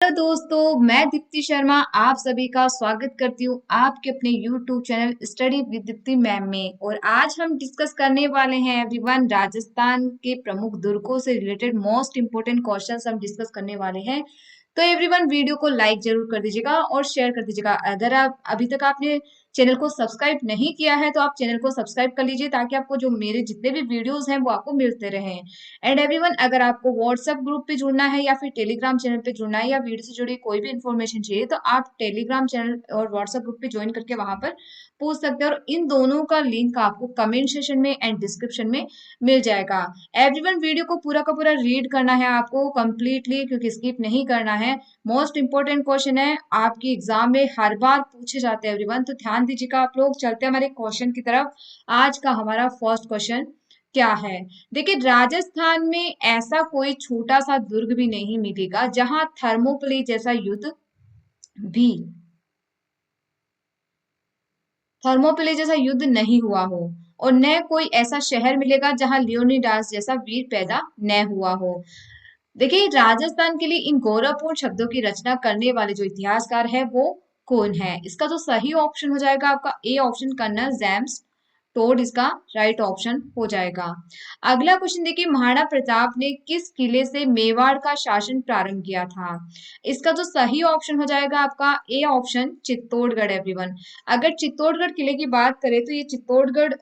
Hello दोस्तों, मैं दीप्ति शर्मा आप सभी का स्वागत करती हूँ आपके अपने YouTube channel study with Deepti ma'am में। और आज हम डिस्कस करने वाले हैं एवरीवन राजस्थान के प्रमुख दुर्गों से रिलेटेड मोस्ट इंपोर्टेंट क्वेश्चंस हम डिस्कस करने वाले हैं। तो एवरीवन वीडियो को लाइक जरूर कर दीजिएगा और शेयर कर दीजिएगा। अगर आप अभी तक आपने चैनल को सब्सक्राइब नहीं किया है तो आप चैनल को सब्सक्राइब कर लीजिए ताकि आपको जो मेरे जितने भी वीडियोस हैं वो आपको मिलते रहें। एंड एवरीवन, अगर आपको व्हाट्सएप ग्रुप पे जुड़ना है या फिर टेलीग्राम चैनल पे जुड़ना है या वीडियो से जुड़ी कोई भी इन्फॉर्मेशन चाहिए तो आप टेलीग्राम चैनल और व्हाट्सएप ग्रुप पे ज्वाइन करके वहां पर पूछ सकते हैं। और इन दोनों का लिंक आपको कमेंट सेशन में एंड डिस्क्रिप्शन में मिल जाएगा। एवरीवन, वीडियो को पूरा का पूरा रीड करना है आपको कंप्लीटली, क्योंकि स्किप नहीं करना है। मोस्ट इंपोर्टेंट क्वेश्चन है, आपकी एग्जाम में हर बार पूछे जाते हैं एवरीवन, तो ध्यान दीजिएगा आप लोग। चलते हैं हमारे क्वेश्चन की तरफ। आज का हमारा फर्स्ट क्वेश्चन क्या है? देखिए, राजस्थान में ऐसा कोई छोटा सा दुर्ग भी नहीं मिलेगा जहां थर्मोपली जैसा युद्ध भी थर्मोपीले जैसा युद्ध नहीं हुआ हो, और न कोई ऐसा शहर मिलेगा जहां लियोनिडास जैसा वीर पैदा न हुआ हो। देखिए, राजस्थान के लिए इन गौरवपूर्ण शब्दों की रचना करने वाले जो इतिहासकार है वो कौन है? इसका जो सही ऑप्शन हो जाएगा आपका A option, colonel James Tod इसका राइट ऑप्शन हो जाएगा। अगला क्वेश्चन देखिए, महाराणा प्रताप ने किस किले से मेवाड़ का शासन प्रारंभ किया था? इसका जो सही ऑप्शन हो जाएगा आपका ए ऑप्शन, चित्तौड़गढ़ एवरीवन। अगर चित्तौड़गढ़ किले की बात करें तो ये चित्तौड़गढ़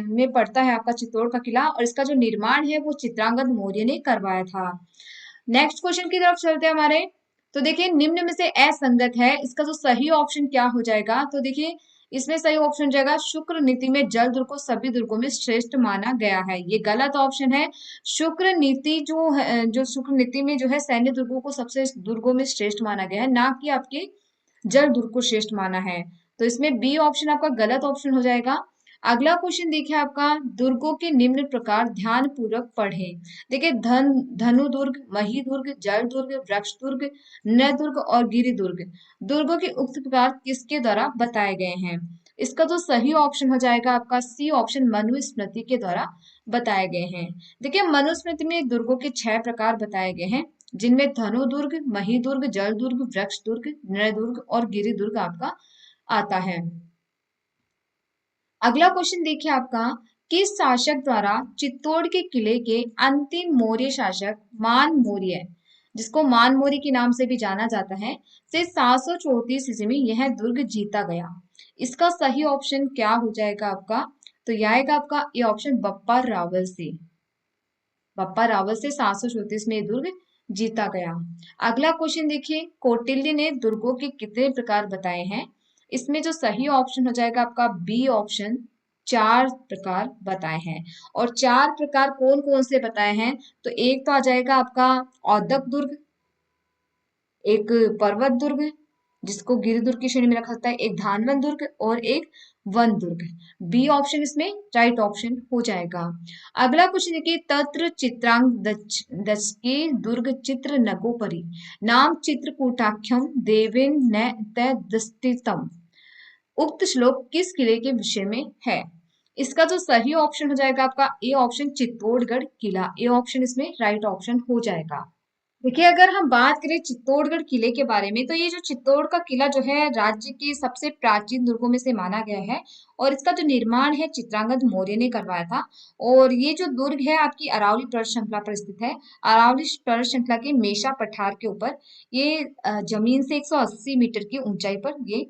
में पड़ता है आपका चित्तौड़ का किला, और इसका जो निर्माण है वो चित्रांगद मौर्य ने करवाया था। नेक्स्ट क्वेश्चन की तरफ चलते हैं हमारे। तो देखिए, निम्न में से असंगत है, इसका जो सही ऑप्शन क्या हो जाएगा? तो देखिए, इसमें सही ऑप्शन हो जाएगा, शुक्र नीति में जल दुर्ग को सभी दुर्गों में श्रेष्ठ माना गया है। ये गलत ऑप्शन है। शुक्र नीति जो है, जो शुक्र नीति में जो है सैन्य दुर्गों को सबसे दुर्गों में श्रेष्ठ माना गया है, ना कि आपके जल दुर्ग को श्रेष्ठ माना है। तो इसमें बी ऑप्शन आपका गलत ऑप्शन हो जाएगा। अगला क्वेश्चन देखिए आपका, दुर्गों के निम्न प्रकार ध्यान पूर्वक पढ़ें। देखिए, धनु दुर्ग, मही दुर्ग, जल दुर्ग, वृक्ष दुर्ग, नय दुर्ग और गिरि दुर्ग, दुर्गों के उक्त प्रकार किसके द्वारा बताए गए हैं? इसका जो सही ऑप्शन हो जाएगा आपका सी ऑप्शन, मनुस्मृति के द्वारा बताए गए हैं। देखिए, मनुस्मृति में दुर्गों के 6 प्रकार बताए गए हैं, जिनमें धनु दुर्ग, मही दुर्ग, जल दुर्ग, वृक्ष दुर्ग, नय दुर्ग और गिरि दुर्ग आपका आता है। अगला क्वेश्चन देखिए आपका, किस शासक द्वारा चित्तौड़ के किले के अंतिम मौर्य शासक मान मौर्य, जिसको मान मौर्य के नाम से भी जाना जाता है, से 734 ईस्वी में यह दुर्ग जीता गया? इसका सही ऑप्शन क्या हो जाएगा आपका? तो यह आएगा आपका ये ऑप्शन, बप्पा रावल से। बप्पा रावल से 734 में ये दुर्ग जीता गया। अगला क्वेश्चन देखिए, कौटिल्य ने दुर्गों के कितने प्रकार बताए हैं? इसमें जो सही ऑप्शन हो जाएगा आपका बी ऑप्शन, 4 प्रकार बताए हैं। और 4 प्रकार कौन कौन से बताए हैं? तो एक तो आ जाएगा आपका औदक दुर्ग, एक पर्वत दुर्ग जिसको गिरि दुर्ग की श्रेणी में रखा जाता है, एक धानवन दुर्ग और एक वन दुर्ग। बी ऑप्शन इसमें राइट ऑप्शन हो जाएगा। अगला क्वेश्चन देखिए, तत्र चित्रांग दच के दुर्ग चित्र नगोपरी नाम चित्रकूटाख्यम देवेन न दस्तितम, उक्त श्लोक किस किले के विषय में है? इसका जो सही ऑप्शन हो जाएगा आपका A option, Chittorgarh Qila. A option इसमें राइट ऑप्शन हो जाएगा। देखिए, अगर हम बात करें चित्तौड़गढ़ किले के बारे में तो ये जो चित्तौड़ का किला जो है राज्य की सबसे प्राचीन दुर्गों में से माना गया है, और इसका जो निर्माण है चित्रांगद मौर्य ने करवाया था। और ये जो दुर्ग है आपकी अरावली पर्वत श्रृंखला पर स्थित है। अरावली पर्वत श्रृंखला के मेषा पठार के ऊपर ये जमीन से 180 मीटर की ऊंचाई पर ये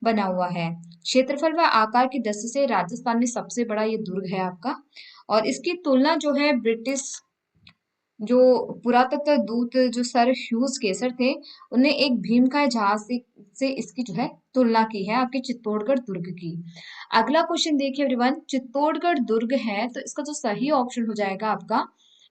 बना हुआ है। क्षेत्रफल व आकार की दृष्टि से राजस्थान में सबसे बड़ा ये दुर्ग है आपका। और इसकी तुलना जो है ब्रिटिश जो पुरातत्व दूत जो सर ह्यूज केसर थे, उन्हें एक भीमकाय जहाज से इसकी जो है तुलना की है आपके चित्तौड़गढ़ दुर्ग की। अगला क्वेश्चन देखिए एवरीवन, चित्तौड़गढ़ दुर्ग है तो इसका जो सही ऑप्शन हो जाएगा आपका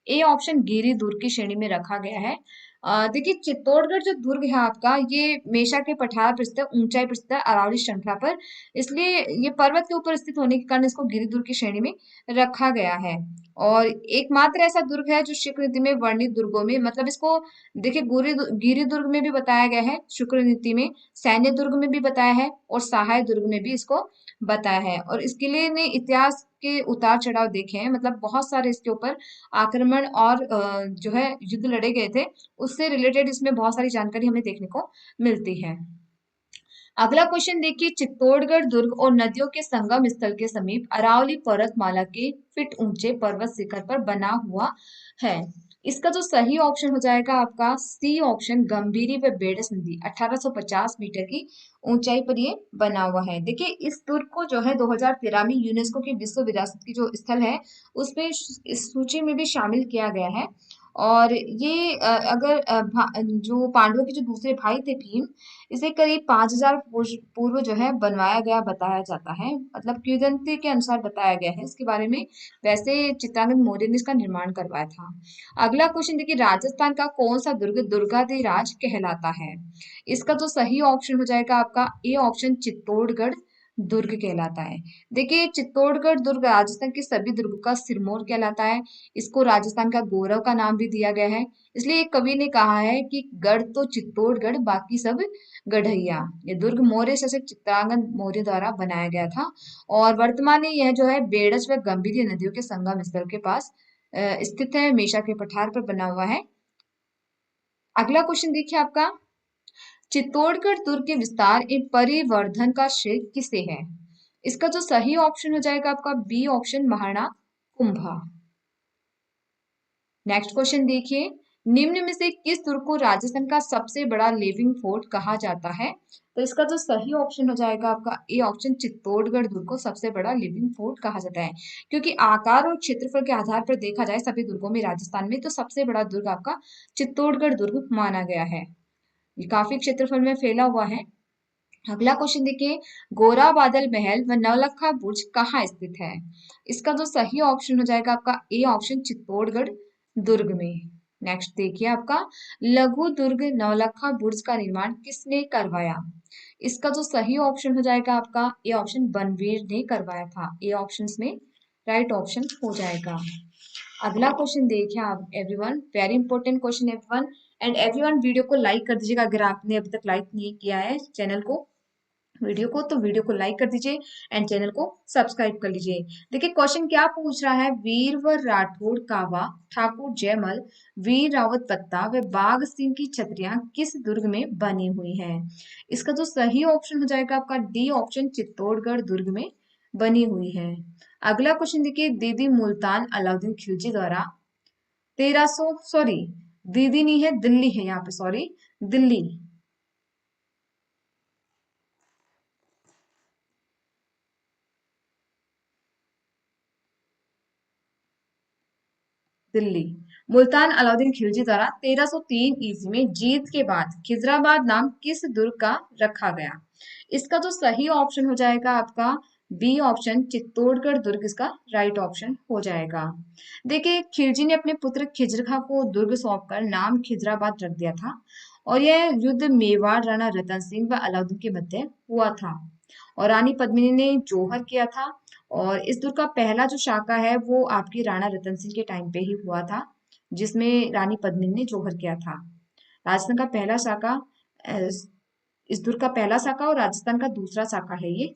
ए ऑप्शन, गिरि दुर्ग की श्रेणी में रखा गया है। देखिए, चित्तौड़गढ़ जो दुर्ग है आपका ये मेषा के पठार पर स्थित है, ऊंचाई पर स्थित है अरावली श्रृंखला पर, इसलिए ये पर्वत के ऊपर स्थित होने के कारण इसको गिरि दुर्ग की श्रेणी में रखा गया है। और एकमात्र ऐसा दुर्ग है जो शुक्र नीति में वर्णित दुर्गों में, मतलब इसको देखिए, गिरि दुर्ग में भी बताया गया है, शुक्र नीति में सैन्य दुर्ग में भी बताया है, और सहाय दुर्ग में भी इसको बताया है। और इस किले ने इतिहास के उतार चढ़ाव देखे हैं, मतलब बहुत सारे इसके ऊपर आक्रमण और जो है युद्ध लड़े गए थे, उससे रिलेटेड इसमें बहुत सारी जानकारी हमें देखने को मिलती है। अगला क्वेश्चन देखिए, चित्तौड़गढ़ दुर्ग और नदियों के संगम स्थल के समीप अरावली पर्वतमाला के फीट ऊंचे पर्वत शिखर पर बना हुआ है। इसका जो सही ऑप्शन हो जाएगा आपका सी ऑप्शन, गंभीरी व बेडस नदी 1850 मीटर की ऊंचाई पर ये बना हुआ है। देखिए, इस दुर्ग को जो है 2013 में यूनेस्को की विश्व विरासत की जो स्थल है उसमें इस सूची में भी शामिल किया गया है। और ये अगर जो पांडवों के जो दूसरे भाई थे भीम, इसे करीब 5000 पूर्व जो है बनवाया गया बताया जाता है, मतलब किंवदंती के अनुसार बताया गया है इसके बारे में। वैसे चित्रांगद मौर्य ने इसका निर्माण करवाया था। अगला क्वेश्चन देखिए, राजस्थान का कौन सा दुर्ग दुर्गाधिराज कहलाता है? इसका जो सही ऑप्शन हो जाएगा आपका ए ऑप्शन, चित्तौड़गढ़ दुर्ग कहलाता है। देखिए, चित्तौड़गढ़ दुर्ग राजस्थान के सभी दुर्गों का सिरमौर कहलाता है। इसको राजस्थान का गौरव का नाम भी दिया गया है। इसलिए कवि ने कहा है कि गढ़ तो चित्तौड़गढ़, बाकी सब गढ़ैया। ये दुर्ग मौर्य शासक चित्रांगद मौर्य द्वारा बनाया गया था। और वर्तमान में यह जो है बेडस व गंभीरी नदियों के संगम स्थल के पास स्थित है, मेषा के पठार पर बना हुआ है। अगला क्वेश्चन देखिए आपका, चित्तौड़गढ़ दुर्ग के विस्तार एवं परिवर्धन का श्रेय किसे है? इसका जो सही ऑप्शन हो जाएगा आपका B option, Maharana Kumbha. Next question देखिए, निम्न में से किस दुर्ग को राजस्थान का सबसे बड़ा लिविंग फोर्ट कहा जाता है? तो इसका जो सही ऑप्शन हो जाएगा आपका ए ऑप्शन, चित्तौड़गढ़ दुर्ग को सबसे बड़ा लिविंग फोर्ट कहा जाता है। क्योंकि आकार और क्षेत्रफल के आधार पर देखा जाए सभी दुर्गों में राजस्थान में, तो सबसे बड़ा दुर्ग आपका चित्तौड़गढ़ दुर्ग माना गया है। ये काफी क्षेत्रफल में फैला हुआ है। अगला क्वेश्चन देखिए, गोरा बादल महल व नवलखा बुर्ज कहाँ स्थित है? इसका जो सही ऑप्शन हो जाएगा आपका ए ऑप्शन, चित्तौड़गढ़ दुर्ग में। नेक्स्ट देखिए आपका, लघु दुर्ग नवलखा बुर्ज का निर्माण किसने करवाया? इसका जो सही ऑप्शन हो जाएगा आपका ए ऑप्शन, बनवीर ने करवाया था। ए ऑप्शन में राइट ऑप्शन हो जाएगा। अगला क्वेश्चन देखिए आप everyone, very important question everyone, and everyone video को लाइक कर दीजिएगा अगर आपने अभी तक लाइक नहीं किया है चैनल को, वीडियो को, तो वीडियो को लाइक कर दीजिए एंड चैनल को सब्सक्राइब कर लीजिए। देखिए क्वेश्चन क्या पूछ रहा है, वीरवर राठौड़ कावा, ठाकुर जयमल, वीर रावत पत्ता व बाघ सिंह की छतरियां किस दुर्ग में बनी हुई हैं? इसका जो सही ऑप्शन हो जाएगा आपका डी ऑप्शन, चित्तौड़गढ़ दुर्ग में बनी हुई है। अगला क्वेश्चन देखिए, दीदी मुल्तान अलाउद्दीन खिलजी द्वारा 1300, सॉरी दीदी नहीं है, दिल्ली है यहाँ पे, सॉरी दिल्ली, दिल्ली। मुल्तान अलाउद्दीन खिलजी द्वारा 1303 ईस्वी में जीत के बाद खिजराबाद नाम किस दुर्ग का रखा गया? इसका जो सही ऑप्शन हो जाएगा आपका बी ऑप्शन, चित्तौड़गढ़ दुर्ग इसका राइट ऑप्शन हो जाएगा। देखिए, खिलजी ने अपने पुत्र खिजर खां को दुर्ग सौंपकर नाम खिजराबाद रख दिया था। और यह युद्ध मेवाड़ राणा रतन सिंह व अलाउद्दीन के मध्य हुआ था, और रानी पद्मिनी ने जौहर किया था। और इस दुर्ग का पहला जो शाखा है वो आपकी राणा रतन सिंह के टाइम पे ही हुआ था, जिसमें रानी पद्मिनी ने जौहर किया था। राजस्थान का पहला शाखा, इस दुर्ग का पहला शाखा और राजस्थान का दूसरा शाखा है ये।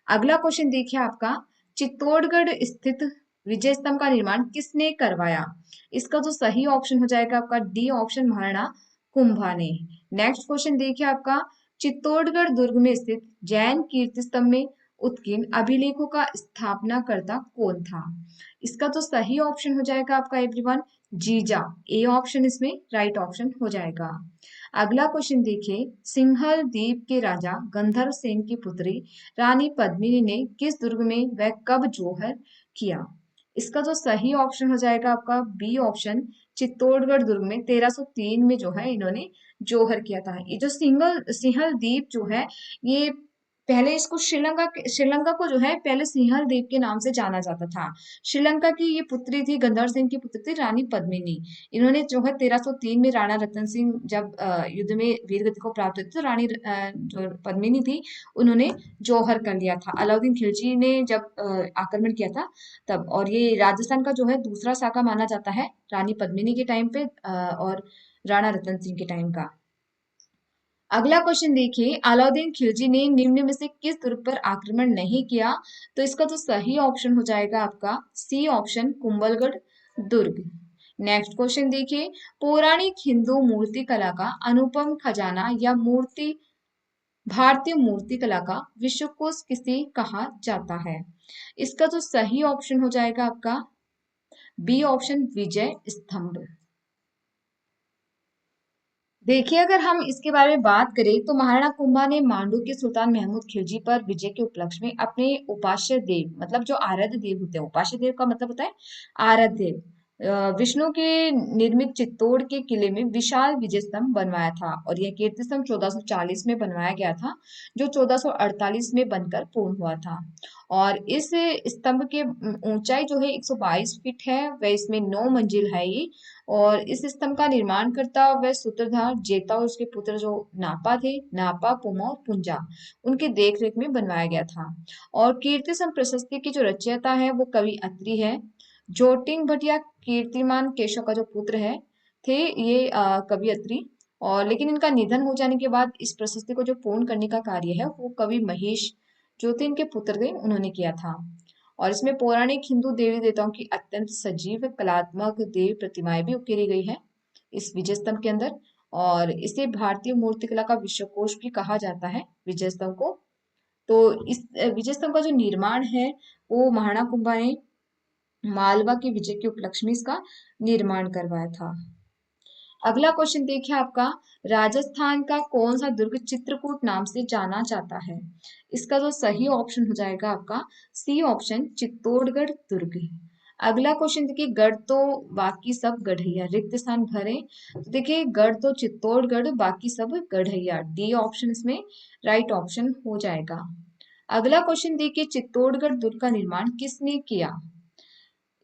अगला क्वेश्चन देखिए आपका, चित्तौड़गढ़ स्थित विजय स्तंभ का निर्माण किसने करवाया? इसका जो सही ऑप्शन हो जाएगा आपका डी ऑप्शन, महाराणा कुंभा ने। नेक्स्ट क्वेश्चन देखिए आपका, चित्तौड़गढ़ दुर्ग में स्थित जैन कीर्ति स्तंभ में उत्कीर्ण अभिलेखों का स्थापनाकर्ता कौन था? इसका तो सही ऑप्शन हो जाएगा आपका एवरीवन, जीजा। ए ऑप्शन इसमें राइट ऑप्शन हो जाएगा। अगला क्वेश्चन देखिए, सिंहल द्वीप के राजा गंधर्व सेन की पुत्री रानी पद्मिनी ने किस दुर्ग में व कब जौहर किया? इसका जो सही ऑप्शन हो जाएगा आपका बी ऑप्शन, चित्तौड़गढ़ दुर्ग में 1303 में जो है इन्होंने जौहर किया था। ये जो सिंहल द्वीप जो है, ये पहले इसको श्रीलंका को जो है पहले सिंहल देव के नाम से जाना जाता था। श्रीलंका की ये पुत्री थी, गंधर्व सेन की पुत्री थी रानी पद्मिनी। इन्होंने जो है 1303 में राणा रतन सिंह जब युद्ध में वीरगति को प्राप्त हुई थी, तो रानी जो पद्मिनी थी उन्होंने जौहर कर लिया था। अलाउद्दीन खिलजी ने जब आक्रमण किया था तब, और ये राजस्थान का जो है दूसरा साका माना जाता है रानी पद्मिनी के टाइम पे और राणा रतन सिंह के टाइम का। अगला क्वेश्चन देखिए, अलाउद्दीन खिलजी ने निम्न में से किस दुर्ग पर आक्रमण नहीं किया? तो इसका तो सही ऑप्शन हो जाएगा आपका सी ऑप्शन, कुंभलगढ़ दुर्ग। नेक्स्ट क्वेश्चन देखिए, पौराणिक हिंदू मूर्ति कला का अनुपम खजाना या मूर्ति भारतीय मूर्ति कला का विश्वकोश किसे कहा जाता है? इसका तो सही ऑप्शन हो जाएगा आपका बी ऑप्शन, विजय स्तंभ। देखिए, अगर हम इसके बारे में बात करें तो महाराणा कुंभा ने मांडू के सुल्तान महमूद खिलजी पर विजय के उपलक्ष्य में अपने उपास्य देव, मतलब जो आराध्य देव होते हैं, उपास्य देव का मतलब होता है आराध्य देव, विष्णु के निर्मित चित्तौड़ के किले में विशाल विजय स्तंभ बनवाया था, और यह कीर्ति स्तंभ 1440 में बनवाया गया था, जो 1448 में बनकर पूर्ण हुआ था। और इस स्तंभ के ऊंचाई जो है 122 फीट है, वह इसमें 9 मंजिल है ये। और इस स्तंभ का निर्माण करता वह सूत्रधार जेता और उसके पुत्र जो नापा थे, नापा, पुमा और पुंजा, उनके देख रेख में बनवाया गया था। और कीर्ति स्तंभ प्रशस्ति की जो रचयिता है वो कवि अत्रि है। जोटिंग भटिया कीर्तिमान केशव का जो पुत्र है थे ये कवि अत्रि। और लेकिन इनका निधन हो जाने के बाद इस प्रशस्ति को जो पूर्ण करने का कार्य है वो कवि महेश जो थे इनके पुत्र थे उन्होंने किया था। और इसमें पौराणिक हिंदू देवी देवताओं की अत्यंत सजीव कलात्मक देव प्रतिमाएं भी उकेरी गई है इस विजय स्तंभ के अंदर। और इसे भारतीय मूर्तिकला का विश्वकोश भी कहा जाता है विजय स्तंभ को। तो इस विजय स्तंभ का जो निर्माण है वो महाराणा कुंभा ने मालवा के विजय के उपलक्ष्य में इसका निर्माण करवाया था। अगला क्वेश्चन देखिए आपका, राजस्थान का कौन सा दुर्ग चित्रकूट नाम से जाना जाता है? इसका जो सही ऑप्शन हो जाएगा आपका सी ऑप्शन, चित्तौड़गढ़ दुर्ग। अगला क्वेश्चन देखिए, गढ़ तो बाकी सब गढ़ैया, रिक्त स्थान भरे। तो देखिए, गढ़ तो चित्तौड़गढ़, बाकी सब गढ़ैया, डी ऑप्शन इसमें राइट ऑप्शन हो जाएगा। अगला क्वेश्चन देखिए, चित्तौड़गढ़ दुर्ग का निर्माण किसने किया?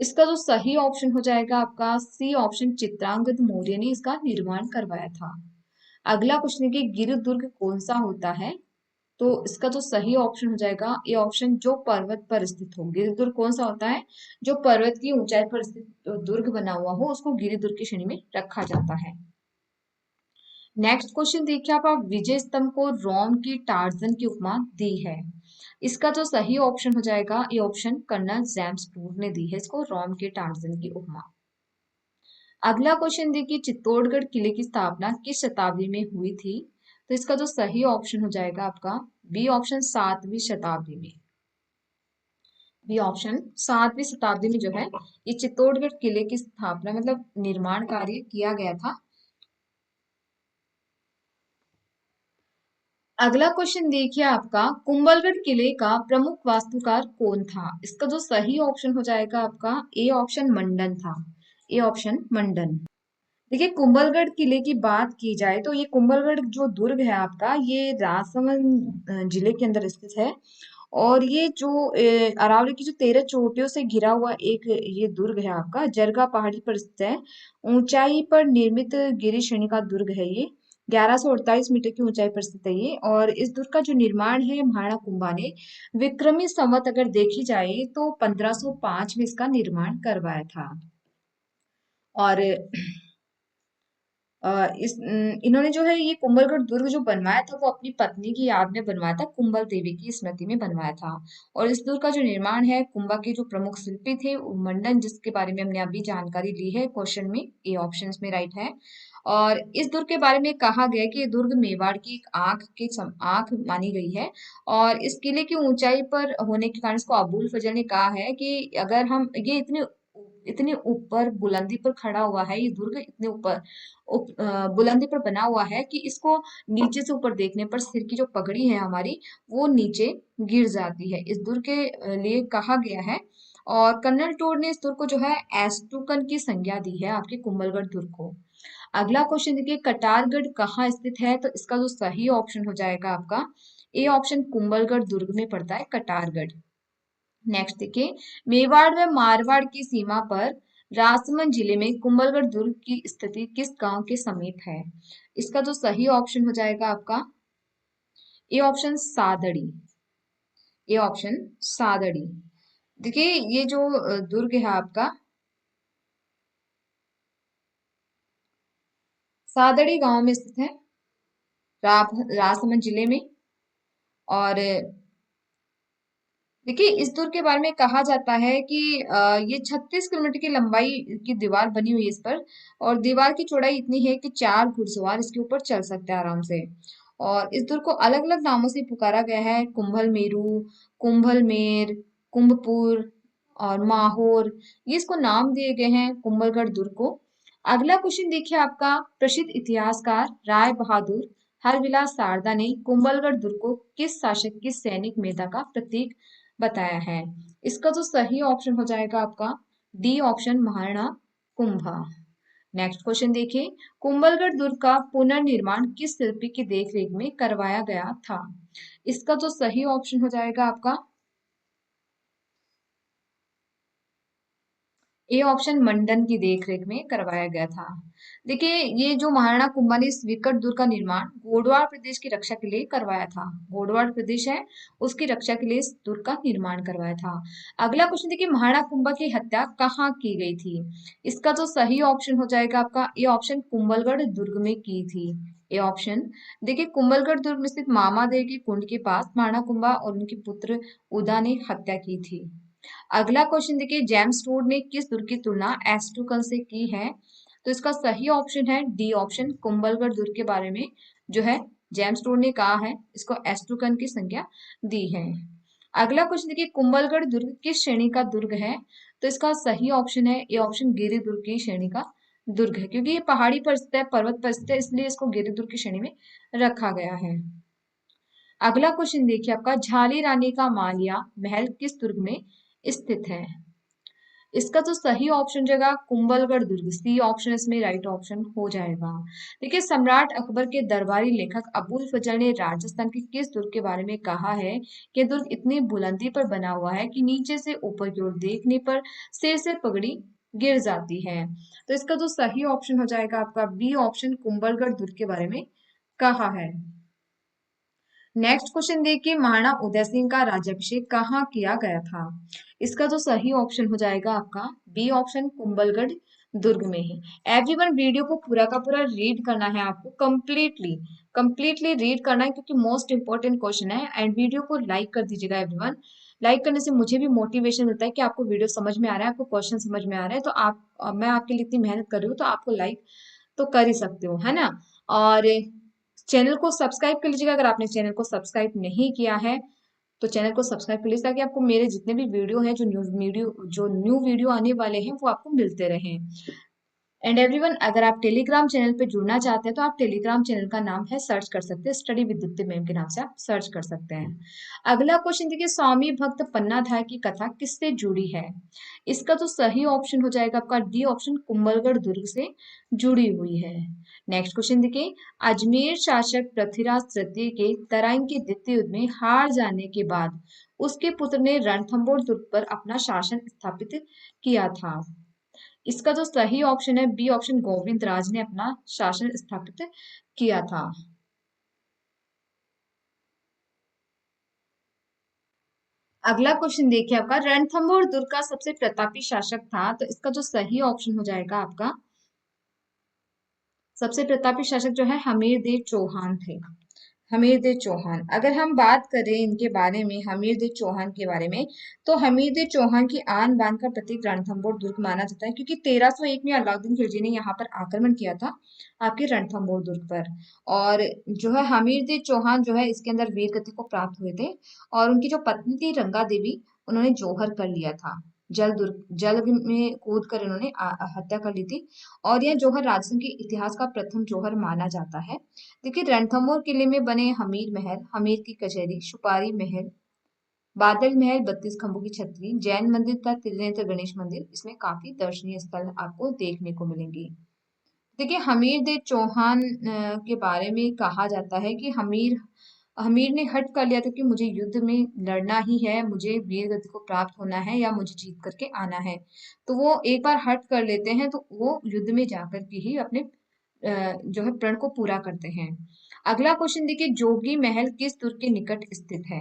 इसका जो सही ऑप्शन हो जाएगा आपका सी ऑप्शन, चित्रांगद मौर्य ने इसका निर्माण करवाया था। अगला क्वेश्चन है कि गिर दुर्ग कौन सा होता है? तो इसका जो सही ऑप्शन हो जाएगा ए ऑप्शन, जो पर्वत पर स्थित हो। गिर दुर्ग कौन सा होता है? जो पर्वत की ऊंचाई पर स्थित दुर्ग बना हुआ हो उसको गिर दुर्ग की श्रेणी में रखा जाता है। नेक्स्ट क्वेश्चन देखिए आप विजय स्तंभ को रोम की टार्जन की उपमा दी है। इसका जो सही ऑप्शन हो जाएगा ये ऑप्शन, कर्नल जेम्स टूर ने दी है इसको रोम के टार्जन की उपमा। अगला क्वेश्चन देखिए, चित्तौड़गढ़ किले की स्थापना किस शताब्दी में हुई थी? तो इसका जो सही ऑप्शन हो जाएगा आपका बी ऑप्शन, 7वीं शताब्दी में। बी ऑप्शन, 7वीं शताब्दी में जो है ये चित्तौड़गढ़ किले की स्थापना मतलब निर्माण कार्य किया गया था। अगला क्वेश्चन देखिए आपका, कुंभलगढ़ किले का प्रमुख वास्तुकार कौन था? इसका जो सही ऑप्शन हो जाएगा आपका ए ऑप्शन, मंडन था। ए ऑप्शन मंडन। देखिए, कुंभलगढ़ किले की बात की जाए तो ये कुंभलगढ़ जो दुर्ग है आपका ये राजसमंद जिले के अंदर स्थित है। और ये जो अरावली की जो 13 चोटियों से घिरा हुआ एक ये दुर्ग है आपका, जरगा पहाड़ी पर स्थित है। ऊंचाई पर निर्मित गिरी श्रेणी का दुर्ग है ये। 1148 मीटर की ऊंचाई पर स्थित है ये। और इस दुर्ग का जो निर्माण है महाराणा कुंभा ने विक्रमी संवत अगर देखी जाए तो 1505 में इसका निर्माण करवाया था। और इन्होंने जो है ये कुंभलगढ़ दुर्ग जो बनवाया था वो अपनी पत्नी की याद में बनवाया था, कुंभल देवी की स्मृति में बनवाया था। और इस दुर्ग का जो निर्माण है, कुंभा के जो प्रमुख शिल्पी थे मंडन, जिसके बारे में हमने अभी जानकारी ली है क्वेश्चन में, ए ऑप्शन में राइट है। और इस दुर्ग के बारे में कहा गया है कि ये दुर्ग मेवाड़ की एक आंख मानी गई है। और इस किले की ऊंचाई पर होने के कारण इसको अबुल फजल ने कहा है कि अगर हम ये इतने इतने ऊपर बुलंदी पर खड़ा हुआ है, ये दुर्ग इतने ऊपर बुलंदी पर बना हुआ है कि इसको नीचे से ऊपर देखने पर सिर की जो पगड़ी है हमारी वो नीचे गिर जाती है, इस दुर्ग के लिए कहा गया है। और कर्नल टोर ने इस दुर्ग को जो है एस्टुकन की संज्ञा दी है आपके कुंभलगढ़ दुर्ग को। अगला क्वेश्चन देखिए, कटारगढ़ कहाँ स्थित है? तो इसका जो सही ऑप्शन हो जाएगा आपका ए ऑप्शन, कुंभलगढ़ दुर्ग में पड़ता है कटारगढ़। नेक्स्ट देखिए, मेवाड़ व मारवाड़ की सीमा पर राजसमंद जिले में कुंभलगढ़ दुर्ग की स्थिति किस गांव के समीप है? इसका जो सही ऑप्शन हो जाएगा आपका A option Sadri. A option Sadri. देखिए ये जो दुर्ग है आपका सादड़ी गांव में स्थित है, राजसमंद जिले में। और देखिए इस दुर्ग के बारे में कहा जाता है कि ये 36 किलोमीटर की लंबाई की दीवार बनी हुई है इस पर। और दीवार की चौड़ाई इतनी है कि 4 घुड़सवार इसके ऊपर चल सकते हैं आराम से। और इस दुर्ग को अलग अलग नामों से पुकारा गया है, कुंभल मेरू, कुंभल मेर, कुंभपुर और माहौर, ये इसको नाम दिए गए हैं कुंभलगढ़ दुर्ग को। अगला क्वेश्चन देखिए आपका, प्रसिद्ध इतिहासकार राय बहादुर हरविलास शारदा ने कुंभलगढ़ दुर्ग को किस शासक की सैनिक मेधा का प्रतीक बताया है? इसका जो सही ऑप्शन हो जाएगा आपका D option, Maharana Kumbha. Next question देखिए, कुंभलगढ़ दुर्ग का पुनर्निर्माण किस शिल्पी की देखरेख में करवाया गया था? इसका जो सही ऑप्शन हो जाएगा आपका ए ऑप्शन, मंडन की देखरेख में करवाया गया था। देखिए ये जो महाराणा कुंभा ने इस विकट दुर्ग का निर्माण गोडवाड़ प्रदेश की रक्षा के लिए करवाया था। गोडवाड़ प्रदेश है, उसकी रक्षा के लिए इस दुर्ग का निर्माण करवाया था। अगला क्वेश्चन देखिए, महाराणा कुंभा की हत्या कहाँ की गई थी? इसका जो सही ऑप्शन हो जाएगा आपका ए ऑप्शन, कुंभलगढ़ दुर्ग में की थी। A option. देखिए कुंभलगढ़ दुर्ग में स्थित मामादेव के कुंड के पास महाराणा कुंभा और उनके पुत्र उदा ने हत्या की थी। अगला क्वेश्चन देखिए, जेम्स टोड ने किस दुर्ग की तुलना एस्टुकन से की है? तो इसका सही ऑप्शन है डी ऑप्शन, कुंभलगढ़ दुर्ग के बारे में जो है जेम्स टोड ने कहा है, इसको एस्टुकन की संज्ञा दी है। अगला क्वेश्चन देखिए, कुंभलगढ़ दुर्ग किस श्रेणी का दुर्ग है? तो इसका सही ऑप्शन है ए ऑप्शन, गिरि दुर्ग की श्रेणी का दुर्ग है, क्योंकि ये पहाड़ी पर स्थित है, पर्वत पर स्थित है, इसलिए इसको गिरि दुर्ग की श्रेणी में रखा गया है। अगला क्वेश्चन देखिए आपका, झाली रानी का मालिया महल किस दुर्ग में स्थित है? इसका जो सही ऑप्शन जाएगा कुंभलगढ़ दुर्ग, सी ऑप्शन इसमें राइट ऑप्शन हो जाएगा। देखिए सम्राट अकबर के दरबारी लेखक अबुल फजल ने राजस्थान के किस दुर्ग के बारे में कहा है कि दुर्ग इतनी बुलंदी पर बना हुआ है कि नीचे से ऊपर की ओर देखने पर सिर से पगड़ी गिर जाती है? तो इसका जो सही ऑप्शन हो जाएगा आपका बी ऑप्शन, कुंभलगढ़ दुर्ग के बारे में कहा है। नेक्स्ट क्वेश्चन देखिए, महाराणा उदय सिंह का राज्याभिषेक कहाँ किया गया था? इसका जो सही ऑप्शन हो जाएगा आपका बी ऑप्शन, कुंभलगढ़ दुर्ग में ही। एवरीवन वीडियो को पूरा का पूरा रीड करना है आपको, कंप्लीटली कंप्लीटली रीड करना है, क्योंकि मोस्ट इंपॉर्टेंट क्वेश्चन है। एंड वीडियो को लाइक कर दीजिएगा एवरीवन। लाइक करने से मुझे भी मोटिवेशन मिलता है कि आपको वीडियो समझ में आ रहा है, आपको क्वेश्चन समझ में आ रहा है, तो आप मैं आपके लिए इतनी मेहनत कर रही हूँ, तो आपको लाइक तो कर ही सकते हो, है ना। और चैनल को सब्सक्राइब कर लीजिएगा, अगर आपने चैनल को सब्सक्राइब नहीं किया है तो चैनल को सब्सक्राइब कर लीजिए, ताकि आपको मेरे जितने भी वीडियो हैं, जो न्यू वीडियो आने वाले हैं वो आपको मिलते रहें। एंड एवरीवन, अगर आप टेलीग्राम चैनल पे जुड़ना चाहते हैं तो आप टेलीग्राम चैनल का नाम है, सर्च कर सकते हैं, स्टडी विद दीप्ति मैम के नाम से आप सर्च कर सकते हैं। अगला क्वेश्चन देखिए, स्वामी भक्त पन्नाधाय की कथा किससे जुड़ी है? इसका तो सही ऑप्शन हो जाएगा आपका डी ऑप्शन, कुंभलगढ़ दुर्ग से जुड़ी हुई है। नेक्स्ट क्वेश्चन देखिए, अजमेर शासक पृथ्वीराज तृतीय के तराइन के द्वितीय युद्ध में हार जाने के बाद उसके पुत्र ने रणथंभौर दुर्ग पर अपना शासन स्थापित किया था। इसका जो सही ऑप्शन है बी ऑप्शन, गोविंद राज ने अपना शासन स्थापित किया था। अगला क्वेश्चन देखिए आपका, रणथंभौर दुर्ग का सबसे प्रतापी शासक था? तो इसका जो सही ऑप्शन हो जाएगा आपका, सबसे प्रतापी शासक जो है हमीरदेव चौहान थे। हमीरदेव चौहान, अगर हम बात करें इनके बारे में, हमीरदेव चौहान के बारे में, तो हमीरदेव चौहान की आन बान का प्रतीक रणथंभौर दुर्ग माना जाता है, क्योंकि 1301 में अलाउद्दीन खिलजी ने यहाँ पर आक्रमण किया था आपके रणथंभौर दुर्ग पर। और जो है हमीरदेव चौहान जो है इसके अंदर वीर गति को प्राप्त हुए थे। और उनकी जो पत्नी थी रंगा देवी, उन्होंने जौहर कर लिया था, जल में कूद कर इन्होंने हत्या कर ली थी। और यह जौहर राजस्थान के इतिहास का प्रथम जौहर माना जाता है। देखिए रणथंभौर किले में बने हमीर महल, हमीर की कचहरी, सुपारी महल, बादल महल, 32 खंभों की छतरी, जैन मंदिर तथा त्रिनेत्र गणेश मंदिर, इसमें काफी दर्शनीय स्थल आपको देखने को मिलेंगे। देखिए हमीर दे चौहान के बारे में कहा जाता है कि हमीर हमीर ने हट कर लिया था कि मुझे युद्ध में लड़ना ही है, मुझे वीर गति को प्राप्त होना है या मुझे जीत करके आना है। तो वो एक बार हट कर लेते हैं तो वो युद्ध में जाकर के ही अपने जो है प्रण को पूरा करते हैं। अगला क्वेश्चन देखिए, जोगी महल किस दुर्ग के निकट स्थित है?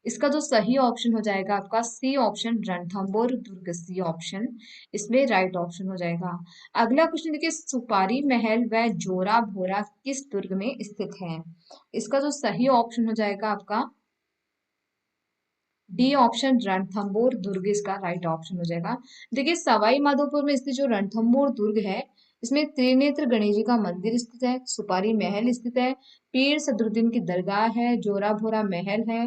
इसका जो सही ऑप्शन हो जाएगा आपका सी ऑप्शन, रणथंभौर दुर्ग, सी ऑप्शन इसमें राइट ऑप्शन हो जाएगा। अगला क्वेश्चन देखिए, सुपारी महल व जोरा भोरा किस दुर्ग में स्थित है? इसका जो सही ऑप्शन हो जाएगा आपका डी ऑप्शन, रणथंभौर दुर्ग इसका राइट ऑप्शन हो जाएगा। देखिए सवाई माधोपुर में स्थित जो रणथंभौर दुर्ग है, इसमें त्रिनेत्र गणेश जी का मंदिर स्थित है, सुपारी महल स्थित है, पीर सदरुद्दीन की दरगाह है, जोरा भोरा महल है,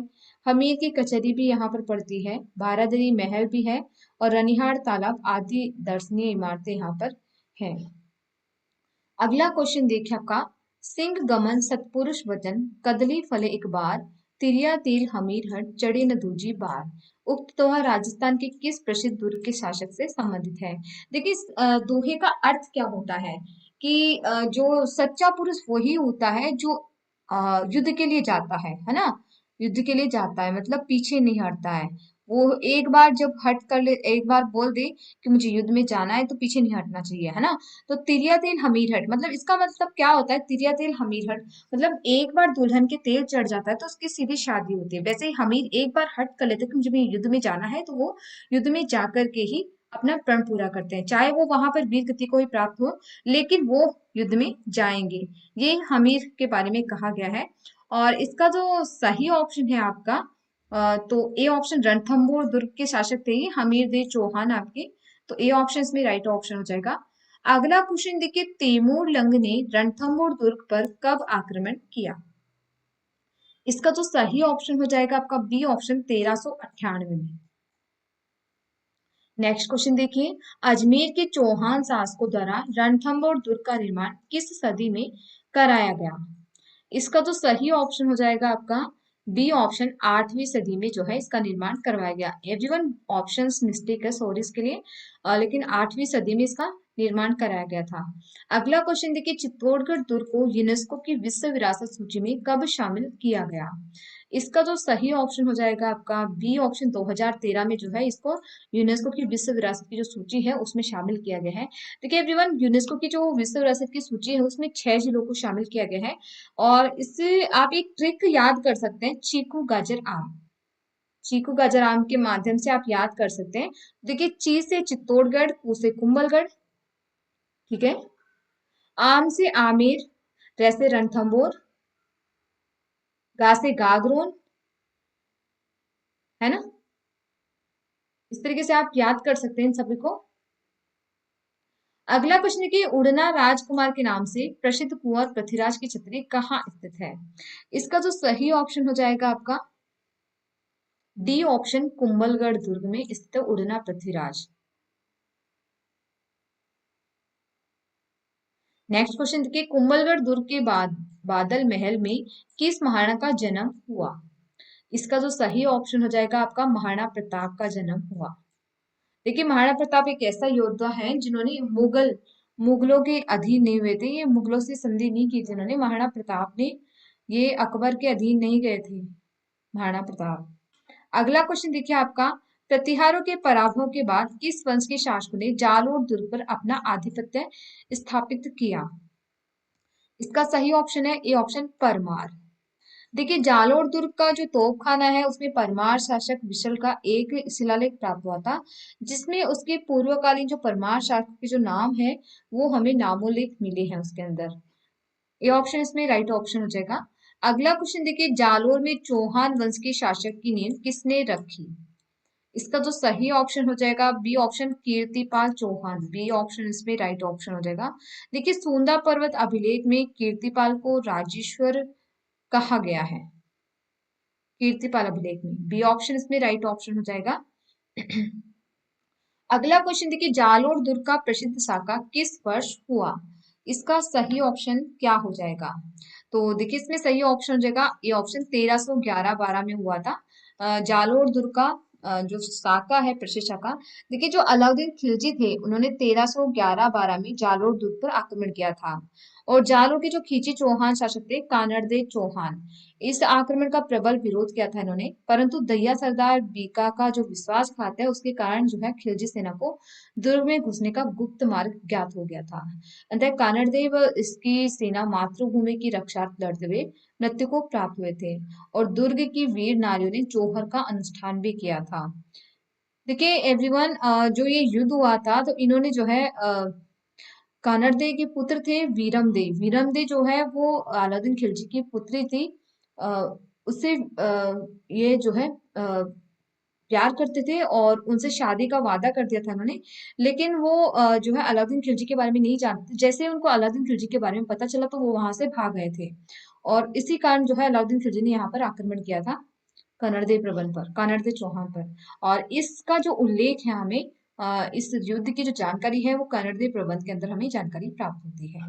हमीर की कचहरी भी यहाँ पर पड़ती है, बारादरी महल भी है और रनिहार तालाब आदि दर्शनीय इमारतें यहाँ पर है। अगला क्वेश्चन देखिए आपका, सिंह गमन सतपुरुष वचन कदली फले एक बार, तिरिया तिल हमीर हट चढ़े न दूजी बार। उक्त दोहा राजस्थान के किस प्रसिद्ध दुर्ग के शासक से संबंधित है? देखिए इस दोहे का अर्थ क्या होता है कि जो सच्चा पुरुष वही होता है जो युद्ध के लिए जाता है ना। युद्ध के लिए जाता है मतलब पीछे नहीं हटता है। वो एक बार जब हट कर ले, एक बार बोल दे कि मुझे युद्ध में जाना है तो पीछे नहीं हटना चाहिए, है ना। तो तिरिया तेल हमीर हट मतलब इसका मतलब क्या होता है? तिरिया तेल हमीर हट मतलब एक बार दुल्हन के तेल चढ़ जाता है तो उसकी सीधी शादी होती है। वैसे ही हमीर एक बार हट कर लेते हैं कि मुझे भी युद्ध में जाना है, तो वो युद्ध में जाकर के ही अपना प्रण पूरा करते हैं, चाहे वो वहां पर वीर गति को ही प्राप्त हो, लेकिन वो युद्ध में जाएंगे। ये हमीर के बारे में कहा गया है। और इसका जो सही ऑप्शन है आपका तो ए ऑप्शन, रणथंभौर दुर्ग के शासक थे ये हमीर दे चौहान आपके। तो ए ऑप्शन इसमें राइट ऑप्शन हो जाएगा। अगला क्वेश्चन देखिए, तैमूर लंग ने रणथंभौर दुर्ग पर कब आक्रमण किया? इसका जो सही ऑप्शन हो जाएगा आपका बी ऑप्शन, 1398 में। नेक्स्ट क्वेश्चन देखिए, अजमेर के चौहान शासकों द्वारा रणथंभौर दुर्ग का निर्माण किस सदी में कराया गया? इसका जो सही ऑप्शन हो जाएगा आपका बी ऑप्शन, 8वीं सदी में जो है इसका निर्माण करवाया गया। एवरीवन ऑप्शंस मिस्टेक है, सॉरी इसके लिए, लेकिन 8वीं सदी में इसका निर्माण कराया गया था। अगला क्वेश्चन देखिए, चित्तौड़गढ़ दुर्ग को यूनेस्को की विश्व विरासत सूची में कब शामिल किया गया? इसका जो सही ऑप्शन हो जाएगा आपका बी ऑप्शन, 2013 में जो है इसको यूनेस्को की विश्व विरासत की जो सूची है उसमें शामिल किया गया है। देखिए एवरीवन, यूनेस्को की जो विश्व विरासत की सूची है उसमें 6 जिलों को शामिल किया गया है। और इससे आप एक ट्रिक याद कर सकते हैं, चीकू गाजर आम। चीकू गाजर आम के माध्यम से आप याद कर सकते हैं। देखिए, ची से चित्तौड़गढ़, कू से कुंभलगढ़, ठीक है, आम से आमेर, रे से रणथंभौर, गा से गागरोन, है ना। इस तरीके से आप याद कर सकते हैं इन सभी को। अगला क्वेश्चन है कि उड़ना राजकुमार के नाम से प्रसिद्ध कुंवर पृथ्वीराज की छतरी कहाँ स्थित है? इसका जो सही ऑप्शन हो जाएगा आपका डी ऑप्शन, कुंभलगढ़ दुर्ग में स्थित उड़ना पृथ्वीराज। नेक्स्ट क्वेश्चन देखिए, कुंभलगढ़ दुर्ग के बाद बादल महल में किस महाराणा का जन्म हुआ? इसका जो सही ऑप्शन हो जाएगा आपका महाराणा प्रताप का जन्म हुआ। देखिए महाराणा प्रताप एक ऐसा योद्धा है जिन्होंने मुगलों के अधीन नहीं हुए थे, ये मुगलों से संधि नहीं की थी इन्होंने। महाराणा प्रताप ने, ये अकबर के अधीन नहीं गए थे महाराणा प्रताप। अगला क्वेश्चन देखिए आपका, प्रतिहारों के पराभव के बाद किस वंश के शासकों ने जालोर दुर्ग पर अपना आधिपत्य स्थापित किया? इसका सही ऑप्शन है ए ऑप्शन, परमार। देखिए जालोर दुर्ग का जो तोपखाना है उसमें परमार शासक विशल का एक शिलालेख प्राप्त हुआ था, जिसमें उसके पूर्वकालीन जो परमार शासक के जो नाम है वो हमें नामोल्लेख मिले हैं उसके अंदर। ये ऑप्शन इसमें राइट ऑप्शन हो जाएगा। अगला क्वेश्चन देखिए, जालोर में चौहान वंश के शासक की नींव किसने रखी? इसका जो सही ऑप्शन हो जाएगा B option, Kirtipal Chauhan, B option इसमें राइट ऑप्शन हो जाएगा। देखिए सूंदा पर्वत अभिलेख में कीर्तिपाल को राजेश्वर कहा गया है, कीर्तिपाल अभिलेख में, बी ऑप्शन इसमें राइट ऑप्शन हो जाएगा। अगला क्वेश्चन देखिए, जालोर दुर्ग का प्रसिद्ध साका किस वर्ष हुआ? इसका सही ऑप्शन क्या हो जाएगा? तो देखिए इसमें सही ऑप्शन हो जाएगा ये ऑप्शन, 1311-12 में हुआ था जालोर दुर्ग का जो शाखा है, प्रसिद्ध शाखा, देखिए जो अलाउद्दीन खिलजी थे उन्होंने 1311-12 में जालोर दुर्ग पर आक्रमण किया था। और जालोर के जो खिलजी चौहान शासक थे कानड़देव चौहान, इस आक्रमण का प्रबल विरोध किया था इन्होंने, परंतु दहिया सरदार बीका का जो विश्वासघात है उसके कारण जो है खिलजी सेना को दुर्ग में घुसने का गुप्त मार्ग ज्ञात हो गया था। अंततः कानड़देव इसकी सेना मातृभूमि की रक्षा लड़ते हुए मृत्यु को प्राप्त हुए थे। और दुर्ग की वीर नारियों ने जौहर का अनुष्ठान भी किया था। देखिए एवरीवन, जो ये युद्ध हुआ था तो इन्होंने जो है कानड़दे के पुत्र थे वीरमदे। वीरमदे जो है वो अलाउद्दीन खिलजी की पुत्री थी। अ, उससे ये जो है प्यार करते थे और उनसे शादी का वादा कर दिया था उन्होंने। लेकिन वो जो है अलाउद्दीन खिलजी के बारे में नहीं जानते। जैसे ही उनको अलाउद्दीन खिलजी के बारे में पता चला तो वो वहां से भाग गए थे। और इसी कारण जो है अलाउद्दीन खिलजी ने यहाँ पर आक्रमण किया था कनड़देव प्रबल पर, कनड़देव चौहान पर। और इसका जो उल्लेख है हमें इस युद्ध की जो जानकारी है वो कनड़देव प्रबंध के अंदर हमें जानकारी प्राप्त होती है।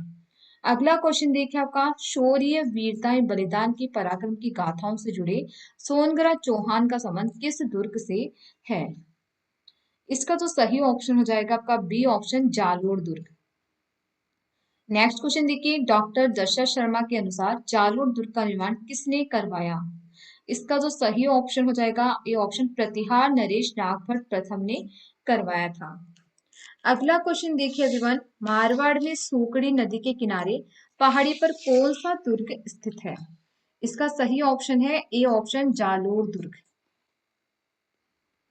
अगला क्वेश्चन देखिए आपका, शौर्य वीरता एवं बलिदान की पराक्रम की गाथाओं से जुड़े सोनगढ़ चौहान का संबंध किस दुर्ग से है? इसका जो सही ऑप्शन हो जाएगा आपका बी ऑप्शन, जालोर दुर्ग। नेक्स्ट क्वेश्चन देखिए, डॉक्टर दशरथ शर्मा के अनुसार जालोर दुर्ग का निर्माण किसने करवाया? इसका जो सही ऑप्शन हो जाएगा ये ऑप्शन, प्रतिहार नरेश नागभट्ट प्रथम ने करवाया था। अगला क्वेश्चन देखिए एवरीवन, मारवाड़ में सूकड़ी नदी के किनारे पहाड़ी पर कौन सा दुर्ग स्थित है? इसका सही ऑप्शन है ए ऑप्शन, जालोर दुर्ग।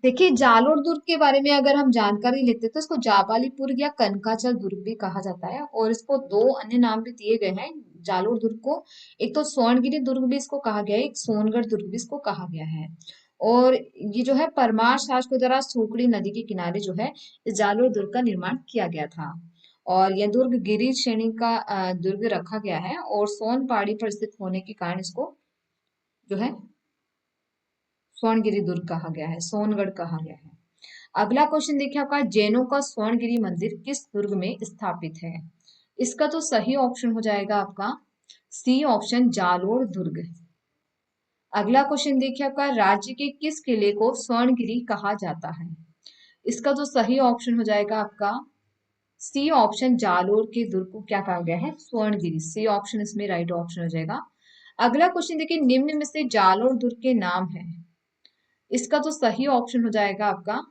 देखिए जालोर दुर्ग के बारे में अगर हम जानकारी लेते हैं तो इसको जाबालीपुर या कनकाचल दुर्ग भी कहा जाता है। और इसको दो अन्य नाम भी दिए गए हैं जालोर दुर्ग को। एक तो स्वर्णगिरी दुर्ग भी इसको कहा गया है, एक सोनगढ़ दुर्ग भी इसको कहा गया है। और ये जो है परमार शासकों द्वारा सूकड़ी नदी के किनारे जो है इस जालोर दुर्ग का निर्माण किया गया था। और यह दुर्ग गिरी श्रेणी का दुर्ग रखा गया है और सोन पहाड़ी पर स्थित होने के कारण इसको जो है स्वर्णगिरी दुर्ग कहा गया है, सोनगढ़ कहा गया है। अगला क्वेश्चन देखिए आपका, जैनों का स्वर्णगिरी मंदिर किस दुर्ग में स्थापित है? इसका तो सही ऑप्शन हो जाएगा आपका सी ऑप्शन, जालोर दुर्ग। अगला क्वेश्चन देखिए आपका, राज्य के किस किले को स्वर्णगिरी कहा जाता है? इसका जो सही ऑप्शन हो जाएगा आपका सी ऑप्शन, जालोर के दुर्ग को क्या कहा गया है? स्वर्णगिरी। सी ऑप्शन इसमें राइट ऑप्शन हो जाएगा। अगला क्वेश्चन देखिए, निम्न में से जालोर दुर्ग के नाम है? इसका तो सही ऑप्शन हो जाएगा आपका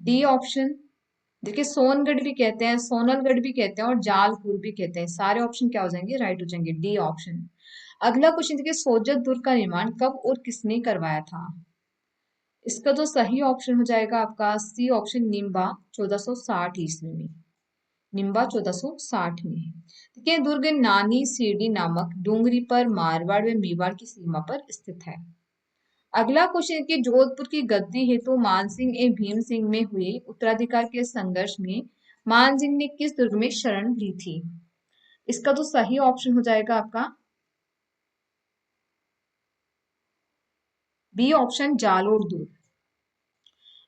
डी ऑप्शन। देखिए सोनगढ़ भी कहते हैं, सोनलगढ़ भी कहते हैं और जालपुर भी कहते हैं। सारे ऑप्शन क्या हो जाएंगे? राइट हो जाएंगे, डी ऑप्शन। अगला क्वेश्चन देखिए, सोजत दुर्ग का निर्माण कब और किसने करवाया था? इसका जो सही ऑप्शन हो जाएगा आपका सी ऑप्शन, निम्बा 1460 ईस्वी में। निम्बा 1460 में। देखिए दुर्ग नानी सीडी नामक डूंगरी पर मारवाड़ व मेवाड़ की सीमा पर स्थित है। अगला क्वेश्चन कि जोधपुर की गद्दी हेतु मानसिंह एवं भीम सिंह में हुए उत्तराधिकार के संघर्ष में मानसिंह ने किस दुर्ग में शरण ली थी? इसका तो सही ऑप्शन हो जाएगा आपका बी ऑप्शन, जालोर दुर्ग।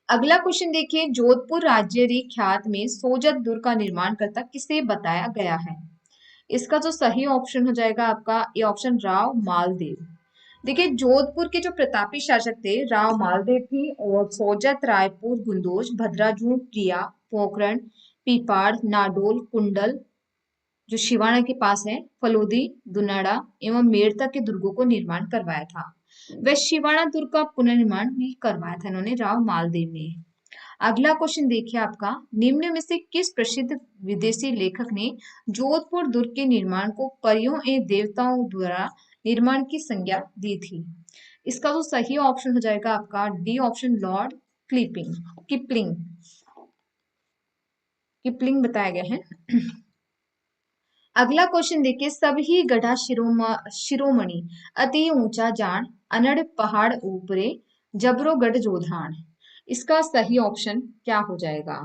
अगला क्वेश्चन देखिए, जोधपुर राज्य ख्यात में सोजत दुर्ग का निर्माण करता किसे बताया गया है? इसका जो सही ऑप्शन हो जाएगा आपका ये ऑप्शन, राव मालदेव। देखिए जोधपुर के जो प्रतापी शासक थे राव मालदेव थी। और सोजत, रायपुर, गुंदोज, भद्राजू, प्रिया, पोखरण, पीपाड़, नाडोल, कुंडल जो शिवाना के पास है, फलोदी, दुनाड़ा एवं मेड़ता के दुर्गों को निर्माण करवाया था। वह शिवाना दुर्ग का पुनर्निर्माण भी करवाया था इन्होंने, राव मालदेव ने। अगला क्वेश्चन देखिए आपका, निम्न में से किस प्रसिद्ध विदेशी लेखक ने जोधपुर दुर्ग के निर्माण को परियों एवं देवताओं द्वारा निर्माण की संज्ञा दी थी? इसका तो सही ऑप्शन हो जाएगा आपका D option, Lord clipping Kipling. Kipling बताया गया है। अगला क्वेश्चन देखिए, सभी गढ़ा शिरोमणि अति ऊंचा जान अनड़ पहाड़ ऊपरे जबरो गढ़ जोधान। इसका सही ऑप्शन क्या हो जाएगा?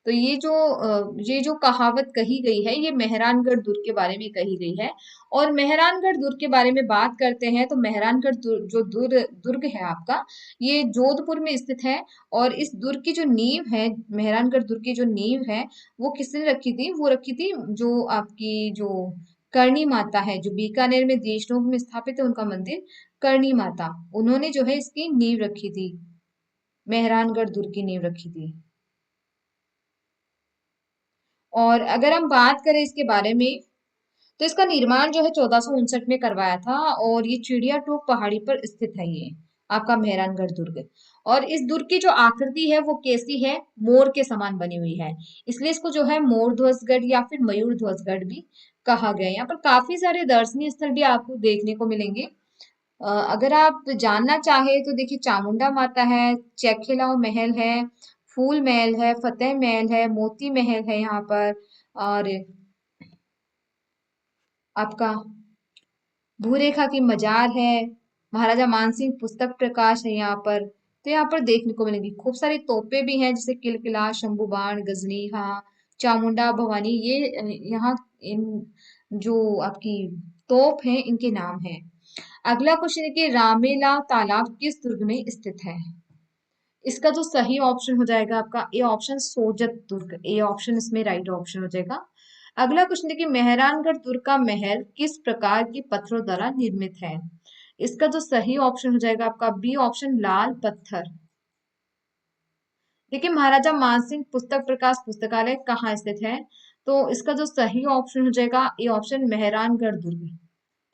तो ये जो कहावत कही गई है ये मेहरानगढ़ दुर्ग के बारे में कही गई है। और मेहरानगढ़ दुर्ग के बारे में बात करते हैं तो मेहरानगढ़ जो दुर्ग है आपका ये जोधपुर में स्थित है। और इस दुर्ग की जो नींव है, मेहरानगढ़ दुर्ग की जो नींव है वो किसने रखी थी? वो रखी थी जो आपकी जो करणी माता है जो बीकानेर में देशनोक में स्थापित है, उनका मंदिर करणी माता, उन्होंने जो है इसकी नींव रखी थी, मेहरानगढ़ दुर्ग की नींव रखी थी। और अगर हम बात करें इसके बारे में, तो इसका निर्माण जो है 1459 में करवाया था, और ये चिड़िया टोक पहाड़ी पर स्थित है, ये आपका मेहरानगढ़ दुर्ग। और इस दुर्ग की जो आकृति है वो कैसी है, मोर के समान बनी हुई है, इसलिए इसको जो है मोर ध्वजगढ़ या फिर मयूर ध्वजगढ़ भी कहा गया है। यहाँ पर काफी सारे दर्शनीय स्थल भी आपको देखने को मिलेंगे। अगर आप जानना चाहे तो देखिए, चामुंडा माता है, चेखिलाओ महल है, फूल महल है, फतेह महल है, मोती महल है यहाँ पर, और आपका भूरेखा की मजार है, महाराजा मानसिंह पुस्तक प्रकाश है यहाँ पर। तो यहाँ पर देखने को मिलेंगी खूब सारी तोपे भी हैं, जैसे किलकिला, शंभू बाण, गजनी, हाँ, चामुंडा भवानी, ये यहाँ इन जो आपकी तोप है इनके नाम है। अगला क्वेश्चन है कि रामेला तालाब किस दुर्ग में स्थित है। इसका जो सही ऑप्शन हो जाएगा आपका A option, Sojat Durg, A option इसमें राइट ऑप्शन हो जाएगा। अगला क्वेश्चन देखिए, मेहरानगढ़ दुर्ग का महल किस प्रकार के पत्थरों द्वारा निर्मित है। इसका जो सही ऑप्शन हो जाएगा आपका बी ऑप्शन, लाल पत्थर। देखिए, महाराजा मानसिंह पुस्तक प्रकाश पुस्तकालय कहाँ स्थित है, तो इसका जो सही ऑप्शन हो जाएगा A option, Mehrangarh Durg,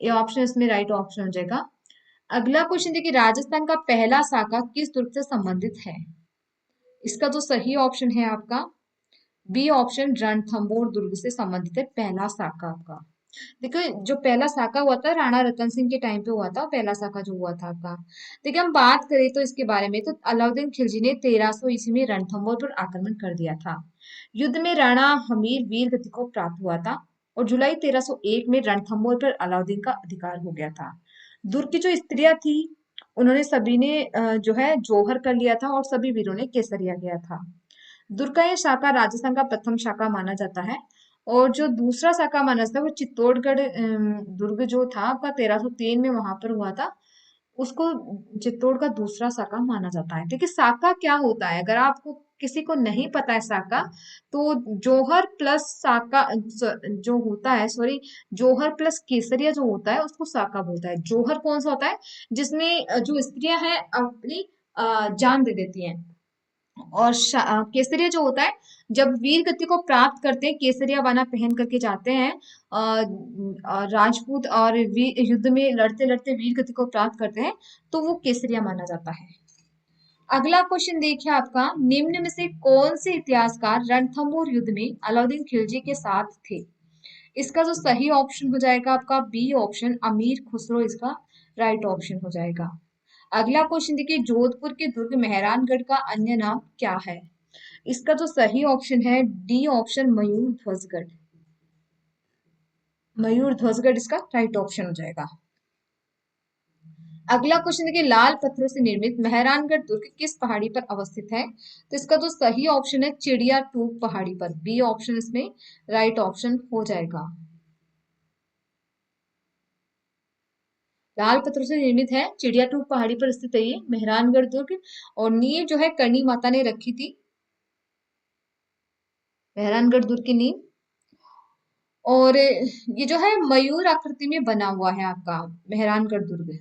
A option इसमें राइट ऑप्शन हो जाएगा। अगला क्वेश्चन देखिए, राजस्थान का पहला साका किस दुर्ग से संबंधित है। इसका जो सही ऑप्शन है आपका बी ऑप्शन, रणथंभौर दुर्ग से संबंधित है पहला साका आपका। देखिए, जो पहला साका हुआ था राणा रतन सिंह के टाइम पे हुआ था, पहला साका जो हुआ था आपका। देखिए, हम बात करें तो इसके बारे में, तो अलाउद्दीन खिलजी ने 1300 ईस्वी में रणथंभौर पर आक्रमण कर दिया था। युद्ध में राणा हमीर वीर गति को प्राप्त हुआ था, और जुलाई 1301 में रणथंभौर पर अलाउद्दीन का अधिकार हो गया था। दुर्ग की जो स्त्रियां थी, उन्होंने सभी ने जो है जौहर कर लिया था, और सभी वीरों ने केसरिया किया था। दुर्ग का ये शाखा राजस्थान का प्रथम शाखा माना जाता है। और जो दूसरा शाखा माना जाता है वो चित्तौड़गढ़ दुर्ग जो था आपका 1303 में वहां पर हुआ था, उसको चित्तौड़ का दूसरा शाखा माना जाता है। देखिए, शाखा क्या होता है, अगर आपको किसी को नहीं पता है शाखा, तो जौहर प्लस शाखा जो होता है, सॉरी, जौहर प्लस केसरिया जो होता है उसको शाखा बोलता है। जौहर कौन सा होता है, जिसमें जो स्त्रियां हैं अपनी जान दे देती हैं। और केसरिया जो होता है, जब वीर गति को प्राप्त करते हैं, केसरिया बाना पहन करके जाते हैं, राजपूत, और युद्ध में लड़ते लड़ते वीर गति को प्राप्त करते हैं, तो वो केसरिया माना जाता है। अगला क्वेश्चन देखिए आपका, निम्न में से कौन से इतिहासकार रणथंभौर युद्ध में अलाउद्दीन खिलजी के साथ थे। इसका जो सही ऑप्शन हो जाएगा आपका बी ऑप्शन, अमीर खुसरो, इसका राइट ऑप्शन हो जाएगा। अगला क्वेश्चन देखिए, जोधपुर के दुर्ग मेहरानगढ़ का अन्य नाम क्या है। इसका जो सही ऑप्शन है डी ऑप्शन, मयूर ध्वजगढ़, मयूर ध्वजगढ़ इसका राइट ऑप्शन हो जाएगा। अगला क्वेश्चन देखिए, लाल पत्थरों से निर्मित मेहरानगढ़ दुर्ग किस पहाड़ी पर अवस्थित है। तो इसका जो सही ऑप्शन है चिड़िया टूक पहाड़ी पर, बी ऑप्शन इसमें राइट ऑप्शन हो जाएगा। लाल पत्थरों से निर्मित है, चिड़िया टूक पहाड़ी पर स्थित है ये मेहरानगढ़ दुर्ग, और नींव जो है करणी माता ने रखी थी, मेहरानगढ़ दुर्ग की नींव। और ये जो है मयूर आकृति में बना हुआ है आपका मेहरानगढ़ दुर्ग।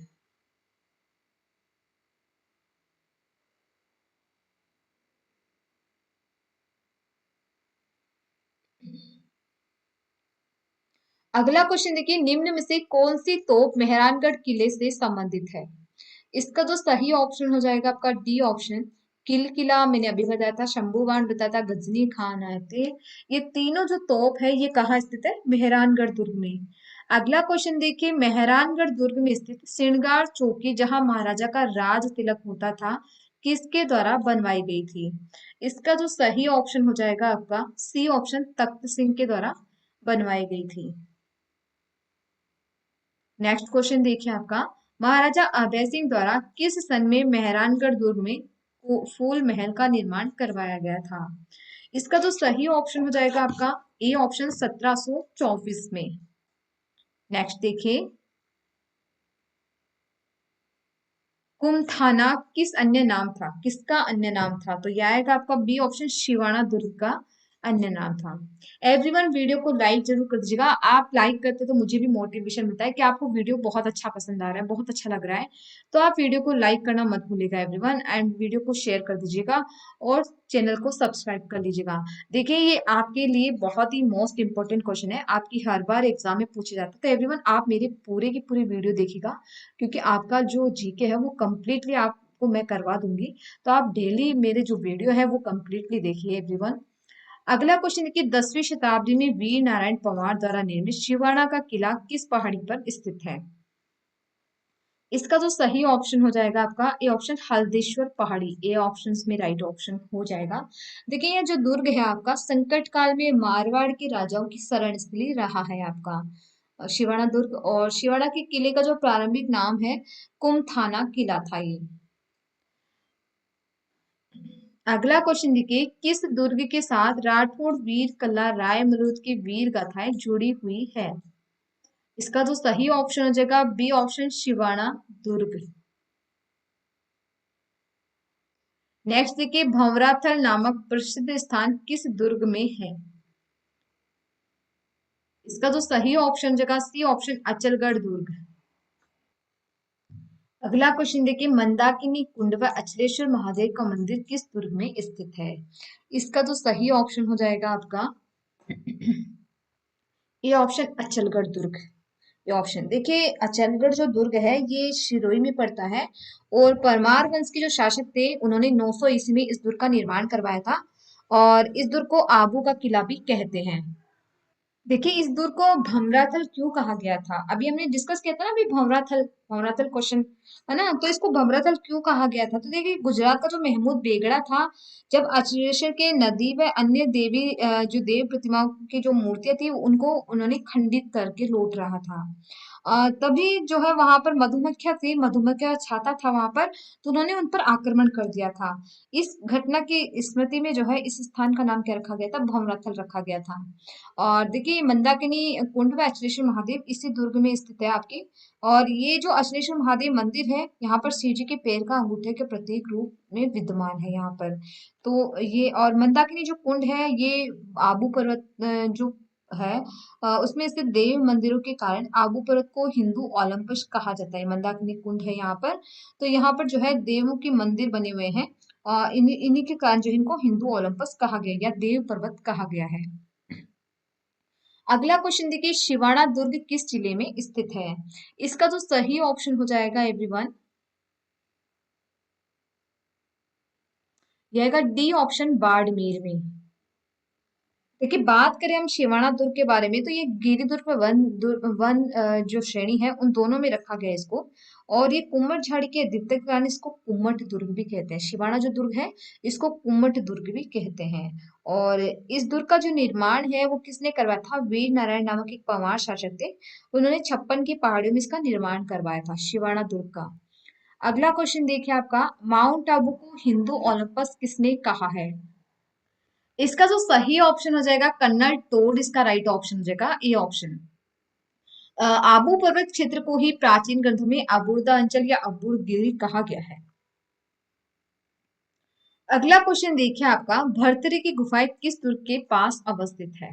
अगला क्वेश्चन देखिए, निम्न में से कौन सी तोप मेहरानगढ़ किले से संबंधित है। इसका जो सही ऑप्शन हो जाएगा आपका डी ऑप्शन, किल किला मैंने अभी बताया था, शंभू बाण बताया था, गजनी खान आए थे। ये तीनों जो तोप है ये कहाँ स्थित है, मेहरानगढ़ दुर्ग में। अगला क्वेश्चन देखिए, मेहरानगढ़ दुर्ग में स्थित श्रृंगार चौकी जहां महाराजा का राज तिलक होता था, किसके द्वारा बनवाई गई थी। इसका जो सही ऑप्शन हो जाएगा आपका सी ऑप्शन, तख्त सिंह के द्वारा बनवाई गई थी। नेक्स्ट क्वेश्चन देखिए आपका, महाराजा अभय सिंह द्वारा किस सन में मेहरानगढ़ दुर्ग में फूल महल का निर्माण करवाया गया था। इसका जो सही ऑप्शन हो जाएगा आपका ए ऑप्शन, 1724 में। नेक्स्ट देखिए, कुमथाना किस अन्य नाम था, किसका अन्य नाम था, तो यह आएगा आपका बी ऑप्शन, शिवाना दुर्ग का अन्य नाम था। एवरीवन वीडियो को लाइक जरूर कर दीजिएगा। आप लाइक करते तो मुझे भी मोटिवेशन मिलता है कि आपको वीडियो बहुत अच्छा पसंद आ रहा है, बहुत अच्छा लग रहा है। तो आप वीडियो को लाइक करना मत भूलिएगा एवरीवन, एंड वीडियो को शेयर कर दीजिएगा और चैनल को सब्सक्राइब कर लीजिएगा। देखिए ये आपके लिए बहुत ही मोस्ट इंपॉर्टेंट क्वेश्चन है, आपकी हर बार एग्जाम में पूछे जाते हैं। तो एवरीवन आप मेरी पूरे की पूरी वीडियो देखिएगा, क्योंकि आपका जो जीके है वो कम्प्लीटली आपको मैं करवा दूंगी। तो आप डेली मेरे जो वीडियो है वो कम्प्लीटली देखिए एवरीवन। अगला क्वेश्चन देखिए, 10वीं शताब्दी में वीर नारायण पवार द्वारा निर्मित शिवाना का किला किस पहाड़ी पर स्थित है? इसका जो सही ऑप्शन हो जाएगा आपका ए ऑप्शन, हल्देश्वर पहाड़ी। ए ऑप्शन में राइट ऑप्शन हो जाएगा। देखिए ये जो दुर्ग है आपका संकट काल में मारवाड़ के राजाओं की शरण स्थली रहा है आपका, शिवाना दुर्ग। और शिवाना के किले का जो प्रारंभिक नाम है कुमथाना किला था ये। अगला क्वेश्चन देखिए, किस दुर्ग के साथ राठौड़ वीर कल्ला राय मलूद की वीर गाथाएं जुड़ी हुई है? इसका जो सही ऑप्शन हो जाएगा बी ऑप्शन, शिवाना दुर्ग। नेक्स्ट देखिए, भंवराथल नामक प्रसिद्ध स्थान किस दुर्ग में है? इसका जो सही ऑप्शन हो जाएगा सी ऑप्शन, अचलगढ़ दुर्ग। अगला क्वेश्चन देखिए, मंदाकिनी कुंड व अचलेश्वर महादेव का मंदिर किस दुर्ग में स्थित है? इसका जो सही ऑप्शन हो जाएगा आपका ये ऑप्शन, अचलगढ़ दुर्ग। ये ऑप्शन देखिए, अचलगढ़ जो दुर्ग है ये सिरोही में पड़ता है, और परमार वंश के जो शासक थे उन्होंने 900 ईस्वी में इस दुर्ग का निर्माण करवाया था, और इस दुर्ग को आबू का किला भी कहते हैं। देखिए इस दुर्ग को भमराथल क्यों कहा गया था, अभी हमने डिस्कस किया था ना अभी, भमराथल, भमराथल क्वेश्चन है ना, तो इसको भमराथल क्यों कहा गया था? तो देखिए गुजरात का जो महमूद बेगड़ा था, जब अचलेश्वर के नदी व अन्य देवी जो देव प्रतिमाओं की जो मूर्तियां थी उनको उन्होंने खंडित करके लौट रहा था, तभी जो है वहां पर मधुमक्खियां थी, मधुमक्खिया छाता था वहां पर, तो उन्होंने उन पर आक्रमण कर दिया था। इस घटना की स्मृति में जो है इस स्थान का नाम क्या रखा गया था, भमराथल रखा गया था। और देखिए मंदाकिनी कुंड व अचलेश्वर महादेव इसी दुर्ग में स्थित है आपकी। और ये जो अचलेश्वर महादेव मंदिर है यहाँ पर शिव जी के पैर का अंगूठे के प्रतीक रूप में विद्यमान है यहाँ पर। तो ये, और मंदाकिनी जो कुंड है ये आबू पर्वत जो है उसमें स्थित देव मंदिरों के कारण आबू पर्वत को हिंदू ओलंपस कहा जाता है। मंदाकिनी कुंड है यहाँ पर, तो यहाँ पर जो है देवों के मंदिर बने हुए हैं, इन्हीं के कारण जो इनको हिंदू ओलंपस कहा गया या देव पर्वत कहा गया है। अगला क्वेश्चन देखिए, शिवाना दुर्ग किस जिले में स्थित है? इसका जो सही ऑप्शन हो जाएगा एवरीवन, यह आएगा डी ऑप्शन, बाड़मेर में। देखिए बात करें हम शिवाना दुर्ग के बारे में, तो ये गिरि दुर्ग व वन जो श्रेणी है उन दोनों में रखा गया है इसको। और ये कुम्मट झाड़ी के द्वितीय के कारण इसको कुम्मट दुर्ग भी कहते हैं। शिवाना जो दुर्ग है इसको कुम्मट दुर्ग भी कहते हैं। और इस दुर्ग का जो निर्माण है वो किसने करवाया था? वीर नारायण नामक एक परमार शासक थे, उन्होंने 56 की पहाड़ियों में इसका निर्माण करवाया था, शिवाना दुर्ग का। अगला क्वेश्चन देखिए आपका, माउंट आबू को हिंदू ओलंपस किसने कहा है? इसका जो सही ऑप्शन हो जाएगा कन्नड़ टोड, इसका राइट ऑप्शन हो जाएगा ए ऑप्शन। आबू पर्वत क्षेत्र को ही प्राचीन ग्रंथों में अबुर्दा अंचल या अबुरगिरी कहा गया है। अगला क्वेश्चन देखिए आपका, भर्तरी की गुफाएं किस दुर्ग के पास अवस्थित है?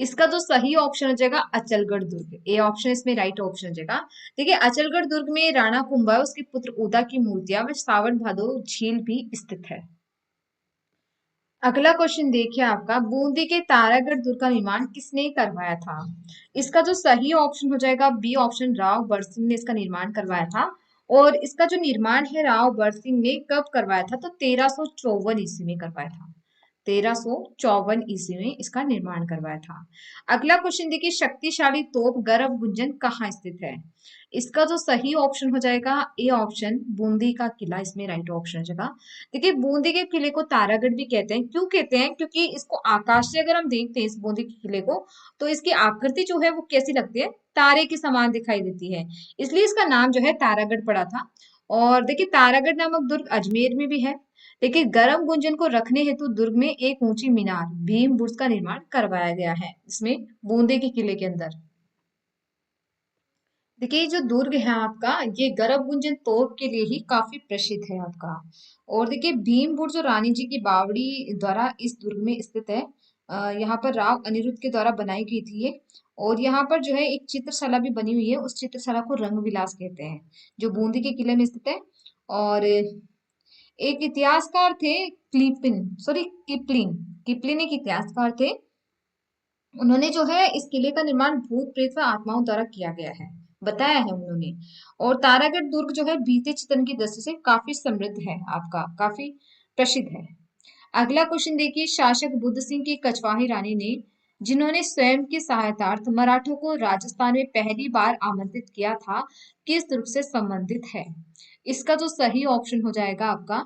इसका जो सही ऑप्शन हो जाएगा अचलगढ़ दुर्ग। ए ऑप्शन इसमें राइट ऑप्शन हो जाएगा। देखिए अचलगढ़ दुर्ग में राणा कुंभा उसके पुत्र उदा की मूर्तियां व सावन भादो झील भी स्थित है। अगला क्वेश्चन देखिए आपका, बूंदी के तारागढ़ दुर्ग का निर्माण किसने करवाया था? इसका जो सही ऑप्शन हो जाएगा बी ऑप्शन, राव बरसिंह ने इसका निर्माण करवाया था। और इसका जो निर्माण है राव बरसिंह ने कब करवाया था? तो 1354 ईस्वी में करवाया था। 1354 ईस्वी में इसका निर्माण करवाया था। अगला क्वेश्चन देखिए, शक्तिशाली तोप गर्भ गुंजन कहाँ स्थित है? इसका जो सही ऑप्शन हो जाएगा ए ऑप्शन, बूंदी का किला इसमें राइट ऑप्शन हो जाएगा। देखिए बूंदी के किले को तारागढ़ भी कहते हैं, क्यों कहते हैं? क्योंकि इसको आकाश से अगर हम देखते हैं इस बूंदी के किले को, तो इसकी आकृति जो है वो कैसी लगती है? तारे के समान दिखाई देती है, इसलिए इसका नाम जो है तारागढ़ पड़ा था। और देखिए तारागढ़ नामक दुर्ग अजमेर में भी है। देखिए गर्म गुंजन को रखने हेतु दुर्ग में एक ऊंची मीनार भीम बुर्ज का निर्माण करवाया गया है इसमें, बूंदे के किले के अंदर। देखिए ये जो दुर्ग है आपका ये गर्भ गुंजन तोप के लिए ही काफी प्रसिद्ध है आपका। और देखिए भीम बुर्ज जो रानी जी की बावड़ी द्वारा इस दुर्ग में स्थित है, यहाँ पर राव अनिरुद्ध के द्वारा बनाई गई थी ये। और यहाँ पर जो है एक चित्रशाला भी बनी हुई है, उस चित्रशाला को रंग विलास कहते हैं, जो बूंदी के किले में स्थित है। और एक इतिहासकार थे किपलिन। किपलिन एक इतिहासकार थे। उन्होंने जो है इस किले का निर्माण भूत प्रेत व आत्माओं द्वारा किया गया है, बताया है उन्होंने। और तारागढ़ दुर्ग जो है बीते चित्रण की दृष्टि से काफी समृद्ध है, आपका काफी प्रसिद्ध है। अगला क्वेश्चन देखिए, शासक बुद्ध सिंह की कछवाही रानी ने, जिन्होंने स्वयं की सहायतार्थ मराठों को राजस्थान में पहली बार आमंत्रित किया था, किस दुर्ग से संबंधित है? इसका जो सही ऑप्शन हो जाएगा आपका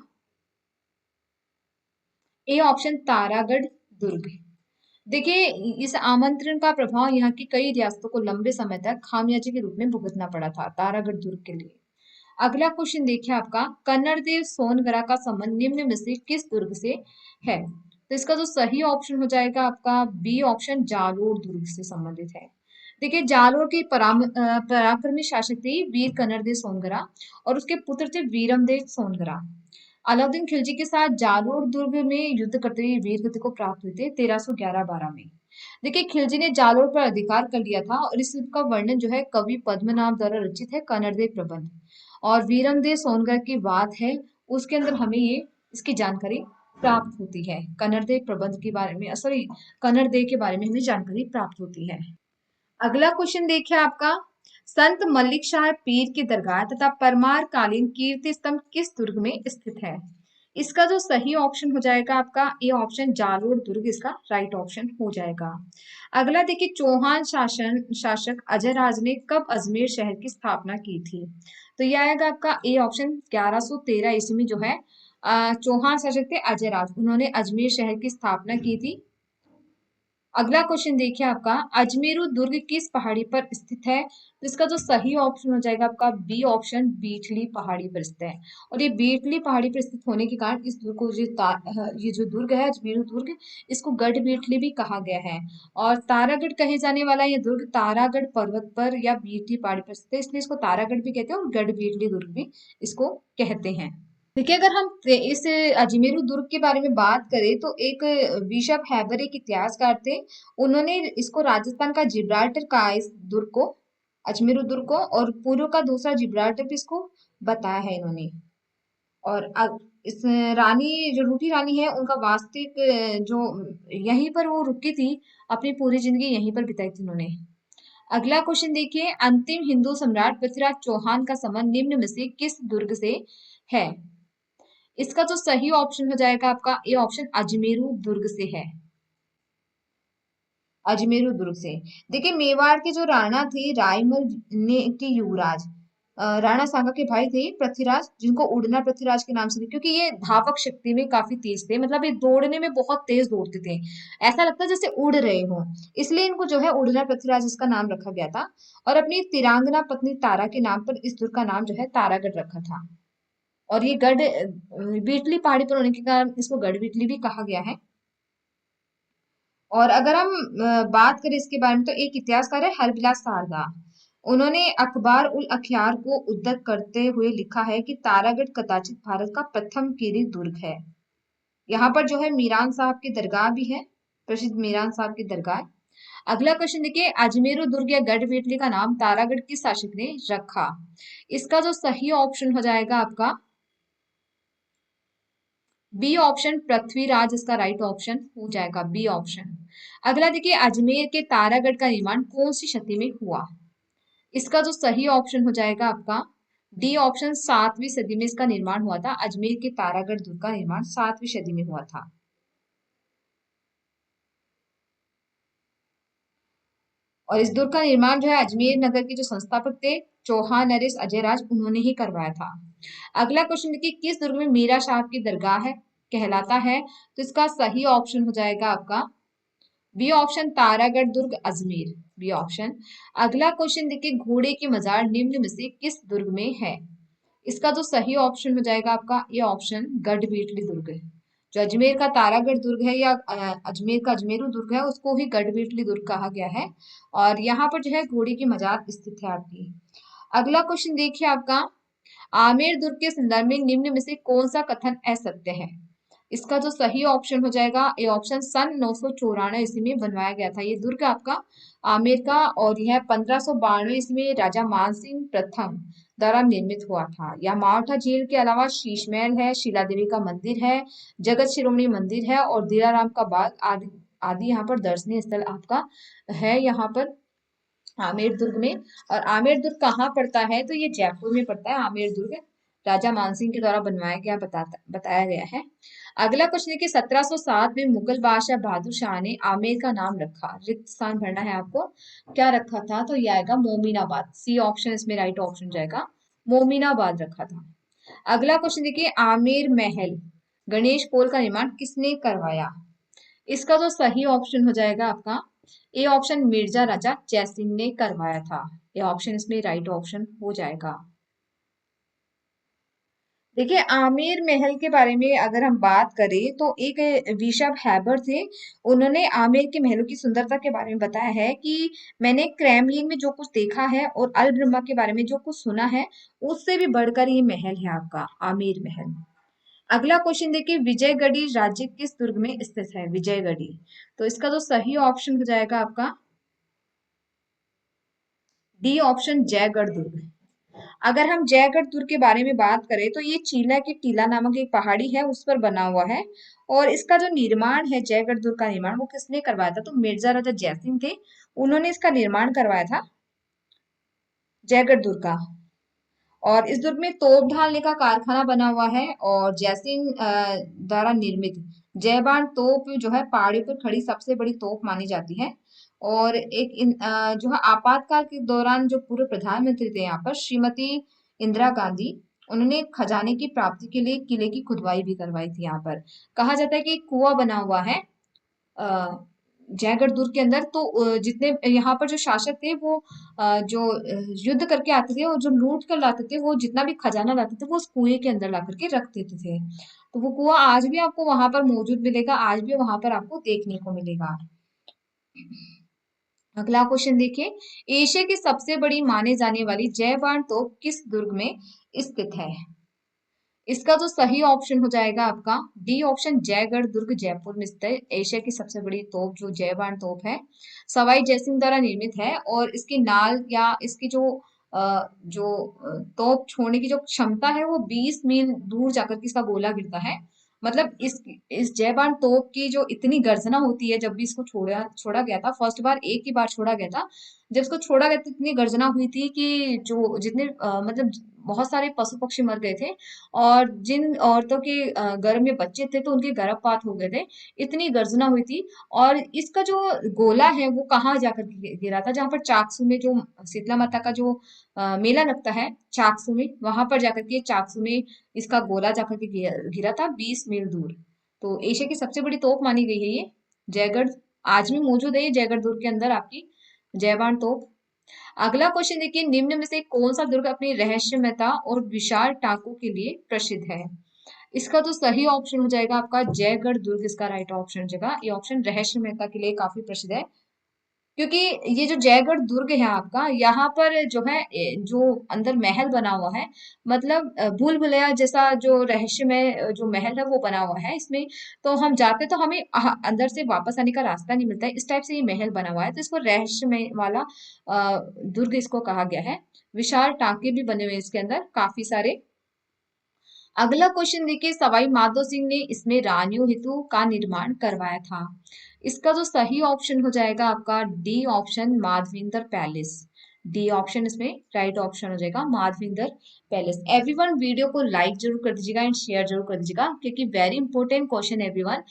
ए ऑप्शन, तारागढ़ दुर्ग। देखिए, इस आमंत्रण का प्रभाव यहाँ की कई रियासतों को लंबे समय तक खामियाजे के रूप में भुगतना पड़ा था, तारागढ़ दुर्ग के लिए। अगला क्वेश्चन देखिए आपका, कन्नड़ देव सोनगरा का संबंध निम्न में से किस दुर्ग से है? तो इसका जो सही ऑप्शन हो जाएगा आपका बी ऑप्शन, जालोर दुर्ग से संबंधित है। देखिए, जालोर के पराक्रमी शासक थे वीर कन्नड़ देव सोनगरा, और उसके पुत्र थे वीरमदेव सोनगरा। अलाउद्दीन खिलजी के साथ जालोर दुर्ग में युद्ध करते हुए वीर गति को प्राप्त हुए थे 1311-12 में। देखिए, खिलजी ने जालोर पर अधिकार कर लिया था, और इस युद्ध का वर्णन जो है कवि पद्मनाभ द्वारा रचित है कन्नड़देव प्रबंध। और वीरमदेव सोनगढ़ की बात है, उसके अंदर हमें ये इसकी जानकारी प्राप्त होती है, कन्नड़देव प्रबंध के बारे में, सॉरी, कन्नड़देव के बारे में हमें जानकारी प्राप्त होती है। अगला क्वेश्चन देखिए आपका, संत मल्लिक शाह पीर की दरगाह तथा परमार कालीन कीर्ति स्तंभ किस दुर्ग में स्थित है? इसका जो सही ऑप्शन हो जाएगा आपका ए ऑप्शन, जालोर दुर्ग इसका राइट ऑप्शन हो जाएगा। अगला देखिए, चौहान शासक अजय राज ने कब अजमेर शहर की स्थापना की थी? तो यह आएगा आपका ए ऑप्शन, 1113 ईस्वी में जो है चौहान शासक थे अजय राज, उन्होंने अजमेर शहर की स्थापना की थी। अगला क्वेश्चन देखिए आपका, अजमेरू दुर्ग किस पहाड़ी पर स्थित है? तो इसका जो सही ऑप्शन हो जाएगा आपका बी ऑप्शन, बीटली पहाड़ी पर स्थित है। और ये बीटली पहाड़ी पर स्थित होने के कारण इस दुर्ग को ये जो दुर्ग है अजमेरू दुर्ग, इसको गढ़ बीटली भी कहा गया है। और तारागढ़ कहे जाने वाला ये दुर्ग तारागढ़ पर्वत पर या बीटली पहाड़ी पर स्थित है, इसलिए इसको तारागढ़ भी कहते हैं और गढ़ बीटली दुर्ग भी इसको कहते हैं। देखिए, अगर हम इस अजमेरू दुर्ग के बारे में बात करें तो एक बिशप हैबर एक इतिहासकार थे। उन्होंने इसको राजस्थान का जिब्राल्टर कहा, इस दुर्ग को, अजमेरू दुर्ग को, और पूर्व का दूसरा जिब्राल्टर भी इसको बताया है इन्होंने। और इस रानी जो रूठी रानी है, उनका वास्तविक जो यहीं पर वो रुकी थी, अपनी पूरी जिंदगी यहीं पर बिताई थी उन्होंने। अगला क्वेश्चन देखिए, अंतिम हिंदू सम्राट पृथ्वीराज चौहान का संबंध निम्न में से किस दुर्ग से है? इसका जो सही ऑप्शन हो जाएगा आपका ए ऑप्शन, अजमेरू दुर्ग से है, अजमेरू दुर्ग से। देखिए, मेवाड़ के जो राणा थे रायमल ने के युवराज राणा सांगा के भाई थे पृथ्वीराज, जिनको उड़ना पृथ्वीराज के नाम से, क्योंकि ये धावक शक्ति में काफी तेज थे, मतलब ये दौड़ने में बहुत तेज दौड़ते थे, ऐसा लगता है जैसे उड़ रहे हो, इसलिए इनको जो है उड़ना पृथ्वीराज इसका नाम रखा गया था। और अपनी तिरांगना पत्नी तारा के नाम पर इस दुर्ग का नाम जो है तारागढ़ रखा था। और ये गढ़ बीटली पहाड़ी पर होने के कारण इसको गढ़ बीटली भी कहा गया है। और अगर हम बात करें इसके बारे में, तो एक इतिहासकार है हरबिलास सारदा, उन्होंने अखबार उल अखबार को उद्धृत करते हुए लिखा है कि तारागढ़ कदाचित भारत का प्रथम कीरी दुर्ग है। यहाँ पर जो है मीरान साहब की दरगाह भी है, प्रसिद्ध मीरान साहब की दरगाह। अगला क्वेश्चन देखिए, अजमेरू दुर्ग या गढ़ बेटली का नाम तारागढ़ किस शासक ने रखा? इसका जो सही ऑप्शन हो जाएगा आपका बी ऑप्शन, पृथ्वीराज इसका राइट ऑप्शन हो जाएगा, बी ऑप्शन। अगला देखिए, अजमेर के तारागढ़ का निर्माण कौन सी शती में हुआ? इसका जो सही ऑप्शन हो जाएगा आपका डी ऑप्शन, 7वीं सदी में इसका निर्माण हुआ था। अजमेर के तारागढ़ दुर्ग का निर्माण 7वीं सदी में हुआ था। और इस दुर्ग का निर्माण जो है अजमेर नगर के जो संस्थापक थे चौहान नरेश अजयराज, उन्होंने ही करवाया था। अगला क्वेश्चन देखिए, किस दुर्ग में मीरा साहब की दरगाह है कहलाता है? तो इसका सही ऑप्शन हो जाएगा आपका B option, Taragarh Durg Ajmer, B option. अगला क्वेश्चन देखिए, घोड़े की मजार निम्न में से किस दुर्ग में है? इसका जो सही ऑप्शन हो जाएगा आपका ये ऑप्शन, गढ़ बीटली दुर्ग है। जो अजमेर का तारागढ़ दुर्ग है या अजमेर का अजमेरू दुर्ग है, उसको ही गढ़ बीटली दुर्ग कहा गया है। और यहाँ पर जो है घोड़े की मजार स्थित है आपकी। अगला क्वेश्चन देखिए आपका, आमेर दुर्ग के संदर्भ में निम्न में से कौन सा कथन असत्य है? इसका जो सही ऑप्शन हो जाएगा ए ऑप्शन, सन 994 ईस्वी में बनवाया गया था ये दुर्ग आपका आमेर का। और यह 1592 ईस्वी में राजा मानसिंह प्रथम द्वारा निर्मित हुआ था। यह मावठा झील के अलावा शीश महल है, शिला देवी का मंदिर है, जगत शिरोमणि मंदिर है और दिलाराम का बाग आदि आदि यहाँ पर दर्शनीय स्थल आपका है यहाँ पर आमेर दुर्ग में। और आमेर दुर्ग कहाँ पड़ता है, तो ये जयपुर में पड़ता है आमेर दुर्ग। राजा मानसिंह के द्वारा बनवाया गया बताया गया है। अगला क्वेश्चन है कि 1707 में मुगल बादशाह बहादुर शाह ने आमेर का नाम रखा, रिक्त स्थान भरना है आपको, क्या रखा था, तो यह आएगा मोमिनाबाद। सी ऑप्शन इसमें राइट ऑप्शन जाएगा, मोमिनाबाद रखा था। अगला क्वेश्चन देखिए, आमेर महल गणेश पोल का निर्माण किसने करवाया। इसका जो सही ऑप्शन हो जाएगा आपका ए ऑप्शन, मिर्जा राजा जयसिंह ने करवाया था। ये ऑप्शन इसमें राइट ऑप्शन हो जाएगा। देखिए आमेर महल के बारे में अगर हम बात करें तो एक विशब हैबर थे, उन्होंने आमेर के महलों की सुंदरता के बारे में बताया है कि मैंने क्रेमलिन में जो कुछ देखा है और अल ब्रह्मा के बारे में जो कुछ सुना है, उससे भी बढ़कर ये महल है आपका आमेर महल। अगला क्वेश्चन देखिए, विजयगढ़ी राज्य किस दुर्ग में स्थित है, विजयगढ़ी, तो इसका जो सही ऑप्शन हो जाएगा आपका डी ऑप्शन, जयगढ़ दुर्ग। अगर हम जयगढ़ दुर्ग के बारे में बात करें तो ये चीला की टीला नामक एक पहाड़ी है, उस पर बना हुआ है। और इसका जो निर्माण है, जयगढ़ दुर्ग का निर्माण, वो किसने करवाया था, तो मिर्जा राजा जयसिंह थे, उन्होंने इसका निर्माण करवाया था जयगढ़ दुर्ग का। और इस दुर्ग में तोप ढालने का कारखाना बना हुआ है और जयसिंह द्वारा निर्मित जयबान तोप जो है पहाड़ी पर खड़ी सबसे बड़ी तोप मानी जाती है। और जो है आपातकाल के दौरान जो पूर्व प्रधानमंत्री थे यहाँ पर श्रीमती इंदिरा गांधी, उन्होंने खजाने की प्राप्ति के लिए किले की खुदवाई भी करवाई थी। यहाँ पर कहा जाता है कि एक कुआं बना हुआ है जयगढ़ दुर्ग के अंदर। तो जितने यहाँ पर जो शासक थे वो जो युद्ध करके आते थे और जो लूट कर लाते थे, वो जितना भी खजाना लाते थे वो उस कुएं के अंदर ला करके रख देते थे। तो वो कुआं आज भी आपको वहां पर मौजूद मिलेगा, आज भी वहां पर आपको देखने को मिलेगा। अगला क्वेश्चन देखिए, एशिया की सबसे बड़ी माने जाने वाली जय बाण तोप किस दुर्ग में स्थित है। इसका जो सही ऑप्शन हो जाएगा आपका डी ऑप्शन, जयगढ़ दुर्ग जयपुर में स्थित एशिया की सबसे बड़ी तोप जो जयबान तोप है, सवाई जयसिंह द्वारा निर्मित है। और इसकी नाल या इसकी तोप छोड़ने की जो क्षमता है वो 20 मील दूर जाकर के इसका गोला गिरता है। मतलब इस जयबान तोप की जो इतनी गर्जना होती है, जब भी इसको छोड़ा छोड़ा गया था, फर्स्ट बार एक ही बार छोड़ा गया था, जब इसको छोड़ा गया तो इतनी गर्जना हुई थी कि जो जितने मतलब बहुत सारे पशु पक्षी मर गए थे। और जिन औरतों के गर्भ में बच्चे थे तो उनके गर्भपात हो गए थे, इतनी गर्जना हुई थी। और इसका जो गोला है वो कहाँ जाकर गिरा था, जहां पर चाकसू में जो शीतला माता का जो मेला लगता है चाकसू में, वहां पर जाकर के चाकसू में इसका गोला जाकर के गिरा था 20 मील दूर। तो एशिया की सबसे बड़ी तोप मानी गई है ये जयगढ़, आज भी मौजूद है ये जयगढ़ दुर्ग के अंदर आपकी जयबान तोप। अगला क्वेश्चन देखिए, निम्न में से कौन सा दुर्ग अपनी रहस्यमयता और विशाल टाकों के लिए प्रसिद्ध है। इसका तो सही ऑप्शन हो जाएगा आपका जयगढ़ दुर्ग, इसका राइट ऑप्शन हो जाएगा ये ऑप्शन, रहस्यमयता के लिए काफी प्रसिद्ध है। क्योंकि ये जो जयगढ़ दुर्ग है आपका, यहाँ पर जो है जो अंदर महल बना हुआ है, मतलब भूल भुलैया जैसा जो रहस्यमय जो महल है वो बना हुआ है इसमें। तो हम जाते तो हमें अंदर से वापस आने का रास्ता नहीं मिलता है, इस टाइप से ये महल बना हुआ है, तो इसको रहस्यमय वाला दुर्ग इसको कहा गया है। विशाल टांके भी बने हुए हैं इसके अंदर काफी सारे। अगला क्वेश्चन देखिए, सवाई माधो सिंह ने इसमें रानियों हेतु का निर्माण करवाया था। इसका जो सही ऑप्शन हो जाएगा आपका D option, Madhavinder palace. D option इसमें राइट ऑप्शन हो जाएगा, माधविंदर पैलेस। एवरीवन वीडियो को लाइक जरूर कर दीजिएगा एंड शेयर जरूर कर दीजिएगा, क्योंकि वेरी इंपॉर्टेंट क्वेश्चन एवरीवन,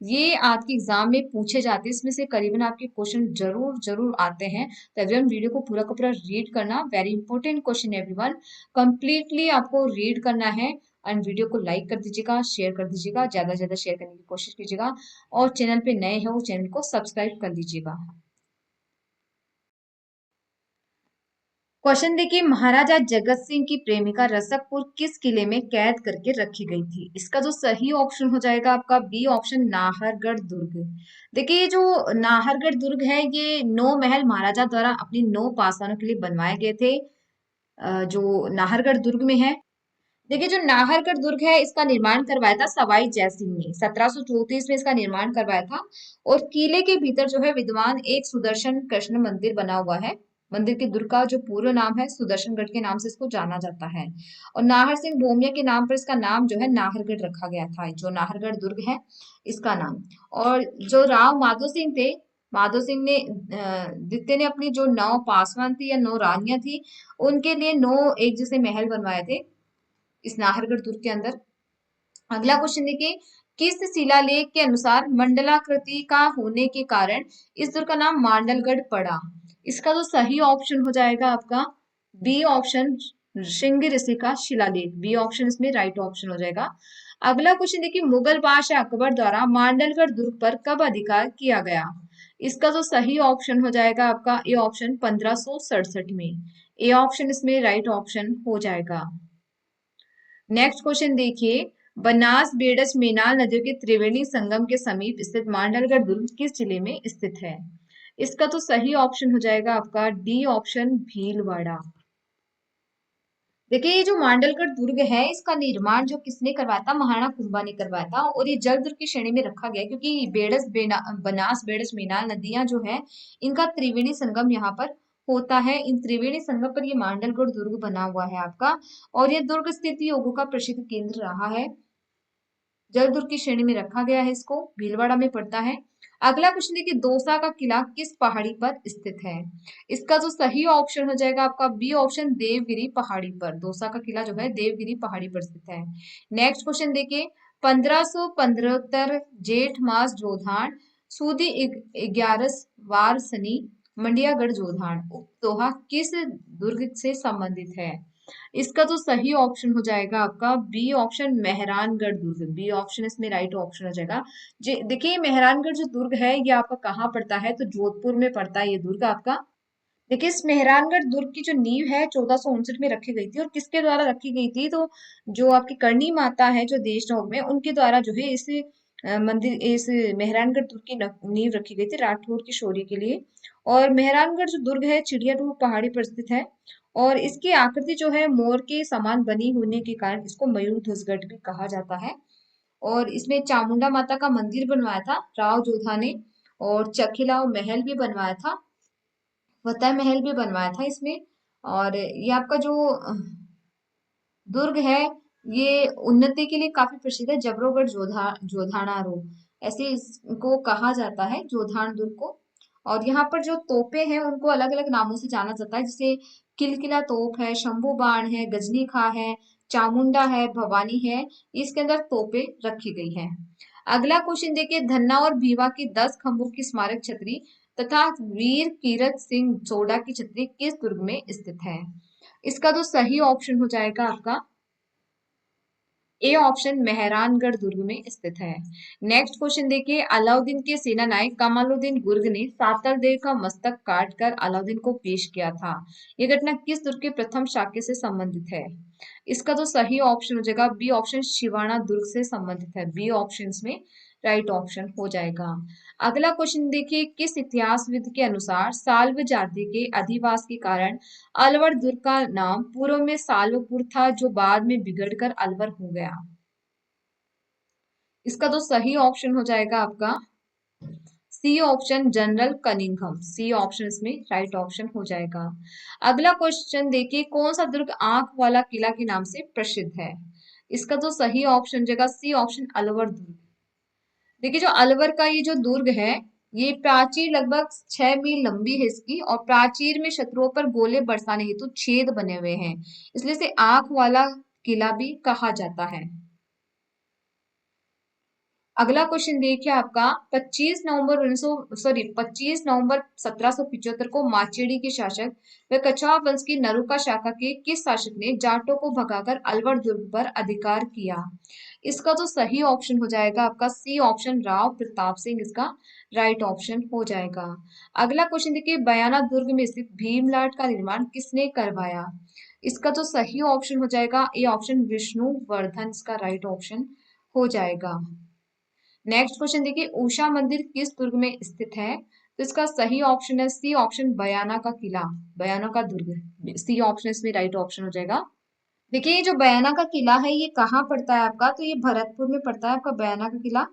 ये आपके एग्जाम में पूछे जाते हैं, इसमें से करीबन आपके क्वेश्चन जरूर जरूर आते हैं। तो एवरीवन वीडियो को पूरा का पूरा रीड करना, very important question everyone, completely आपको रीड करना है। एंड वीडियो को लाइक कर दीजिएगा, शेयर कर दीजिएगा, ज्यादा से ज्यादा शेयर करने की कोशिश कीजिएगा। और चैनल पे नए हैं वो चैनल को सब्सक्राइब कर लीजिएगा। क्वेश्चन देखिए, महाराजा जगत सिंह की प्रेमिका रसकपुर किस किले में कैद करके रखी गई थी। इसका जो सही ऑप्शन हो जाएगा आपका बी ऑप्शन, नाहरगढ़ दुर्ग। देखिए ये जो नाहरगढ़ दुर्ग है, ये 9 महल महाराजा द्वारा अपनी 9 पासवानों के लिए बनवाए गए थे, जो नाहरगढ़ दुर्ग में है। देखिए जो नाहरगढ़ दुर्ग है इसका निर्माण करवाया था सवाई जयसिंह ने 1734 में इसका निर्माण करवाया था। और किले के भीतर जो है विद्वान एक सुदर्शन कृष्ण मंदिर बना हुआ है। मंदिर के दुर्ग का जो पूर्ण नाम है सुदर्शनगढ़ के नाम से इसको जाना जाता है। और नाहर सिंह भूमिया के नाम पर इसका नाम जो है नाहरगढ़ रखा गया था, जो नाहरगढ़ दुर्ग है इसका नाम। और जो राव माधो सिंह थे, माधो सिंह ने द्वितीय ने अपनी जो 9 पासवान थी या 9 रानियां थी उनके लिए 9 एक जैसे महल बनवाए थे इस नाहरगढ़ दुर्ग के अंदर। अगला क्वेश्चन देखिए, किस शिलालेख के अनुसार मंडलाकृति का होने के कारण इस दुर्ग का नाम मांडलगढ़ पड़ा? इसका तो सही ऑप्शन हो जाएगा आपका बी ऑप्शन, श्रृंगी ऋषि का शिलालेख। बी ऑप्शन इसमें राइट ऑप्शन हो जाएगा। अगला क्वेश्चन देखिए, मुगल बादशाह अकबर द्वारा मांडलगढ़ दुर्ग पर कब अधिकार किया गया? इसका तो सही ऑप्शन हो जाएगा आपका ए ऑप्शन 1567 में। ए ऑप्शन इसमें राइट ऑप्शन हो जाएगा। नेक्स्ट क्वेश्चन देखिए, बनास बेडस मेनाल नदियों के त्रिवेणी संगम के समीप स्थित मांडलगढ़ दुर्ग किस जिले में स्थित है? इसका तो सही ऑप्शन हो जाएगा आपका डी ऑप्शन भीलवाड़ा। देखिए ये जो मांडलगढ़ दुर्ग है इसका निर्माण जो किसने करवाया था, महाराणा कुंभा ने करवाया था। और ये जल दुर्ग की श्रेणी में रखा गया क्योंकि बनास बेडस मेनाल नदियां जो है इनका त्रिवेणी संगम यहाँ पर होता है। इन त्रिवेणी संगम पर ये मांडलगढ़ दुर्ग बना हुआ है आपका। और ये दुर्ग स्थित योगों का प्रसिद्ध केंद्र रहा है। जल दुर्ग की श्रेणी में रखा गया है, इसको भीलवाड़ा में पड़ता है। अगला क्वेश्चन देखिए, दौसा का किला किस पहाड़ी पर स्थित है? इसका जो सही ऑप्शन हो जाएगा आपका बी ऑप्शन देवगिरी पहाड़ी पर। दौसा का किला जो है देवगिरी पहाड़ी पर स्थित है। नेक्स्ट क्वेश्चन देखिए, 1575 जेठ मास जोधान सूदी 11 वार सनी मंडियागढ़ जोधान उक्त दोहा किस दुर्ग से संबंधित है? इसका तो सही ऑप्शन हो जाएगा आपका बी ऑप्शन मेहरानगढ़ दुर्ग। बी ऑप्शन इसमें राइट ऑप्शन हो जाएगा। देखिए मेहरानगढ़ जो दुर्ग है ये आपका कहाँ पड़ता है, तो जोधपुर में पड़ता है ये दुर्ग आपका। देखिए इस मेहरानगढ़ दुर्ग की जो नींव है 1459 में रखी गई थी। और किसके द्वारा रखी गई थी, तो जो आपकी करणी माता है जो देशनोक में, उनके द्वारा जो है इस मंदिर इस मेहरानगढ़ दुर्ग की नींव रखी गई थी राठौर की शौर्य के लिए। और मेहरानगढ़ जो दुर्ग है चिड़ियाटूर पहाड़ी पर स्थित है। और इसकी आकृति जो है मोर के समान बनी होने के कारण इसको मयूर ध्वजगढ़ भी कहा जाता है। और इसमें चामुंडा माता का मंदिर बनवाया था राव जोधा ने। और चखिलाव महल भी बनवाया था, फतेह महल भी बनवाया था इसमें। और ये आपका जो दुर्ग है ये उन्नति के लिए काफी प्रसिद्ध है। जबरोगढ़ जोधानारो ऐसे इसको कहा जाता है, जोधान दुर्ग को। और यहाँ पर जो तोपे हैं उनको अलग अलग नामों से जाना जाता है, जैसे किलकिला तोप है, शंभू बाण है, गजनी खा है, चामुंडा है, भवानी है। इसके अंदर तोपे रखी गई है। अगला क्वेश्चन देखिए, धन्ना और भीवा की 10 खंभों की स्मारक छतरी तथा वीर कीरत सिंह सोडा की छतरी किस दुर्ग में स्थित है? इसका तो सही ऑप्शन हो जाएगा आपका ए ऑप्शन मेहरानगढ़ दुर्ग में स्थित है। नेक्स्ट क्वेश्चन देखिए, अलाउद्दीन के सेनानायक कमालुद्दीन गुर्ग ने सातलदेव का मस्तक काटकर अलाउद्दीन को पेश किया था। यह घटना किस दुर्ग के प्रथम शाक्य से संबंधित है? इसका तो सही ऑप्शन हो जाएगा बी ऑप्शन शिवाना दुर्ग से संबंधित है। बी ऑप्शन में राइट ऑप्शन हो जाएगा। अगला क्वेश्चन देखिए, किस इतिहासविद के अनुसार साल्व जाति के अधिवास के कारण अलवर दुर्ग का नाम पूर्व में साल्वपुर था जो बाद में बिगड़कर अलवर हो गया? इसका तो सही ऑप्शन हो जाएगा आपका C option general Cunningham. C option इसमें राइट ऑप्शन हो जाएगा। अगला क्वेश्चन देखिए, कौन सा दुर्ग आंख वाला किला के नाम से प्रसिद्ध है? इसका तो सही ऑप्शन हो जाएगा सी ऑप्शन अलवर दुर्ग। देखिए जो अलवर का ये जो दुर्ग है ये प्राचीर लगभग 6 मील लंबी है इसकी। और प्राचीर में शत्रुओं पर गोले बरसाने हेतु छेद बने हुए हैं, इसलिए इसे आंख वाला किला भी कहा जाता है। अगला क्वेश्चन देखिए आपका, 25 नवंबर 1775 को माचेड़ी के शासक व कछवाहा वंश की नरुका शाखा के किस शासक ने जाटों को भगाकर अलवर दुर्ग पर अधिकार किया? इसका तो सही ऑप्शन हो जाएगा आपका सी ऑप्शन राव प्रताप सिंह इसका राइट ऑप्शन हो जाएगा। अगला क्वेश्चन देखिए, बयाना दुर्ग में स्थित भीमलाट का निर्माण किसने करवाया? इसका तो सही ऑप्शन हो जाएगा ए ऑप्शन विष्णु वर्धन इसका राइट ऑप्शन हो जाएगा। नेक्स्ट क्वेश्चन देखिए, उषा मंदिर किस दुर्ग में स्थित है? तो इसका सही ऑप्शन है सी ऑप्शन बयाना का किला, बयाना का दुर्ग। सी ऑप्शन इसमें राइट ऑप्शन हो जाएगा। देखिए ये जो बयाना का किला है ये कहाँ पड़ता है आपका, तो ये भरतपुर में पड़ता है आपका बयाना का किला।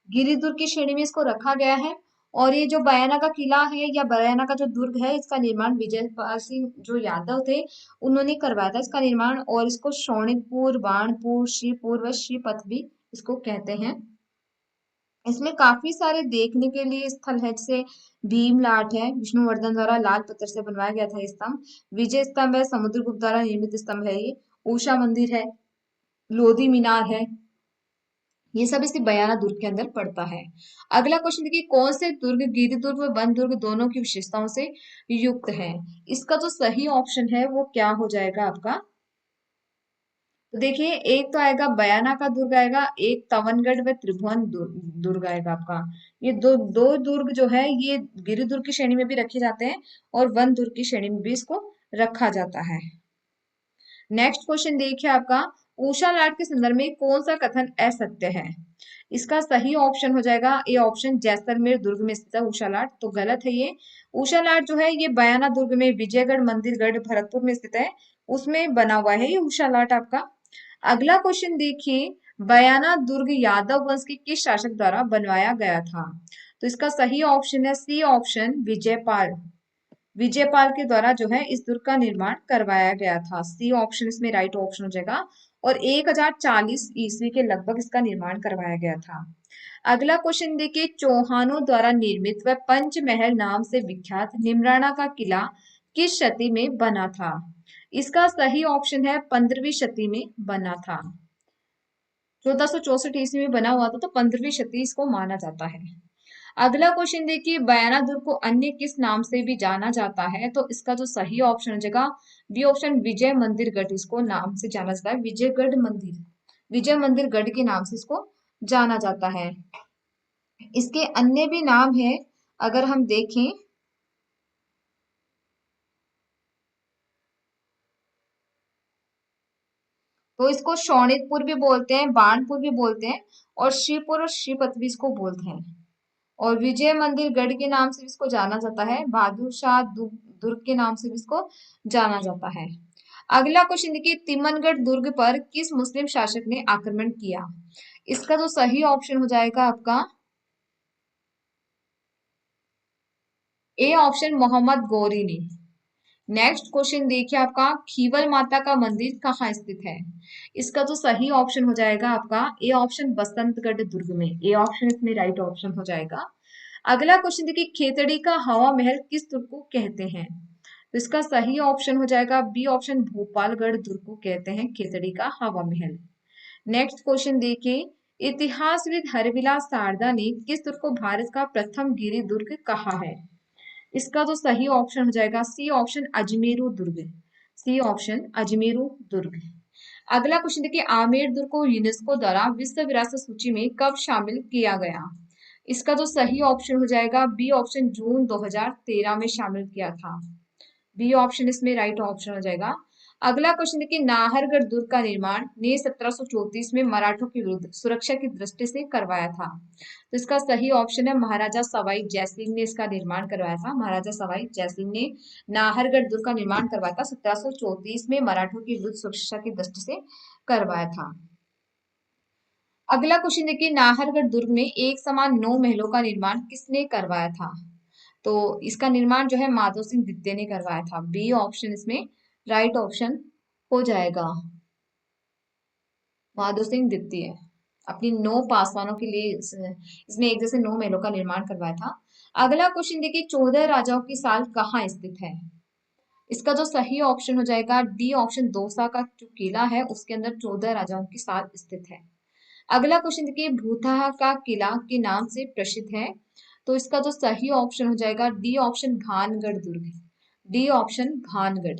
गिरिदुर्ग की श्रेणी में इसको रखा गया है। और ये जो बयाना का किला है या बयाना का जो दुर्ग है, इसका निर्माण विजयपाल सिंह जो यादव थे उन्होंने करवाया था इसका निर्माण। और इसको शोणितपुर, बाणपुर, श्रीपुर व श्रीपथ भी इसको कहते हैं। इसमें काफी सारे देखने के लिए स्थल है, जैसे भीमलाट है, विष्णुवर्धन द्वारा लाल पत्थर से बनवाया गया था ये स्तंभ। विजय स्तंभ है, समुद्रगुप्त द्वारा निर्मित स्तंभ है ये। उषा मंदिर है, लोधी मीनार है, ये सब इसी बयाना दुर्ग के अंदर पड़ता है। अगला क्वेश्चन देखिए, कौन से दुर्ग गिरि दुर्ग व वन दुर्ग दोनों की विशेषताओं से युक्त है। इसका जो सही ऑप्शन है वो क्या हो जाएगा आपका, तो देखिए एक तो आएगा बयाना का दुर्ग आएगा, एक तवनगढ़ व त्रिभुवन दुर्ग आएगा आपका। ये दो दो दुर्ग जो है ये गिरि दुर्ग की श्रेणी में भी रखे जाते हैं और वन दुर्ग की श्रेणी में भी इसको रखा जाता है। नेक्स्ट क्वेश्चन देखिए आपका, ऊषा लाट के संदर्भ में कौन सा कथन असत्य है। इसका सही ऑप्शन हो जाएगा ए ऑप्शन, जैसलमेर दुर्ग में स्थित है ऊषा लाट, तो गलत है ये। ऊषा लाट जो है ये बयाना दुर्ग में विजयगढ़ मंदिरगढ़ भरतपुर में स्थित है, उसमें बना हुआ है ये ऊषा लाट आपका। अगला क्वेश्चन देखिए, बयाना दुर्ग यादव वंश के किस शासक द्वारा बनवाया गया था। तो इसका सही ऑप्शन है सी ऑप्शन, विजयपाल। विजयपाल के द्वारा जो है इस दुर्ग का निर्माण करवाया गया था, सी ऑप्शन इसमें राइट ऑप्शन हो जाएगा। और 1040 ईस्वी के लगभग इसका निर्माण करवाया गया था। अगला क्वेश्चन देखिए, चौहानों द्वारा निर्मित व पंचमहल नाम से विख्यात निमराना का किला किस शती में बना था। इसका सही ऑप्शन है 15वीं शती में बना था। 1464 ईस्वी में बना हुआ था, तो 15वीं शती इसको माना जाता है। अगला क्वेश्चन देखिए, बयाना दुर्ग को अन्य किस नाम से भी जाना जाता है, तो इसका जो सही ऑप्शन हो जाएगा बी ऑप्शन, विजय मंदिर गढ़ इसको नाम से जाना जाता है, विजयगढ़ मंदिर, विजय मंदिर गढ़ के नाम से इसको जाना जाता है। इसके अन्य भी नाम है, अगर हम देखें तो इसको शोणितपुर भी बोलते हैं, बाणपुर भी बोलते हैं, और श्रीपुर और श्रीपत भी इसको बोलते हैं। और विजय मंदिर गढ़ के नाम से भी इसको जाना जाता है, बहादुर शाह दुर्ग के नाम से भी इसको जाना जाता है। अगला क्वेश्चन देखिए, तिमनगढ़ दुर्ग पर किस मुस्लिम शासक ने आक्रमण किया। इसका जो सही ऑप्शन हो जाएगा आपका ए ऑप्शन, मोहम्मद गौरी ने। नेक्स्ट क्वेश्चन देखिए आपका, खीवल माता का मंदिर कहाँ स्थित है। इसका जो सही ऑप्शन हो जाएगा आपका ए ऑप्शन, बसंतगढ़ दुर्ग में, ए ऑप्शन इसमें राइट ऑप्शन हो जाएगा। अगला क्वेश्चन देखिए, खेतड़ी का हवा महल किस दुर्ग को कहते हैं। तो इसका सही ऑप्शन हो जाएगा बी ऑप्शन, भोपालगढ़ दुर्ग को कहते हैं खेतड़ी का हवा महल। नेक्स्ट क्वेश्चन देखिए, इतिहासविद हरविलास सारदा ने किस दुर्ग को भारत का प्रथम गिरि दुर्ग कहा है। इसका जो सही ऑप्शन हो जाएगा सी ऑप्शन, अजमेरू दुर्ग, सी ऑप्शन अजमेरू दुर्ग। अगला क्वेश्चन देखिए, आमेर दुर्ग को यूनेस्को द्वारा विश्व विरासत सूची में कब शामिल किया गया। इसका जो सही ऑप्शन हो जाएगा बी ऑप्शन, जून 2013 में शामिल किया था, बी ऑप्शन इसमें राइट ऑप्शन हो जाएगा। अगला क्वेश्चन देखिए, नाहरगढ़ दुर्ग का निर्माण ने 1734 में मराठों के विरुद्ध सुरक्षा की दृष्टि से करवाया था। तो इसका सही ऑप्शन है महाराजा सवाई जयसिंह ने इसका निर्माण करवाया था, महाराजा सवाई जयसिंह ने नाहरगढ़ दुर्ग का निर्माण करवाया था, 1734 में मराठों के विरुद्ध सुरक्षा की दृष्टि से करवाया था। अगला क्वेश्चन देखिए, नाहरगढ़ दुर्ग में एक समान 9 महलों का निर्माण किसने करवाया था। तो इसका निर्माण जो है माधव सिंह द्वितीय ने करवाया था, बी ऑप्शन इसमें राइट ऑप्शन हो जाएगा, माधव सिंह द्वितीय अपनी 9 पासवानों के लिए इसमें एक जैसे 9 महलों का निर्माण करवाया था। अगला क्वेश्चन देखिए, 14 राजाओं की साल कहाँ स्थित है। इसका जो सही ऑप्शन हो जाएगा डी ऑप्शन, दौसा का जो किला है उसके अंदर 14 राजाओं की साल स्थित है। अगला क्वेश्चन देखिए, भूतहा का किला के नाम से प्रसिद्ध है। तो इसका जो सही ऑप्शन हो जाएगा डी ऑप्शन, भानगढ़ दुर्ग, डी ऑप्शन भानगढ़।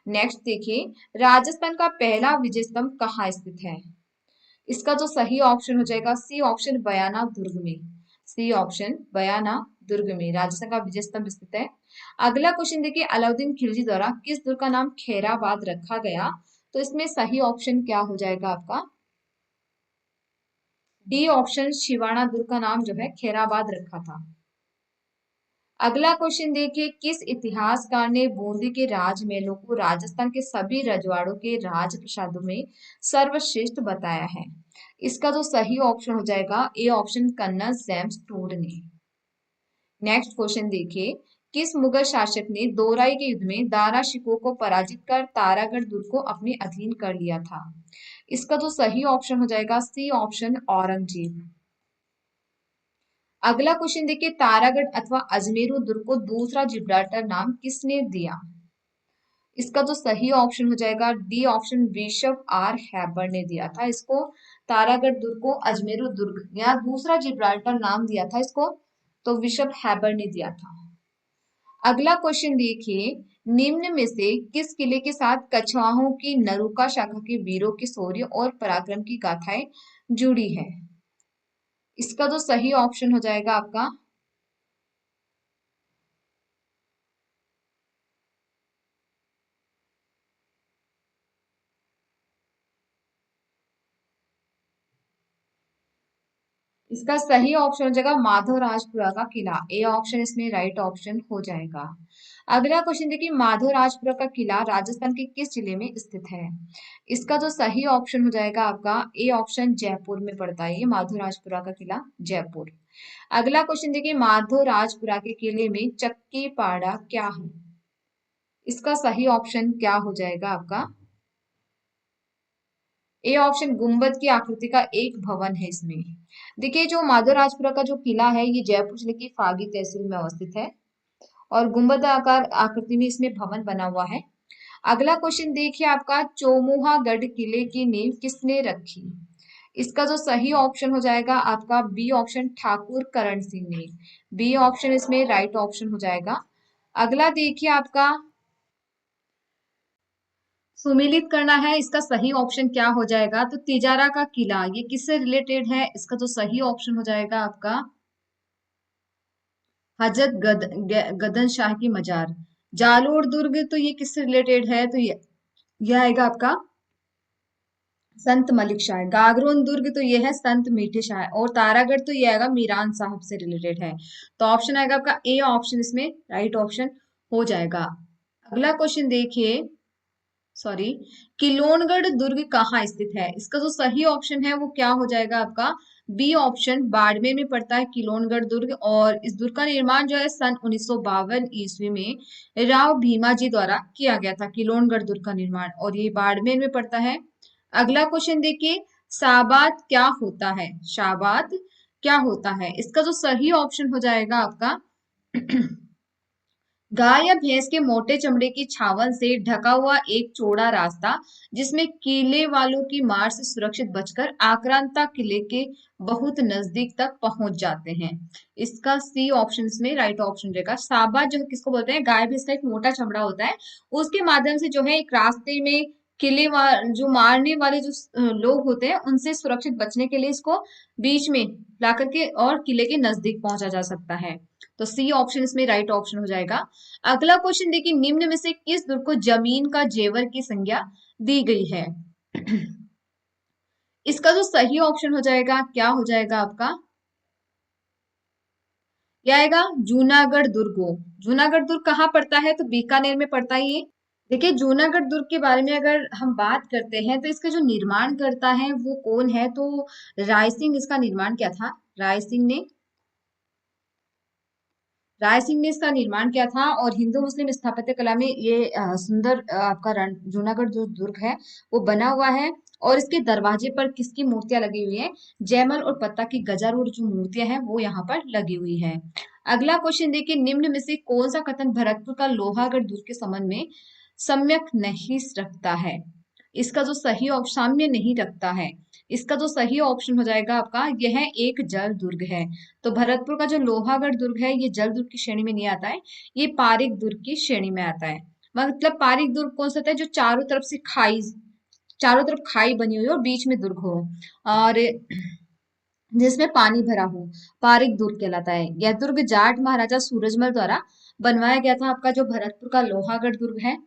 नेक्स्ट देखिए, राजस्थान का पहला विजय स्तंभ कहाँ स्थित है। इसका जो सही ऑप्शन हो जाएगा सी ऑप्शन, बयाना दुर्ग में, सी ऑप्शन बयाना दुर्ग में राजस्थान का विजय स्तंभ स्थित है। अगला क्वेश्चन देखिए, अलाउद्दीन खिलजी द्वारा किस दुर्ग का नाम खैराबाद रखा गया। तो इसमें सही ऑप्शन क्या हो जाएगा आपका डी ऑप्शन, शिवाना दुर्ग का नाम जो है खैराबाद रखा था। अगला क्वेश्चन देखिए, किस इतिहासकार ने बूंदी के राजमहलों को राजस्थान के सभी रजवाड़ों के राजप्रासादों में सर्वश्रेष्ठ बताया है? इसका जो सही ऑप्शन हो जाएगा ए ऑप्शन, कन्नर जेम्स टूड ने। नेक्स्ट क्वेश्चन देखिए, किस मुगल शासक ने दोराई के युद्ध में दारा शिकोह को पराजित कर तारागढ़ दुर्ग को अपने अधीन कर लिया था? इसका जो सही ऑप्शन हो जाएगा सी ऑप्शन, औरंगजेब। अगला क्वेश्चन देखिए, तारागढ़ अथवा अजमेरू दुर्ग को दूसरा जिब्राल्टर नाम किसने दिया? इसका जो सही ऑप्शन हो जाएगा D option, bishop R Heber ने दिया था इसको। तारागढ़ दुर्ग को अजमेरू दुर्ग या दूसरा जिब्राल्टर नाम दिया था इसको, तो बिशप हैबर ने दिया था। अगला क्वेश्चन देखिए, निम्न में से किस किले के साथ कछवाहों की नरूका शाखा के वीरों के शौर्य और पराक्रम की गाथाएं जुड़ी है? इसका जो सही ऑप्शन हो जाएगा आपका, इसका सही ऑप्शन हो जाएगा माधवराजपुरा का किला। ए ऑप्शन इसमें राइट ऑप्शन हो जाएगा। अगला क्वेश्चन देखिए, माधवराजपुरा का किला राजस्थान के किस जिले में स्थित है? इसका जो सही ऑप्शन हो जाएगा आपका ए ऑप्शन, जयपुर में पड़ता है ये माधवराजपुरा का किला, जयपुर। अगला क्वेश्चन देखिए, माधवराजपुरा के किले में चक्की पाड़ा क्या है? इसका सही ऑप्शन क्या हो जाएगा आपका? ए ऑप्शन, गुंबद की आकृति का एक भवन है इसमें। देखिए, जो माधवराजपुरा का जो किला है ये जयपुर जिले की फागी तहसील में अवस्थित है और गुंबद आकार आकृति में इसमें भवन बना हुआ है। अगला क्वेश्चन देखिए आपका, चौमुहागढ़ किले की नींव किसने रखी? इसका जो सही ऑप्शन हो जाएगा आपका बी ऑप्शन, ठाकुर करण सिंह ने। बी ऑप्शन इसमें राइट ऑप्शन हो जाएगा। अगला देखिए आपका, सुमेलित करना है, इसका सही ऑप्शन क्या हो जाएगा? तो तिजारा का किला ये किससे रिलेटेड है? इसका जो सही ऑप्शन हो जाएगा आपका हजरत गदन शाह की मजार। जालोर दुर्ग तो ये किससे रिलेटेड है? तो ये आएगा आपका संत मलिक शाह। गागरोन दुर्ग तो ये है संत मीठे शाह। और तारागढ़ तो ये आएगा मीरान साहब से रिलेटेड है। तो ऑप्शन आएगा आपका ए ऑप्शन इसमें राइट ऑप्शन हो जाएगा। अगला क्वेश्चन देखिए, सॉरी, किलोनगढ़ दुर्ग कहाँ स्थित है? इसका जो सही ऑप्शन है वो क्या हो जाएगा आपका बी ऑप्शन, बाड़मेर में पड़ता है किलोनगढ़ दुर्ग। और इस दुर्ग का निर्माण जो है सन 1952 ईस्वी में राव भीमाजी द्वारा किया गया था, किलोनगढ़ दुर्ग का निर्माण, और ये बाड़मेर में पड़ता है। अगला क्वेश्चन देखिए, शाबात क्या होता है? शाबात क्या होता है? इसका जो सही ऑप्शन हो जाएगा आपका गाय या भैंस के मोटे चमड़े की छावन से ढका हुआ एक चौड़ा रास्ता, जिसमें किले वालों की मार से सुरक्षित बचकर आक्रांता किले के बहुत नजदीक तक पहुंच जाते हैं। इसका सी ऑप्शन इसमें राइट ऑप्शन रहेगा। साबा जो किसको बोलते हैं, गाय भैंस का एक मोटा चमड़ा होता है, उसके माध्यम से जो है एक रास्ते में जो मारने वाले जो लोग होते हैं उनसे सुरक्षित बचने के लिए इसको बीच में ला करके और किले के नजदीक पहुंचा जा सकता है। तो सी ऑप्शन इसमें राइट ऑप्शन हो जाएगा। अगला क्वेश्चन देखिए, निम्न में से किस दुर्ग को जमीन का जेवर की संज्ञा दी गई है? इसका जो सही ऑप्शन हो जाएगा क्या हो जाएगा आपका? क्या आएगा? जूनागढ़ दुर्ग। जूनागढ़ दुर्ग कहाँ पड़ता है? तो बीकानेर में पड़ता है ये। देखिए, जूनागढ़ दुर्ग के बारे में अगर हम बात करते हैं तो इसका जो निर्माण करता है वो कौन है? तो राय सिंह इसका निर्माण किया था। राय सिंह ने इसका निर्माण किया था। और हिंदू मुस्लिम स्थापत्य कला में ये सुंदर आपका जूनागढ़ जो दुर्ग है वो बना हुआ है। और इसके दरवाजे पर किसकी मूर्तियां लगी हुई है? जयमल और पत्ता की गजारूढ़ जो मूर्तियां हैं वो यहाँ पर लगी हुई है। अगला क्वेश्चन देखिए, निम्न में से कौन सा कथन भरतपुर का लोहागढ़ दुर्ग के संबंध में सम्यक नहीं रखता है? इसका जो सही ऑप्शन, साम्य नहीं रखता है, इसका जो सही ऑप्शन हो जाएगा आपका यह एक जल दुर्ग है। तो भरतपुर का जो लोहागढ़ दुर्ग है ये जल दुर्ग की श्रेणी में नहीं आता है, ये पारिक दुर्ग की श्रेणी में आता है। मतलब पारिक दुर्ग कौन सा होता है? जो चारों तरफ खाई बनी हुई हो और बीच में दुर्ग हो और जिसमें पानी भरा हो, पारिक दुर्ग कहलाता है। यह दुर्ग जाट महाराजा सूरजमल द्वारा बनवाया गया था, आपका जो भरतपुर का लोहागढ़ दुर्ग है।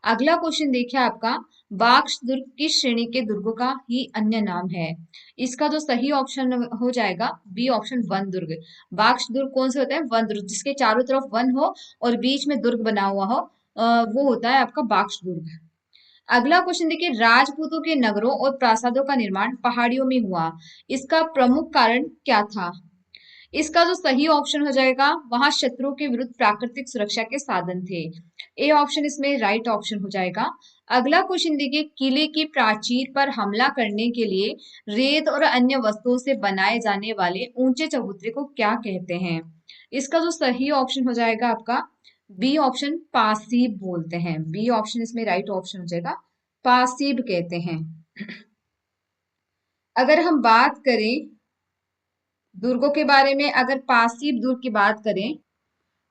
अगला क्वेश्चन देखिए आपका, बाक्स दुर्ग किस श्रेणी के दुर्गों का ही अन्य नाम है? इसका जो सही ऑप्शन हो जाएगा बी ऑप्शन, वन दुर्ग। बाक्स दुर्ग कौन से होते हैं? वन दुर्ग, जिसके चारों तरफ वन हो और बीच में दुर्ग बना हुआ हो, वो होता है आपका बाक्स दुर्ग। अगला क्वेश्चन देखिए, राजपूतों के नगरों और प्रासादों का निर्माण पहाड़ियों में हुआ, इसका प्रमुख कारण क्या था? इसका जो सही ऑप्शन हो जाएगा, वहां शत्रु के विरुद्ध प्राकृतिक सुरक्षा के साधन थे। ए ऑप्शन इसमें राइट ऑप्शन हो जाएगा। अगला क्वेश्चन देखिए, किले की प्राचीर पर हमला करने के लिए रेत और अन्य वस्तुओं से बनाए जाने वाले ऊंचे चबूतरे को क्या कहते हैं? इसका जो सही ऑप्शन हो जाएगा आपका बी ऑप्शन, पासीब बोलते हैं। बी ऑप्शन इसमें राइट ऑप्शन हो जाएगा, पासीब कहते हैं। अगर हम बात करें दुर्गों के बारे में, अगर पासीब दुर्ग की बात करें,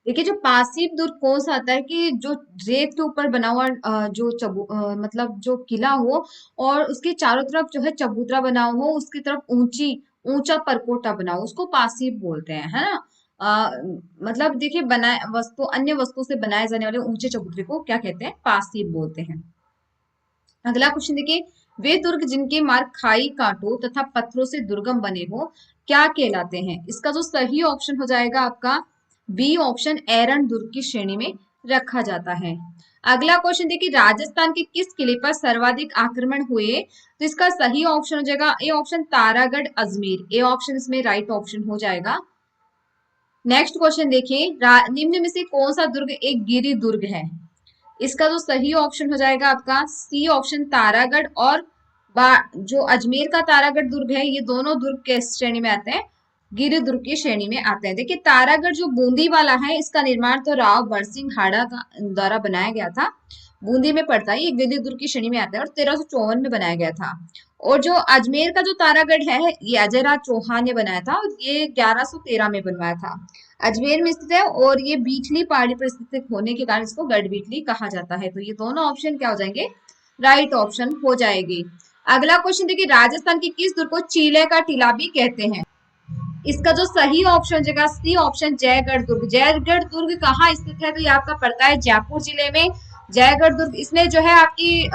देखिए जो पासीब दुर्ग कौन सा आता है कि जो रेत के ऊपर बना हुआ मतलब जो किला हो और उसके चारों तरफ जो है चबूतरा बना हुआ हो, उसकी तरफ ऊंचा परकोटा बना हो, उसको पासीब बोलते हैं, है ना। आ, मतलब देखिए, बनाए वस्तु अन्य वस्तु से बनाए जाने वाले ऊंचे चबूतरे को क्या कहते हैं? पासीब बोलते हैं। अगला क्वेश्चन देखिए, वे दुर्ग जिनके मार्ग खाई कांटों तथा पत्थरों से दुर्गम बने हो क्या कहलाते हैं? इसका जो सही ऑप्शन हो जाएगा आपका बी ऑप्शन, एरन दुर्ग की श्रेणी में रखा जाता है। अगला क्वेश्चन देखिए, राजस्थान के किस किले पर सर्वाधिक आक्रमण हुए? तो इसका सही ऑप्शन हो जाएगा A option, Taragarh Ajmer. A option इसमें राइट ऑप्शन हो जाएगा। नेक्स्ट क्वेश्चन देखिए, निम्न में से कौन सा दुर्ग एक गिरि दुर्ग है? इसका जो सही ऑप्शन हो जाएगा आपका सी ऑप्शन, तारागढ़। और जो अजमेर का तारागढ़ दुर्ग है, ये दोनों दुर्ग किस श्रेणी में आते हैं? गिरि दुर्ग की श्रेणी में आते हैं। देखिए, तारागढ़ जो बूंदी वाला है, इसका निर्माण तो राव बरसिंह हाड़ा का द्वारा बनाया गया था, बूंदी में पड़ता है, ये गिरि दुर्ग की श्रेणी में आता है और 1354 में बनाया गया था। और जो अजमेर का जो तारागढ़ है, ये अजयराज चौहान ने बनाया था और ये 1113 में बनवाया था। अजमेर में स्थित है और ये बीटली पहाड़ी पर स्थित होने के कारण इसको गढ़ बीटली कहा जाता है। तो ये दोनों ऑप्शन क्या हो जाएंगे? राइट ऑप्शन हो जाएगी। अगला क्वेश्चन देखिए, राजस्थान के किस दुर्ग को चीले का टीला भी कहते हैं? इसका जो सही ऑप्शन हो जाएगा सी ऑप्शन, जयगढ़ दुर्ग। जयगढ़ दुर्ग कहाँ स्थित है? तो ये आपका पड़ता है जयपुर जिले में। जयगढ़ दुर्ग, इसमें जो है आपकी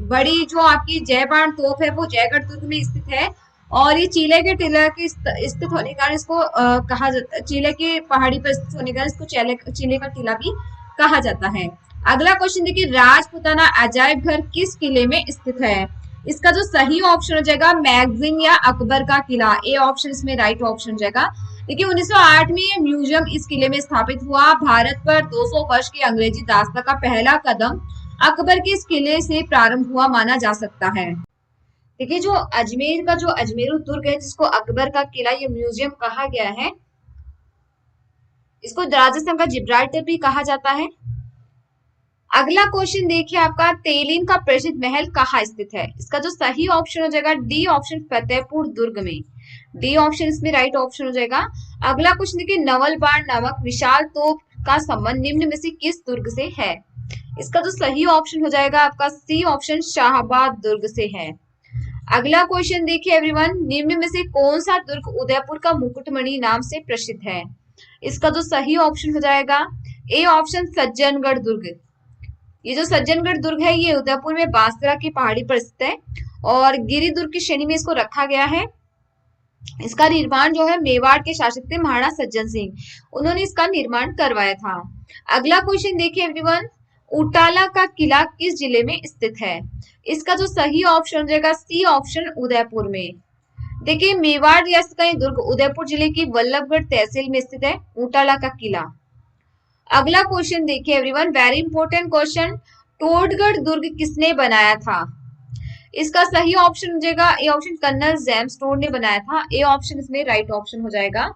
बड़ी जो आपकी जयबान तोप है, वो जयगढ़ दुर्ग में स्थित है। और ये चीले के टीला के स्थित होने के कारण इसको कहा जाता है, चीले के पहाड़ी पर स्थित होने के कारण इसको चीले का टीला भी कहा जाता है। अगला क्वेश्चन देखिए, राजपुताना अजायब घर किस किले में स्थित है? इसका जो सही ऑप्शन हो जाएगा मैगजीन या अकबर का किला। ए ऑप्शन इसमें राइट ऑप्शन हो जाएगा। देखिए, 1908 में ये म्यूजियम इस किले में स्थापित हुआ। भारत पर 200 वर्ष की अंग्रेजी दास्ता का पहला कदम अकबर के इस किले से प्रारंभ हुआ माना जा सकता है। देखिए, जो अजमेर का जो अजमेर दुर्ग है, जिसको अकबर का किला, ये म्यूजियम कहा गया है, इसको राजस्थान का जिब्राल्टर भी कहा जाता है। अगला क्वेश्चन देखिए आपका, तेलिन का प्रसिद्ध महल कहाँ स्थित है? इसका जो सही ऑप्शन हो जाएगा डी ऑप्शन, फतेहपुर दुर्ग में। डी ऑप्शन इसमें राइट ऑप्शन हो जाएगा। अगला क्वेश्चन देखिए, नवल बाण नामक विशाल तोप का संबंध निम्न में से किस दुर्ग से है? इसका जो सही ऑप्शन हो जाएगा आपका सी ऑप्शन, शाहबाद दुर्ग से है। अगला क्वेश्चन देखिए एवरीवन, निम्न में से कौन सा दुर्ग उदयपुर का मुकुटमणि नाम से प्रसिद्ध है? इसका जो सही ऑप्शन हो जाएगा ए ऑप्शन, सज्जनगढ़ दुर्ग। ये जो सज्जनगढ़ दुर्ग है, ये उदयपुर में बांसदरा की पहाड़ी पर स्थित है और गिरि दुर्ग की श्रेणी में इसको रखा गया है। इसका निर्माण जो है मेवाड़ के शासक थे महाराणा सज्जन सिंह, उन्होंने इसका निर्माण करवाया था। अगला क्वेश्चन देखिए एवरीवन, उटाला का किला किस जिले में स्थित है? इसका जो सही ऑप्शन हो जाएगा सी ऑप्शन, उदयपुर में। देखिए, मेवाड़ रियासत का ये दुर्ग उदयपुर जिले की वल्लभगढ़ तहसील में स्थित है, उटाला का किला। अगला क्वेश्चन देखिए everyone, very important question, Todgarh दुर्ग किसने बनाया था? इसका सही ऑप्शन हो जाएगा A option, colonel James Tod ने बनाया था। ए ऑप्शन इसमें राइट ऑप्शन हो जाएगा।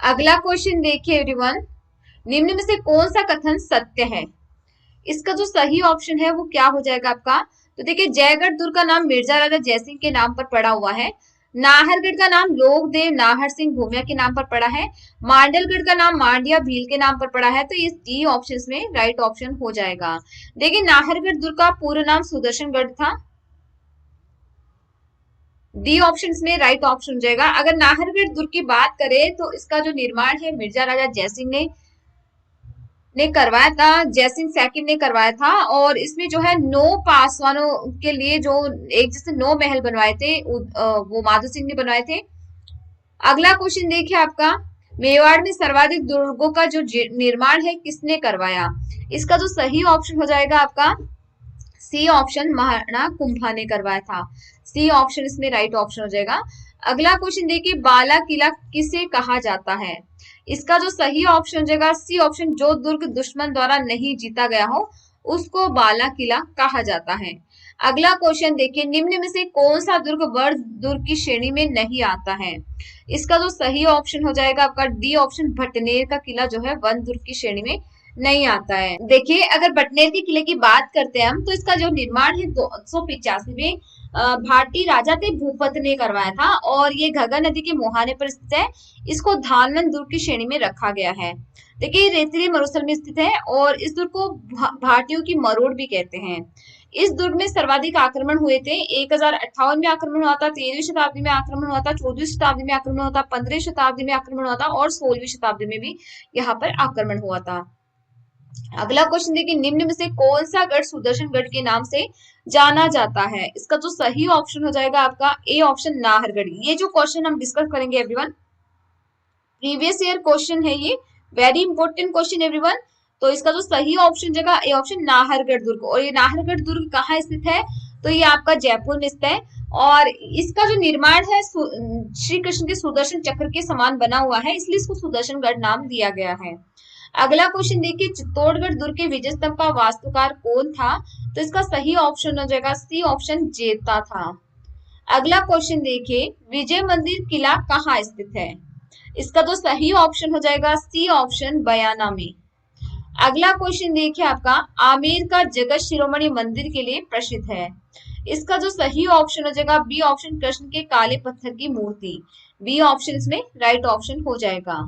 अगला क्वेश्चन देखिए एवरीवन, निम्न में से कौन सा कथन सत्य है? इसका जो सही ऑप्शन है वो क्या हो जाएगा आपका? तो देखिए, जयगढ़ दुर्ग का नाम मिर्जा राजा जयसिंह के नाम पर पड़ा हुआ है। नाहरगढ़ का नाम लोकदेव नाहर सिंह भूमिया के नाम पर पड़ा है। मांडलगढ़ का नाम मांडिया भील के नाम पर पड़ा है। तो इस डी ऑप्शन में राइट ऑप्शन हो जाएगा। देखिए, नाहरगढ़ दुर्ग का पूरा नाम सुदर्शनगढ़ था। डी ऑप्शन में राइट ऑप्शन हो जाएगा। अगर नाहरगढ़ दुर्ग की बात करें तो इसका जो निर्माण है मिर्जा राजा जयसिंह ने ने करवाया था, जयसिंह सेकंड ने करवाया था। और इसमें जो है 9 पासवानों के लिए जो एक जैसे 9 महल बनवाए थे, वो माधो सिंह ने बनवाए थे। अगला क्वेश्चन देखिए आपका, मेवाड़ में सर्वाधिक दुर्गों का जो निर्माण है किसने करवाया? इसका जो सही ऑप्शन हो जाएगा आपका सी ऑप्शन, महाराणा कुंभा ने करवाया था। सी ऑप्शन इसमें राइट ऑप्शन हो जाएगा। अगला क्वेश्चन देखिए, बाला किला किसे कहा जाता है? इसका जो सही ऑप्शन हो जाएगा सी ऑप्शन, जो दुर्ग दुश्मन द्वारा नहीं जीता गया हो उसको बाला किला कहा जाता है। अगला क्वेश्चन देखिए, निम्न में से कौन सा दुर्ग वर दुर्ग की श्रेणी में नहीं आता है? इसका जो सही ऑप्शन हो जाएगा आपका डी ऑप्शन, भटनेर का किला जो है वन दुर्ग की श्रेणी में नहीं आता है। देखिए, अगर बटनेर के किले की बात करते हैं हम, तो इसका जो निर्माण है 285 में भारतीय राजा थे भूपत ने करवाया था, और ये घग्गर नदी के मुहाने पर स्थित है। इसको धानवन दुर्ग की श्रेणी में रखा गया है। देखिए, रेतीली मरुस्थल में स्थित है, और इस दुर्ग को भारतीयों की मरोड़ भी कहते हैं। इस दुर्ग में सर्वाधिक आक्रमण हुए थे। 1058 में आक्रमण हुआ था, 13वीं शताब्दी में आक्रमण हुआ था, 14वीं शताब्दी में आक्रमण हुआ था, 15वीं शताब्दी में आक्रमण हुआ था, और 16वीं शताब्दी में भी यहाँ पर आक्रमण हुआ था। अगला क्वेश्चन देखिए, निम्न में से कौन सा गढ़ सुदर्शन गढ़ के नाम से जाना जाता है? इसका जो सही ऑप्शन हो जाएगा आपका ए ऑप्शन, नाहरगढ़। ये जो क्वेश्चन हम डिस्कस करेंगे एवरीवन, प्रीवियस ईयर क्वेश्चन है ये, वेरी इंपॉर्टेंट क्वेश्चन एवरीवन। तो इसका जो सही ऑप्शन जगह ए ऑप्शन, नाहरगढ़ दुर्ग। और ये नाहरगढ़ दुर्ग कहाँ स्थित है? तो ये आपका जयपुर में स्थित है। और इसका जो निर्माण है श्री कृष्ण के सुदर्शन चक्र के समान बना हुआ है, इसलिए इसको सुदर्शनगढ़ नाम दिया गया है। अगला क्वेश्चन देखिए, चित्तौड़गढ़ दुर्ग के विजय स्तंभ का वास्तुकार कौन था? तो इसका सही ऑप्शन हो जाएगा सी ऑप्शन, जेता था। अगला क्वेश्चन देखिए, विजय मंदिर किला कहाँ स्थित है? इसका तो सही ऑप्शन हो जाएगा सी ऑप्शन, बयाना में। अगला क्वेश्चन देखिए आपका, आमेर का जगत शिरोमणि मंदिर के लिए प्रसिद्ध है। इसका जो सही ऑप्शन हो जाएगा बी ऑप्शन, कृष्ण के काले पत्थर की मूर्ति। बी ऑप्शन इसमें राइट ऑप्शन हो जाएगा।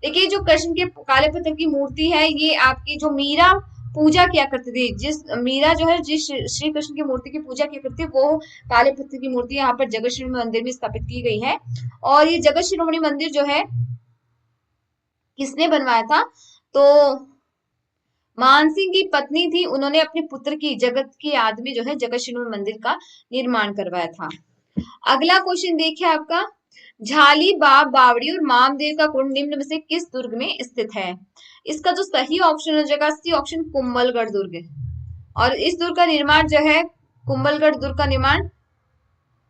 देखिए, जो कृष्ण के काले पत्थर की मूर्ति है, ये आपकी जो मीरा पूजा किया करती थी, जिस मीरा जो है जिस श्री कृष्ण की मूर्ति की पूजा किया करती थी, वो काले पत्थर की मूर्ति यहाँ पर जगत शिरोमणि मंदिर में स्थापित की गई है। और ये जगत शिरोमणि मंदिर जो है किसने बनवाया था? तो मानसिंह की पत्नी थी, उन्होंने अपने पुत्र की जगत की याद में जो है जगत शिरोमणि मंदिर का निर्माण करवाया था। अगला क्वेश्चन देखिए आपका, झाली बाग बावड़ी और मामदेव का कुंड निम्न में से किस दुर्ग में स्थित है? इसका जो सही ऑप्शन हो जाएगा सी ऑप्शन, कुंभलगढ़ दुर्ग। और इस दुर्ग का निर्माण जो है, कुंभलगढ़ दुर्ग का निर्माण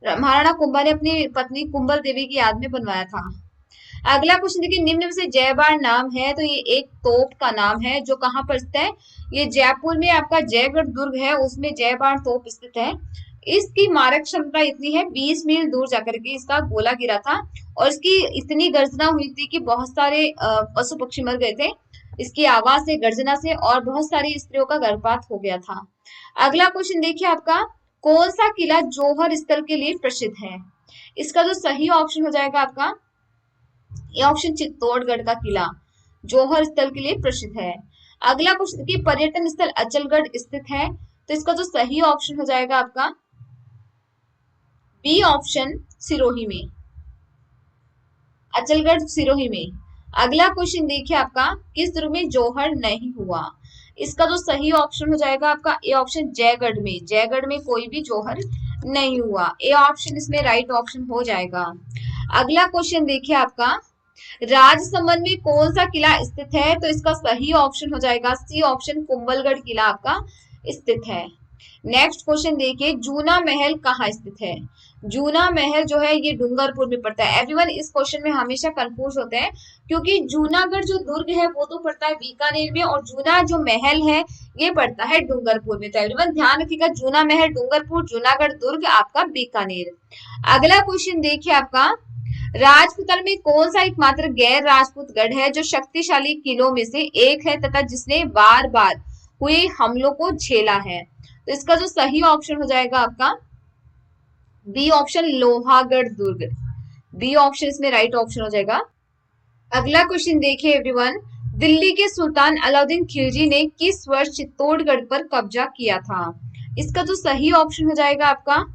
महाराणा कुंभा ने अपनी पत्नी कुंभल देवी की याद में बनवाया था। अगला क्वेश्चन देखिए, निम्न में से जयबाण नाम है, तो ये एक तोप का नाम है जो कहाँ पर स्थित है? ये जयपुर में आपका जयगढ़ दुर्ग है, उसमें जयबाण तोप स्थित है। इसकी मारक क्षमता इतनी है, 20 मील दूर जाकर के इसका गोला गिरा था, और इसकी इतनी गर्जना हुई थी कि बहुत सारे पशु पक्षी मर गए थे इसकी आवाज से, गर्जना से, और बहुत सारी स्त्रियों का गर्भपात हो गया था। अगला क्वेश्चन देखिए आपका, कौन सा किला जौहर स्थल के लिए प्रसिद्ध है? इसका जो सही ऑप्शन हो जाएगा आपका ये ऑप्शन, चित्तौड़गढ़ का किला जौहर स्थल के लिए प्रसिद्ध है। अगला क्वेश्चन की, पर्यटन स्थल अचलगढ़ स्थित है, तो इसका जो सही ऑप्शन हो जाएगा आपका बी ऑप्शन, सिरोही में। अचलगढ़ सिरोही में। अगला क्वेश्चन देखिए आपका, किस दुर्ग में जौहर नहीं हुआ? इसका जो सही ऑप्शन हो जाएगा आपका ए ऑप्शन, जयगढ़ में। जयगढ़ में कोई भी जौहर नहीं हुआ। ए ऑप्शन इसमें राइट ऑप्शन हो जाएगा। अगला क्वेश्चन देखिए आपका, राजसमंद में कौन सा किला स्थित है? तो इसका सही ऑप्शन हो जाएगा सी ऑप्शन, कुंभलगढ़ किला आपका स्थित है। नेक्स्ट क्वेश्चन देखिए, जूना महल कहाँ स्थित है? जूना महल जो है ये डूंगरपुर में पड़ता है। एवरीवन इस क्वेश्चन में हमेशा कंफ्यूज होते हैं, क्योंकि जूनागढ़ जो दुर्ग है वो तो पड़ता है बीकानेर में, और जूना जो महल है ये पड़ता है डूंगरपुर में। तो एवरीवन ध्यान रखिएगा, जूना महल डूंगरपुर, जूनागढ़ दुर्ग आपका बीकानेर। अगला क्वेश्चन देखिए आपका, राजपूताना में कौन सा एकमात्र गैर राजपूत गढ़ है जो शक्तिशाली किलों में से एक है तथा जिसने बार बार हुए हमलों को झेला है? तो इसका जो सही ऑप्शन हो जाएगा आपका बी ऑप्शन, लोहागढ़ दुर्ग। बी ऑप्शन इसमें राइट ऑप्शन हो जाएगा। अगला क्वेश्चन देखिए एवरीवन, दिल्ली के सुल्तान अलाउद्दीन खिलजी ने किस वर्ष चित्तौड़गढ़ पर कब्जा किया था? इसका जो सही ऑप्शन हो जाएगा आपका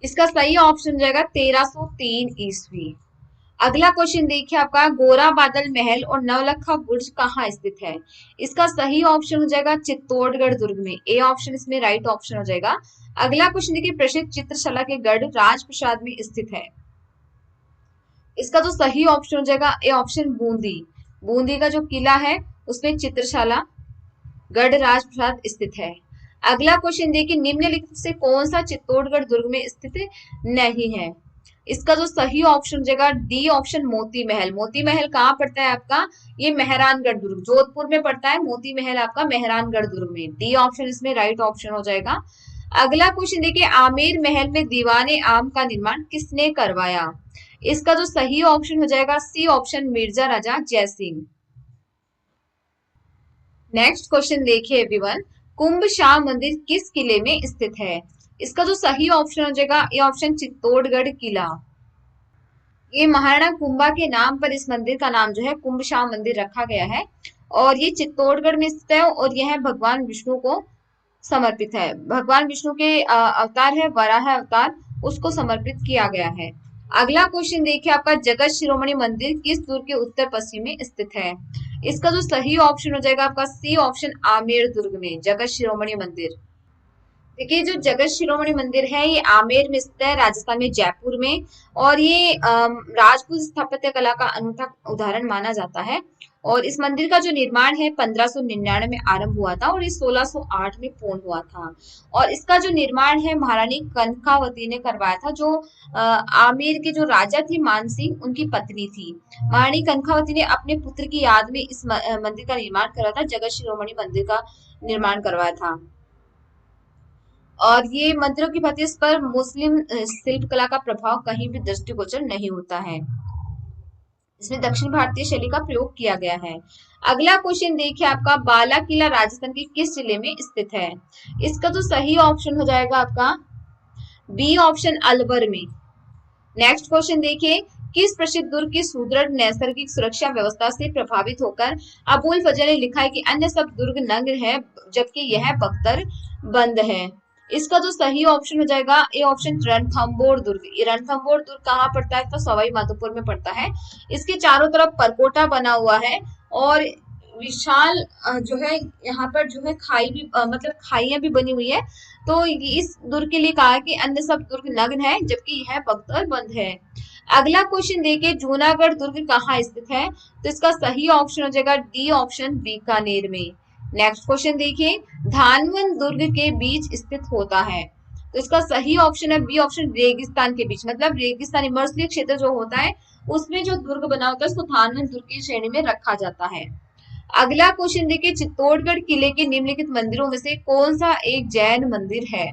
इसका सही ऑप्शन हो जाएगा 1303 ईस्वी। अगला क्वेश्चन देखिए आपका, गोरा बादल महल और नवलखा बुर्ज कहाँ स्थित है? इसका सही ऑप्शन हो जाएगा चित्तौड़गढ़ दुर्ग में। ए ऑप्शन इसमें राइट ऑप्शन हो जाएगा। अगला क्वेश्चन देखिए, प्रसिद्ध चित्रशाला के गढ़ राजप्रसाद में स्थित है। इसका जो सही ऑप्शन हो जाएगा ए ऑप्शन बूंदी। बूंदी का जो किला है उसमें चित्रशाला गढ़ राजप्रसाद स्थित है। अगला क्वेश्चन देखिए, निम्नलिखित से कौन सा चित्तौड़गढ़ दुर्ग में स्थित नहीं है? इसका जो सही ऑप्शन हो जाएगा डी ऑप्शन मोती महल। मोती महल कहाँ पड़ता है आपका? ये मेहरानगढ़ दुर्ग, जोधपुर में पड़ता है मोती महल आपका, मेहरानगढ़ दुर्ग में। डी ऑप्शन इसमें राइट ऑप्शन हो जाएगा। अगला क्वेश्चन देखिए, आमेर महल में दीवाने आम का निर्माण किसने करवाया? इसका जो सही ऑप्शन हो जाएगा सी ऑप्शन मिर्जा राजा जयसिंह। नेक्स्ट क्वेश्चन देखिए एवरीवन, कुंभ शाह मंदिर किस किले में स्थित है? इसका जो सही ऑप्शन हो जाएगा ये ऑप्शन चित्तौड़गढ़ किला। ये महाराणा कुंभा के नाम पर इस मंदिर का नाम जो है कुंभ शाह मंदिर रखा गया है और ये चित्तौड़गढ़ में स्थित है और यह भगवान विष्णु को समर्पित है। भगवान विष्णु के अवतार है वराह अवतार, उसको समर्पित किया गया है। अगला क्वेश्चन देखिए आपका, जगत शिरोमणि मंदिर किस दुर्ग के उत्तर पश्चिम में स्थित है? इसका जो सही ऑप्शन हो जाएगा आपका सी ऑप्शन आमेर दुर्ग में जगत शिरोमणि मंदिर। देखिए जो जगत शिरोमणि मंदिर है ये आमेर में स्थित है, राजस्थान में जयपुर में। और ये राजपूत स्थापत्य कला का अनूठा उदाहरण माना जाता है। और इस मंदिर का जो निर्माण है 1599 में आरंभ हुआ था और ये 1608 में पूर्ण हुआ था। और इसका जो निर्माण है महारानी कनकावती ने करवाया था, जो आमेर के जो राजा थे मानसिंह उनकी पत्नी थी। महारानी कनकावती ने अपने पुत्र की याद में इस मंदिर का निर्माण करा था, जगत शिरोमणि मंदिर का निर्माण करवाया था। और ये मंदिरों की भांति इस पर मुस्लिम शिल्प कला का प्रभाव कहीं भी दृष्टिगोचर नहीं होता है। इसमें दक्षिण भारतीय शैली का प्रयोग किया गया है। अगला क्वेश्चन देखिए आपका, बाला किला राजस्थान के किस जिले में स्थित है? इसका तो सही ऑप्शन हो जाएगा आपका बी ऑप्शन अलवर में। नेक्स्ट क्वेश्चन देखिए, किस प्रसिद्ध दुर्ग की सुदृढ़ नैसर्गिक सुरक्षा व्यवस्था से प्रभावित होकर अबुल फजल ने लिखा है कि अन्य सब दुर्ग नग्न है जबकि यह बख्तर बंद है? इसका जो सही ऑप्शन हो जाएगा ए ऑप्शन रणथंबोर दुर्ग। ये रणथंबोर दुर्ग कहाँ पड़ता है? तो सवाई माधोपुर में पड़ता है। इसके चारों तरफ परकोटा बना हुआ है और विशाल जो है यहाँ पर जो है खाई भी मतलब खाइयां भी बनी हुई है। तो इस दुर्ग के लिए कहा है कि अन्य सब दुर्ग नग्न है जबकि यह बख्तर बंद है। अगला क्वेश्चन देखिए, जूनागढ़ दुर्ग कहाँ स्थित है? तो इसका सही ऑप्शन हो जाएगा डी ऑप्शन बीकानेर में। नेक्स्ट क्वेश्चन देखिए, धानवन दुर्ग के बीच स्थित होता है? तो इसका सही ऑप्शन है बी ऑप्शन रेगिस्तान के बीच, मतलब रेगिस्तानी मरुस्थलीय क्षेत्र जो होता है उसमें जो दुर्ग बना होता है उसको धानवन दुर्ग की श्रेणी में रखा जाता है। अगला क्वेश्चन देखिए, चित्तौड़गढ़ किले के निम्नलिखित मंदिरों में से कौन सा एक जैन मंदिर है?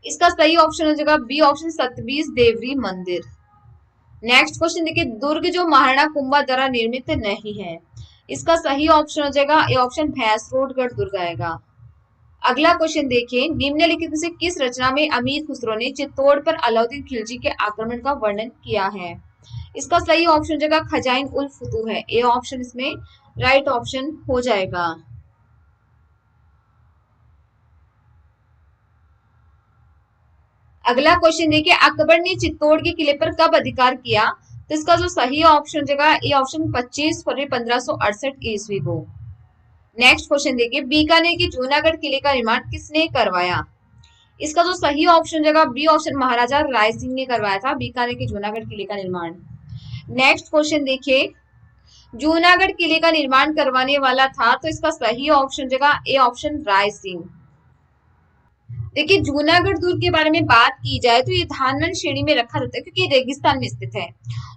इसका सही ऑप्शन हो जाएगा बी ऑप्शन सतबीज देवरी मंदिर। नेक्स्ट क्वेश्चन देखिए, दुर्ग जो महाराणा कुंभा द्वारा निर्मित नहीं है? इसका सही ऑप्शन हो जाएगा ए ऑप्शन भैंसरोडगढ़ दुर्ग आएगा। अगला क्वेश्चन देखिए, निम्नलिखित में से किस रचना में अमीर खुसरो ने चित्तौड़ पर अलाउद्दीन खिलजी के आक्रमण का वर्णन किया है? इसका सही ऑप्शन हो जाएगा खजाइन उल फुतूह है। ए ऑप्शन इसमें राइट ऑप्शन हो जाएगा। अगला क्वेश्चन देखिए, अकबर ने चित्तौड़ के किले पर कब अधिकार किया? तो इसका जो सही ऑप्शन हो जाएगा ए ऑप्शन 25 फरवरी 1568 ईस्वी को। नेक्स्ट क्वेश्चन देखिए, बीकानेर के जूनागढ़ किले का निर्माण किसने करवाया? इसका जो सही ऑप्शन जाएगा बी ऑप्शन महाराजा राय सिंह ने करवाया था बीकानेर के जूनागढ़ किले का निर्माण। नेक्स्ट क्वेश्चन देखिए, जूनागढ़ किले का निर्माण करवाने वाला था? तो इसका सही ऑप्शन जाएगा ए ऑप्शन राय सिंह। देखिए जूनागढ़ दुर्ग के बारे में बात की जाए तो ये धानवन श्रेणी में रखा जाता है क्योंकि रेगिस्तान में स्थित है।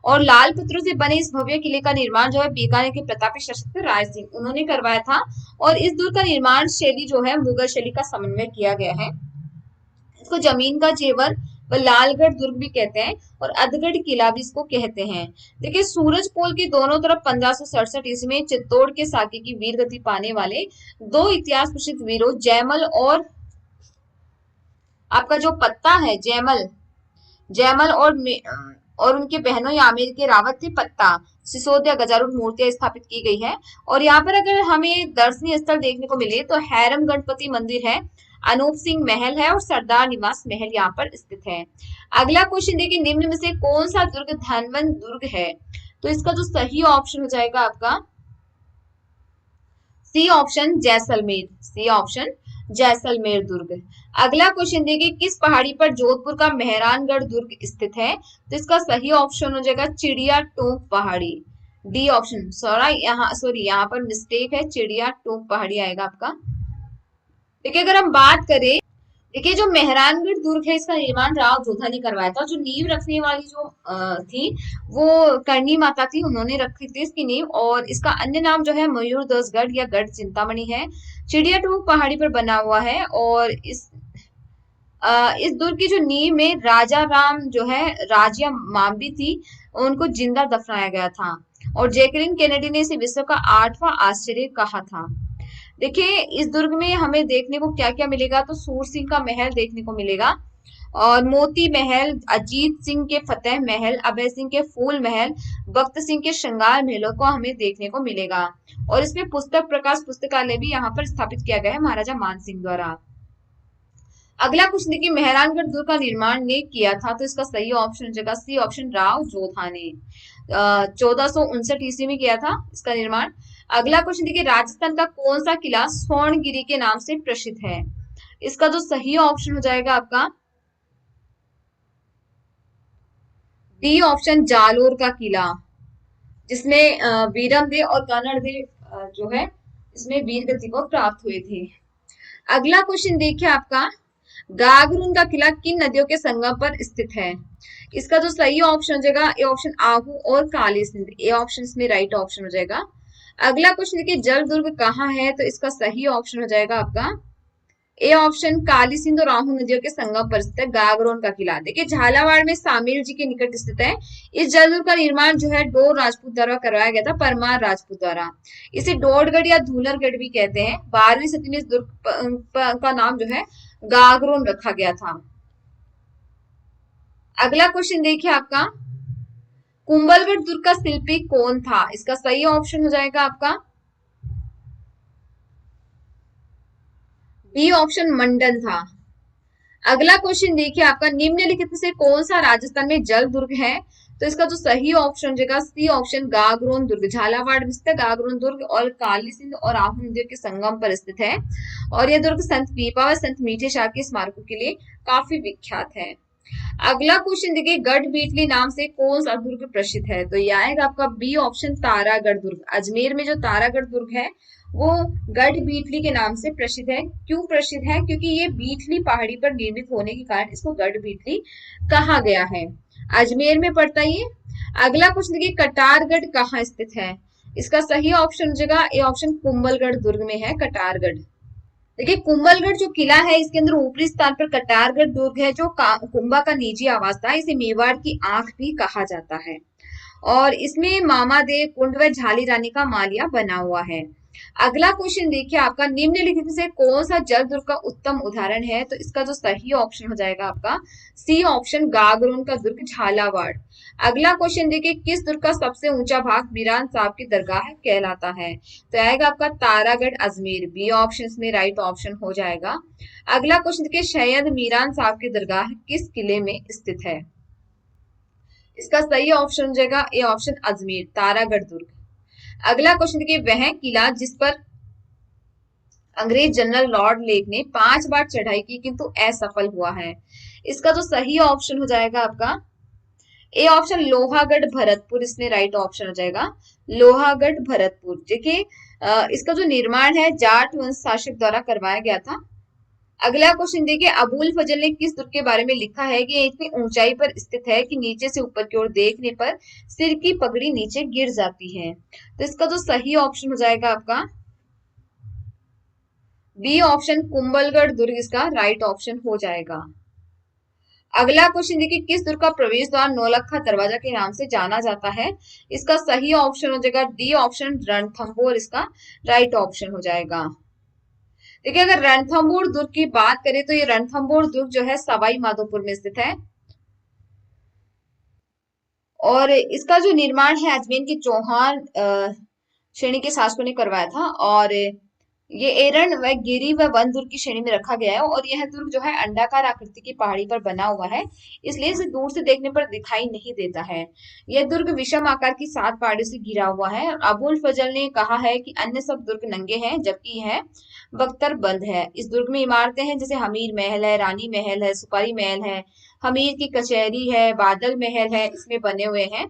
और लाल पत्थरों से बने इस भव्य किले का निर्माण जो है बीकानेर के प्रतापी शासक राय सिंह उन्होंने करवाया था। और इस दुर्ग का निर्माण शैली जो है मुगल शैली का समन्वय किया गया है। इसको जमीन का जेवर व लालगढ़ दुर्ग भी कहते हैं और अधगढ़ किला भी इसको कहते हैं। देखिए सूरज पोल के दोनों तरफ 1567 ईस्वी में चित्तौड़ के साके की वीर गति पाने वाले दो इतिहास प्रसिद्ध वीरों जयमल और आपका जो पत्ता है जयमल और उनके बहनों या आमेर के रावत थे पत्ता सिसोदिया गजारूढ़ मूर्तियां स्थापित की गई है। और यहाँ पर अगर हमें दर्शनीय स्थल देखने को मिले तो हैरम गणपति मंदिर है अनूप सिंह महल है और सरदार निवास महल यहाँ पर स्थित है। अगला क्वेश्चन देखिए, निम्न में से कौन सा दुर्ग धनवंत दुर्ग है? तो इसका जो सही ऑप्शन हो जाएगा आपका C option Jaisalmer, C option Jaisalmer दुर्ग। अगला क्वेश्चन देखिए, किस पहाड़ी पर जोधपुर का मेहरानगढ़ दुर्ग स्थित है? तो इसका सही ऑप्शन हो जाएगा चिड़िया टोक पहाड़ी, डी ऑप्शन। सॉरी यहाँ पर मिस्टेक है, चिड़िया टोक पहाड़ी आएगा आपका। देखिए अगर हम बात करें, देखिए जो मेहरानगढ़ दुर्ग है इसका निर्माण राव जोधा ने करवाया था। जो नींव रखने वाली जो थी वो करणी माता थी, उन्होंने रखी थी इसकी नींव। और इसका अन्य नाम जो है मयूरध्वजगढ़ या गढ़ चिंतामणि है। चिड़िया टोक पहाड़ी पर बना हुआ है। और इस दुर्ग की जो नींव में राजा राम जो है राजिया माम्बी थी, उनको जिंदा दफनाया गया था। और जैकलिन केनेडी ने इसे विश्व का 8वां आश्चर्य कहा था। देखिए इस दुर्ग में हमें देखने को क्या क्या मिलेगा, तो सूर सिंह का महल देखने को मिलेगा, और मोती महल, अजीत सिंह के फतेह महल, अभय सिंह के फूल महल, भक्त सिंह के श्रृंगार महलों को हमें देखने को मिलेगा। और इसमें पुस्तक प्रकाश पुस्तकालय भी यहाँ पर स्थापित किया गया है महाराजा मानसिंह द्वारा। अगला क्वेश्चन देखिए, मेहरानगढ़ दुर्ग का निर्माण ने किया था? तो इसका सही ऑप्शन जगह सी ऑप्शन राव जोधा ने 1459 ईस्वी में किया था इसका निर्माण। अगला क्वेश्चन देखिए, राजस्थान का कौन सा किला स्वर्णगिरी के नाम से प्रसिद्ध है? इसका जो सही ऑप्शन हो जाएगा आपका डी ऑप्शन जालोर का किला, जिसमें वीरमदेव और कर्णदेव जो है इसमें वीर गति को प्राप्त हुए थे। अगला क्वेश्चन देखिए आपका, गागरून का किला किन नदियों के संगम पर स्थित है? इसका जो सही ऑप्शन हो जाएगा ए ऑप्शन आहू और काली सिंध, ए ऑप्शन इसमें राइट ऑप्शन हो जाएगा। अगला क्वेश्चन देखिए, जल दुर्ग कहाँ है? तो इसका सही ऑप्शन हो जाएगा आपका ए ऑप्शन काली सिंध और आहू नदियों के संगम पर स्थित है गागरोन का किला। देखिए झालावाड़ में सामेल जी के निकट स्थित है। इस जलदुर्ग का निर्माण जो है डोर राजपूत द्वारा करवाया गया था, परमार राजपूत द्वारा। इसे डोडगढ़ या धूलरगढ़ भी कहते हैं। 12वीं सदी में इस दुर्ग का नाम जो है गागरोन रखा गया था। अगला क्वेश्चन देखिए आपका, कुंभलगढ़ दुर्ग का शिल्पी कौन था? इसका सही ऑप्शन हो जाएगा आपका बी ऑप्शन मंडन था। अगला क्वेश्चन देखिए आपका, निम्नलिखित में से कौन सा राजस्थान में जल दुर्ग है? तो इसका जो सही ऑप्शन जगह सी ऑप्शन गागरोन दुर्ग, झालावाड़ में स्थित गागरोन दुर्ग और काली सिंध और आहू नदियों के संगम पर स्थित है। और यह दुर्ग संत पीपा व संत मीठे शाह के स्मारकों के लिए काफी विख्यात है। अगला क्वेश्चन देखिए, गढ़ बीटली नाम से कौन सा दुर्ग प्रसिद्ध है? तो यह आएगा आपका बी ऑप्शन तारागढ़ दुर्ग। अजमेर में जो तारागढ़ दुर्ग है वो गढ़ बीटली के नाम से प्रसिद्ध है। क्यों प्रसिद्ध है? क्योंकि ये बीटली पहाड़ी पर निर्मित होने के कारण इसको गढ़ बीटली कहा गया है। अजमेर में पड़ता है ये। अगला क्वेश्चन देखिए, कटारगढ़ कहाँ स्थित है? इसका सही ऑप्शन जगह ए ऑप्शन कुंभलगढ़ दुर्ग में है कटारगढ़। देखिए कुंभलगढ़ जो किला है इसके अंदर ऊपरी स्थान पर कटारगढ़ दुर्ग है, जो कुंभा का निजी आवास था। इसे मेवाड़ की आंख भी कहा जाता है। और इसमें मामादेव कुंड व झाली रानी का मालिया बना हुआ है। अगला क्वेश्चन देखिए आपका, निम्नलिखित में से कौन सा जल दुर्ग का उत्तम उदाहरण है? तो इसका जो सही ऑप्शन हो जाएगा आपका सी ऑप्शन गागरोन का दुर्ग झालावाड़। अगला क्वेश्चन देखिए, किस दुर्ग का सबसे ऊंचा भाग मीरान साहब की दरगाह कहलाता है? तो आएगा आपका तारागढ़ अजमेर, बी ऑप्शन में राइट ऑप्शन हो जाएगा। अगला क्वेश्चन देखिए, सैयद मीरान साहब की दरगाह किस किले में स्थित है? इसका सही ऑप्शन हो जाएगा ए ऑप्शन अजमेर, तारागढ़ दुर्ग। अगला क्वेश्चन देखिए, वह किला जिस पर अंग्रेज जनरल लॉर्ड लेक ने 5 बार चढ़ाई की किंतु असफल हुआ है। इसका जो सही ऑप्शन हो जाएगा आपका ए ऑप्शन लोहागढ़ भरतपुर, इसमें राइट ऑप्शन हो जाएगा लोहागढ़ भरतपुर। देखिए इसका जो निर्माण है जाट वंश शासक द्वारा करवाया गया था। अगला क्वेश्चन देखिए, अबुल फजल ने किस दुर्ग के बारे में लिखा है कि इतनी ऊंचाई पर स्थित है कि नीचे से ऊपर की ओर देखने पर सिर की पगड़ी नीचे गिर जाती है? तो इसका जो सही ऑप्शन हो जाएगा आपका बी ऑप्शन कुंभलगढ़ दुर्ग, इसका राइट ऑप्शन हो जाएगा। अगला क्वेश्चन देखिए, किस दुर्ग का प्रवेश द्वार नौलखा दरवाजा के नाम से जाना जाता है? इसका सही ऑप्शन हो जाएगा डी ऑप्शन रणथंभौर, इसका राइट ऑप्शन हो जाएगा। देखिए अगर रणथंभौर दुर्ग की बात करें तो ये रणथंभौर दुर्ग जो है सवाई माधोपुर में स्थित है। और इसका जो निर्माण है अजमेर के चौहान श्रेणी के शासकों ने करवाया था। और ये एरन व गिरी व वन दुर्ग की श्रेणी में रखा गया है और यह दुर्ग जो है अंडाकार आकृति की पहाड़ी पर बना हुआ है, इसलिए इसे दूर से देखने पर दिखाई नहीं देता है। यह दुर्ग विषम आकार की 7 पहाड़ियों से घिरा हुआ है और अबुल फजल ने कहा है कि अन्य सब दुर्ग नंगे हैं जबकि यह बख्तर बंद है। इस दुर्ग में इमारतें हैं जैसे हमीर महल है, रानी महल है, सुपारी महल है, हमीर की कचहरी है, बादल महल है, इसमें बने हुए हैं।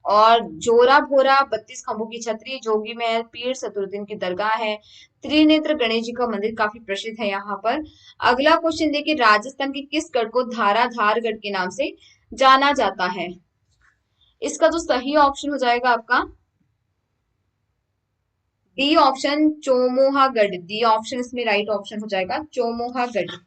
और जोरा भोरा 32 खंभों की छतरी, जोगी महल, पीर सतुरुद्दीन की दरगाह है, त्रिनेत्र गणेश जी का मंदिर काफी प्रसिद्ध है यहाँ पर। अगला क्वेश्चन देखिए, राजस्थान के किस गढ़ को धाराधारगढ़ के नाम से जाना जाता है? इसका जो सही ऑप्शन हो जाएगा आपका डी ऑप्शन, चोमोहागढ़। डी ऑप्शन इसमें राइट ऑप्शन हो जाएगा, चोमोहागढ़।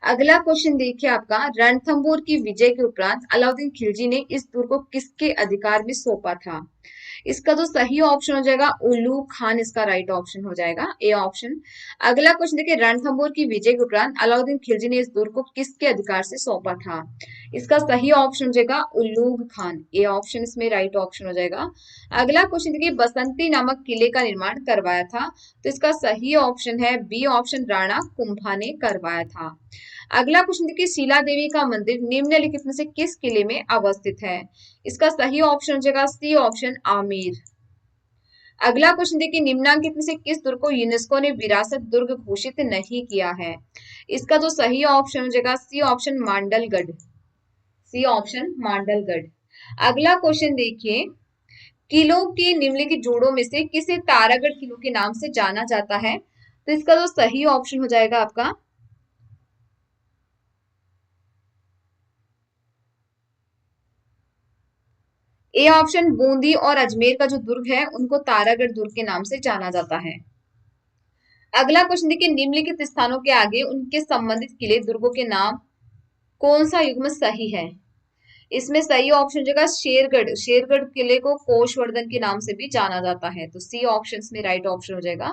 अगला क्वेश्चन देखिए आपका, रणथंभौर की विजय के उपरांत अलाउद्दीन खिलजी ने इस दुर्ग को किसके अधिकार में सौंपा था? इसका जो सही ऑप्शन हो जाएगा उल्लू खान, इसका राइट ऑप्शन हो जाएगा ए ऑप्शन। अगला क्वेश्चन देखिए, रणथंभौर की विजय के उपरांत अलाउद्दीन खिलजी ने इस दुर्ग को किसके अधिकार से सौंपा था? इसका सही ऑप्शन हो जाएगा उल्लूग खान, ए ऑप्शन इसमें राइट ऑप्शन हो जाएगा। अगला क्वेश्चन देखिए, बसंती नामक किले का निर्माण करवाया था? तो इसका सही ऑप्शन है बी ऑप्शन, राणा कुंभा ने करवाया था। अगला क्वेश्चन देखिए, शीला देवी का मंदिर निम्नलिखित में से किस किले में अवस्थित है? इसका सही ऑप्शन हो जाएगा सी ऑप्शन, आमेर। अगला क्वेश्चन देखिए, निम्नांकित में से किस दुर्ग को यूनेस्को ने विरासत दुर्ग घोषित नहीं किया है? इसका जो सही ऑप्शन हो जाएगा C option, Mandalgarh. C option, Mandalgarh. अगला क्वेश्चन देखिए, किलों के निम्नलिखित जोड़ों में से किसे तारागढ़ किलो के नाम से जाना जाता है? तो इसका जो सही ऑप्शन हो जाएगा आपका ए ऑप्शन, बूंदी और अजमेर का जो दुर्ग है उनको तारागढ़ दुर्ग के नाम से जाना जाता है। अगला क्वेश्चन देखिए, निम्नलिखित स्थानों के आगे उनके संबंधित किले दुर्गों के नाम कौन सा युग्म सही है? इसमें सही ऑप्शन हो जाएगा शेरगढ़। शेरगढ़ किले को कोषवर्धन के नाम से भी जाना जाता है, तो सी ऑप्शन में राइट ऑप्शन हो जाएगा।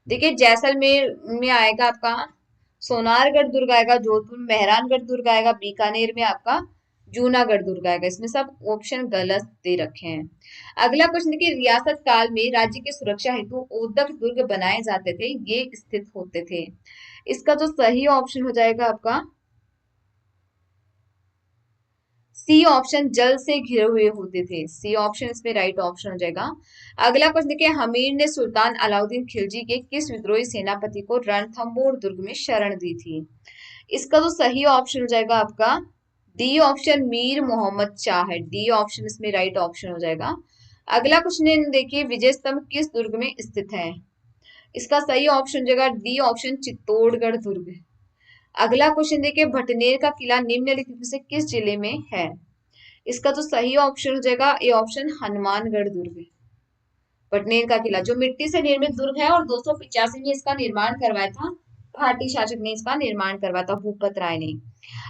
देखिए, जैसलमेर में आएगा आपका सोनारगढ़ दुर्ग आएगा, जोधपुर में मेहरानगढ़ दुर्ग आएगा, बीकानेर में आपका जूनागढ़ दुर्ग आएगा। इसमें सब ऑप्शन गलत दे रखे हैं। अगला क्वेश्चन देखिए, रियासत काल में राज्य की सुरक्षा हेतु ओदक दुर्ग बनाए जाते थे, ये स्थित होते थे। इसका जो सही ऑप्शन हो जाएगा आपका सी ऑप्शन, जल से घिरे हुए होते थे। सी ऑप्शन इसमें राइट ऑप्शन हो जाएगा। अगला क्वेश्चन देखिए, हमीर ने सुल्तान अलाउद्दीन खिलजी के किस विद्रोही सेनापति को रणथंभौर दुर्ग में शरण दी थी? इसका जो सही ऑप्शन हो जाएगा आपका डी ऑप्शन, मीर मोहम्मद शाह है। डी ऑप्शन इसमें राइट ऑप्शन हो जाएगा। अगला क्वेश्चन देखिए, विजय स्तंभ किस दुर्ग में स्थित है? इसका सही ऑप्शन हो जाएगा डी ऑप्शन, चित्तौड़गढ़ दुर्ग। अगला क्वेश्चन देखिए, भटनेर का किला निम्नलिखित में से किस जिले में है? इसका जो सही ऑप्शन हो जाएगा ए ऑप्शन, हनुमानगढ़ दुर्ग। भटनेर का किला जो मिट्टी से निर्मित दुर्ग है और 285 में इसका निर्माण करवाया था, भाटी शासक ने इसका निर्माण करवाया था, भूपत राय ने।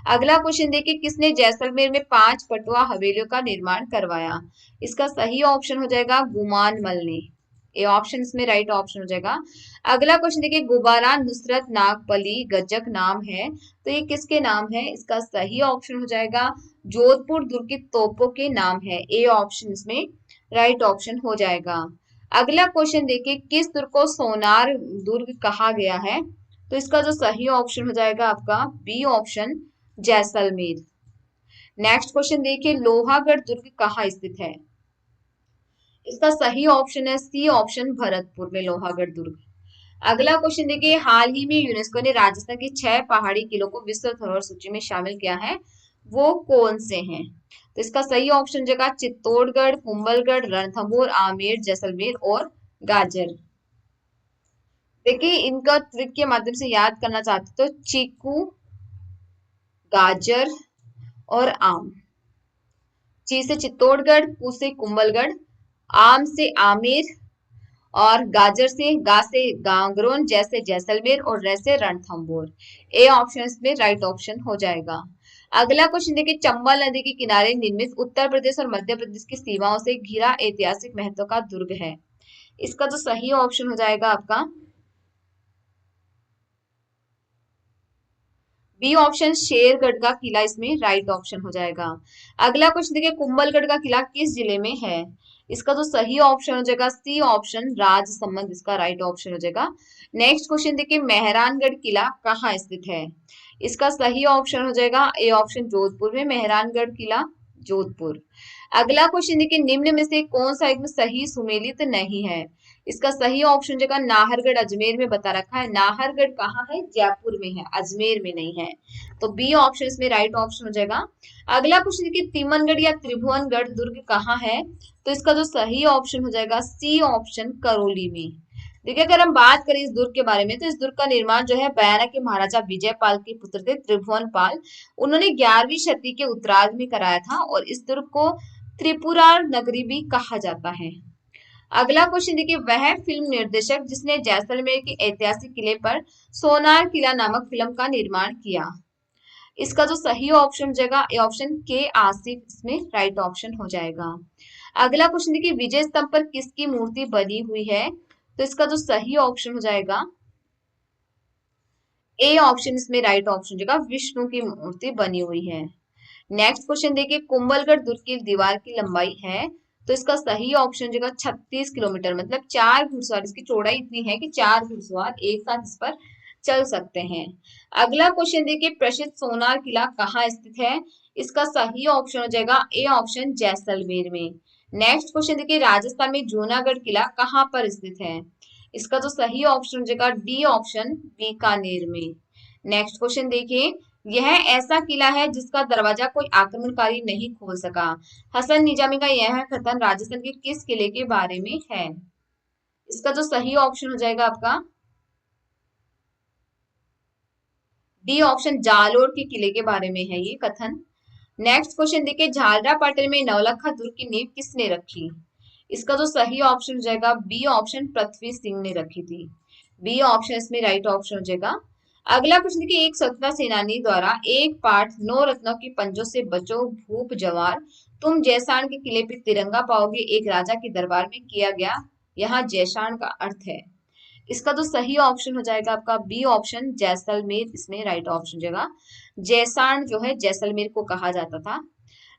अगला क्वेश्चन देखिए, किसने जैसलमेर में 5 पटवा हवेलियों का निर्माण करवाया? इसका सही ऑप्शन हो जाएगा गुमान मल ने। ए ऑप्शन इसमें राइट ऑप्शन हो जाएगा। अगला क्वेश्चन देखिए, गुबारा नुसरत नागपली गज्जक नाम है, तो ये किसके नाम है? इसका सही ऑप्शन हो जाएगा जोधपुर दुर्ग की तोपों के नाम है। ए ऑप्शन इसमें राइट ऑप्शन हो जाएगा। अगला क्वेश्चन देखिए, किस दुर्ग को सोनार दुर्ग कहा गया है? तो इसका जो सही ऑप्शन हो जाएगा आपका B option, Jaisalmer. Next question देखिए, लोहागढ़ दुर्ग कहाँ स्थित है? इसका सही ऑप्शन है सी ऑप्शन, भरतपुर में लोहागढ़ दुर्ग। अगला क्वेश्चन देखिए, हाल ही में यूनेस्को ने राजस्थान के 6 पहाड़ी किलों को विश्व धरोहर सूची में शामिल किया है, वो कौन से हैं? तो इसका सही ऑप्शन जगह चित्तौड़गढ़, कुंभलगढ़, रणथंभौर, आमेर, जैसलमेर और गाजर। देखिए, इनका ट्रिक के माध्यम से याद करना चाहते तो चीकू, गाजर और आम। ची से चित्तौड़गढ़, कू से कुंभलगढ़, आम से आमेर और गाजर से गा से गांगरोन, जैसे जैसलमेर और रे से रणथंभौर। ए ऑप्शन में राइट ऑप्शन हो जाएगा। अगला क्वेश्चन देखिए, चंबल नदी के किनारे निर्मित उत्तर प्रदेश और मध्य प्रदेश की सीमाओं से घिरा ऐतिहासिक महत्व का दुर्ग है। इसका जो सही ऑप्शन हो जाएगा आपका बी ऑप्शन, शेरगढ़ का किला इसमें राइट ऑप्शन हो जाएगा। अगला क्वेश्चन देखिए, कुंभलगढ़ का किला किस जिले में है? इसका जो सही ऑप्शन हो जाएगा सी ऑप्शन राजसमंद इसका राइट ऑप्शन हो जाएगा। नेक्स्ट क्वेश्चन देखिए, मेहरानगढ़ किला कहाँ स्थित है? इसका सही ऑप्शन हो जाएगा ए ऑप्शन जोधपुर में, मेहरानगढ़ किला जोधपुर। अगला क्वेश्चन देखिए, निम्न में से कौन सा एकदम सही सुमेलित नहीं है? इसका सही ऑप्शन जगह नाहरगढ़ अजमेर में बता रखा है। नाहरगढ़ कहाँ है? जयपुर में है, अजमेर में नहीं है। तो बी ऑप्शन इसमें राइट ऑप्शन हो जाएगा। अगला क्वेश्चन देखिए, तिमनगढ़ या त्रिभुवनगढ़ दुर्ग कहाँ है? तो इसका जो सही ऑप्शन हो जाएगा सी ऑप्शन करौली में। देखिए, अगर हम बात करें इस दुर्ग के बारे में, तो इस दुर्ग का निर्माण जो है बयाना के महाराजा विजयपाल के पुत्र थे त्रिभुवन पाल, उन्होंने 11वीं शती के उत्तरार्ध में कराया था और इस दुर्ग को त्रिपुरा नगरी भी कहा जाता है। अगला क्वेश्चन देखिए, वह फिल्म निर्देशक जिसने जैसलमेर के ऐतिहासिक किले पर सोनार किला नामक फिल्म का निर्माण किया? इसका जो सही ऑप्शन हो जाएगा ए ऑप्शन के आसिफ इसमें राइट ऑप्शन हो जाएगा। अगला क्वेश्चन देखिए, विजय स्तंभ पर किसकी मूर्ति बनी हुई है? तो इसका जो सही ऑप्शन हो जाएगा ए ऑप्शन इसमें राइट ऑप्शन हो जाएगा, विष्णु की मूर्ति बनी हुई है। नेक्स्ट क्वेश्चन देखिए, कुंभलगढ़ दुर्ग की दीवार की लंबाई है? तो इसका सही ऑप्शन जगह 36 किलोमीटर, मतलब 4 घुड़सवार, इसकी चौड़ाई इतनी है कि 4 घुड़सवार एक साथ इस पर चल सकते हैं। अगला क्वेश्चन देखिए, प्रसिद्ध सोनार किला कहाँ स्थित है? इसका सही ऑप्शन हो जाएगा ए ऑप्शन जैसलमेर में। नेक्स्ट क्वेश्चन देखिए, राजस्थान में जूनागढ़ किला कहाँ पर स्थित है? इसका जो सही ऑप्शन हो जाएगा डी ऑप्शन बीकानेर में। नेक्स्ट क्वेश्चन देखिए, यह ऐसा किला है जिसका दरवाजा कोई आक्रमणकारी नहीं खोल सका। हसन निजामी का यह कथन राजस्थान के किस किले के बारे में है? इसका जो सही ऑप्शन हो जाएगा आपका डी ऑप्शन जालोर के किले के बारे में है ये कथन। नेक्स्ट क्वेश्चन देखिए, झालरा पाटन में नवलखा दुर्ग की नींव किसने रखी? इसका जो सही ऑप्शन हो जाएगा बी ऑप्शन पृथ्वी सिंह ने रखी थी। बी ऑप्शन इसमें राइट ऑप्शन हो जाएगा। अगला क्वेश्चन देखिए, एक स्वतंत्रता सेनानी द्वारा एक पाठ 9 रत्नों के पंजों से बचो भूप जवार, तुम जैसाण के किले पे तिरंगा पाओगे, एक राजा के दरबार में किया गया, यहाँ जैसाण का अर्थ है। इसका जो सही ऑप्शन हो जाएगा आपका बी ऑप्शन जैसलमेर इसमें राइट ऑप्शन हो जाएगा। जैसाण जो है जैसलमेर को कहा जाता था।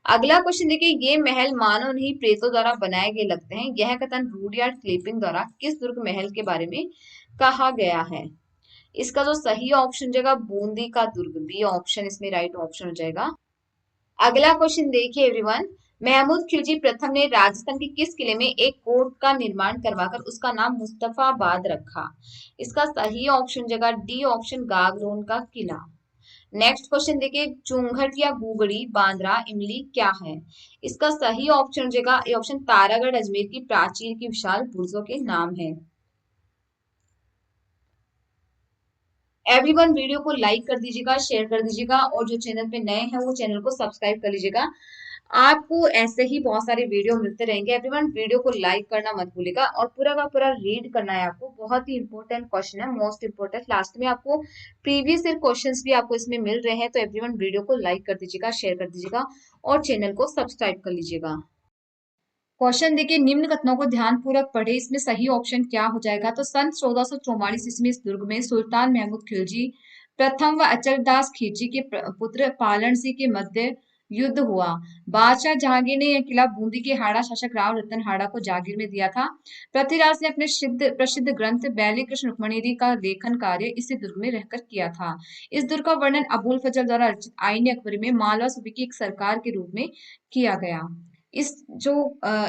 अगला क्वेश्चन देखिए, ये महल मानव नहीं प्रेतों द्वारा बनाए गए लगते हैं, यह कथन रूडयार्ड किपलिंग द्वारा किस दुर्ग महल के बारे में कहा गया है? इसका जो सही ऑप्शन जाएगा बूंदी का दुर्ग, बी ऑप्शन इसमें राइट ऑप्शन हो जाएगा। अगला क्वेश्चन देखिए एवरीवन, महमूद खिलजी प्रथम ने राजस्थान के किस किले में एक कोर्ट का निर्माण करवाकर उसका नाम मुस्तफाबाद रखा? इसका सही ऑप्शन जगह डी ऑप्शन गागरोन का किला। नेक्स्ट क्वेश्चन देखिए, चुंगट या गुगड़ी बांद्रा इमली क्या है? इसका सही ऑप्शन जगह ए ऑप्शन तारागढ़ अजमेर की प्राचीर की विशाल बुर्जों के नाम है। एवरीवन वीडियो को लाइक कर दीजिएगा, शेयर कर दीजिएगा और जो चैनल पे नए हैं वो चैनल को सब्सक्राइब कर लीजिएगा। आपको ऐसे ही बहुत सारे वीडियो मिलते रहेंगे। एवरीवन वीडियो को लाइक करना मत भूलिएगा और पूरा का पूरा रीड करना है आपको। बहुत ही इंपॉर्टेंट क्वेश्चन है, मोस्ट इंपॉर्टेंट। लास्ट में आपको प्रीवियस ईयर क्वेश्चंस भी आपको इसमें मिल रहे हैं। तो एवरीवन वीडियो को लाइक कर दीजिएगा, शेयर कर दीजिएगा और चैनल को सब्सक्राइब कर लीजिएगा। क्वेश्चन देखिए, निम्न कथनों को ध्यान पूर्वक पढ़े, इसमें सही ऑप्शन क्या हो जाएगा? तो सन 1444 ईस्वी इस दुर्ग में सुल्तान महमूद खिलजी प्रथम व अचलदास खिलजी के पुत्र पालन सिंह के मध्य युद्ध हुआ। बादशाह जहांगीर ने यह किला बूंदी के हाड़ा शासक राव रतन हाड़ा को जागीर में दिया था। पृथ्वीराज ने अपने प्रसिद्ध ग्रंथ बैली कृष्ण रुक्मणी का लेखन कार्य इसी दुर्ग में रहकर किया था। इस दुर्ग का वर्णन अबुल फजल द्वारा रचित आईन अकबरी में मालवा सूबे की एक सरकार के रूप में किया गया। इस जो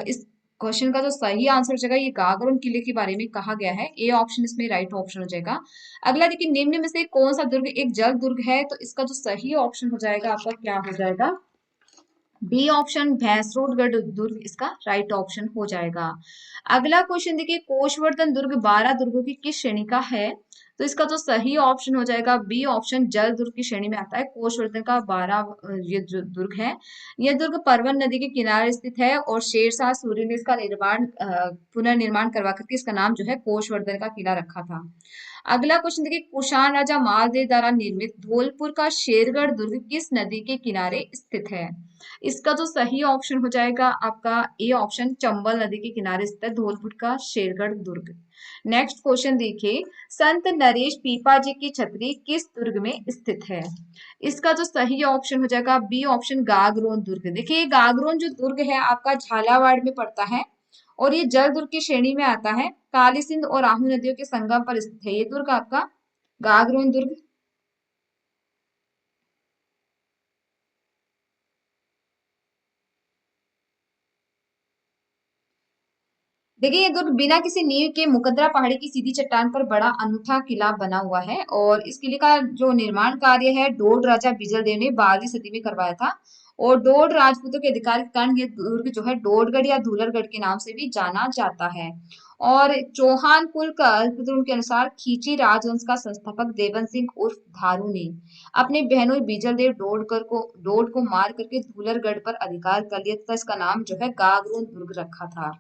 इस क्वेश्चन का जो सही आंसर हो जाएगा, ये गागरोन किले के बारे में कहा गया है। ए ऑप्शन इसमें राइट ऑप्शन हो जाएगा। अगला देखिए, निम्न में से कौन सा दुर्ग एक जल दुर्ग है? तो इसका जो सही ऑप्शन हो जाएगा आपका क्या हो जाएगा? बी ऑप्शन भैंसरोडगढ़ दुर्ग इसका राइट ऑप्शन हो जाएगा। अगला क्वेश्चन देखिए, कोशवर्धन दुर्ग 12 दुर्गों की किस श्रेणी का है? तो इसका जो सही ऑप्शन हो जाएगा बी ऑप्शन जल दुर्ग की श्रेणी में आता है। कोशवर्धन का 12 ये जो दुर्ग है, यह दुर्ग परवन नदी के किनारे स्थित है और शेरशाह सूरी ने इसका पुनर्निर्माण करवा करके इसका नाम जो है कोशवर्धन का किला रखा था। अगला क्वेश्चन देखिए, कुषाण राजा मालदेव द्वारा निर्मित धौलपुर का शेरगढ़ दुर्ग किस नदी के किनारे स्थित है? इसका जो सही ऑप्शन हो जाएगा आपका ए ऑप्शन चंबल नदी के किनारे स्थित धौलपुर का शेरगढ़ दुर्ग। नेक्स्ट क्वेश्चन देखिए, संत नरेश पीपा जी की छतरी किस दुर्ग में स्थित है? इसका जो सही ऑप्शन हो जाएगा बी ऑप्शन गागरोन दुर्ग। देखिए, गागरोन जो दुर्ग है आपका झालावाड़ में पड़ता है और ये जल दुर्ग की श्रेणी में आता है। काली सिंध और आहू नदियों के संगम पर स्थित है ये दुर्ग आपका गागरोन दुर्ग। देखिए ये दुर्ग बिना किसी नींव के मुकदरा पहाड़ी की सीधी चट्टान पर बड़ा अनूठा किला बना हुआ है, और इस किले का जो निर्माण कार्य है डोड राजा बिजल देव ने 12वीं सदी में करवाया था। और डोड राजपूतों के अधिकार के कारण ये दुर्ग जो है डोडगढ़ या धूलरगढ़ के नाम से भी जाना जाता है। और चौहान कुल का अल्पद्रुम के अनुसार खींची राजवंश का संस्थापक देवन सिंह उर्फ धारू ने अपने बहनों बीजल देव डोड को मार करके धूलरगढ़ पर अधिकार कर लिया तथा इसका नाम जो है गागरोन दुर्ग रखा था।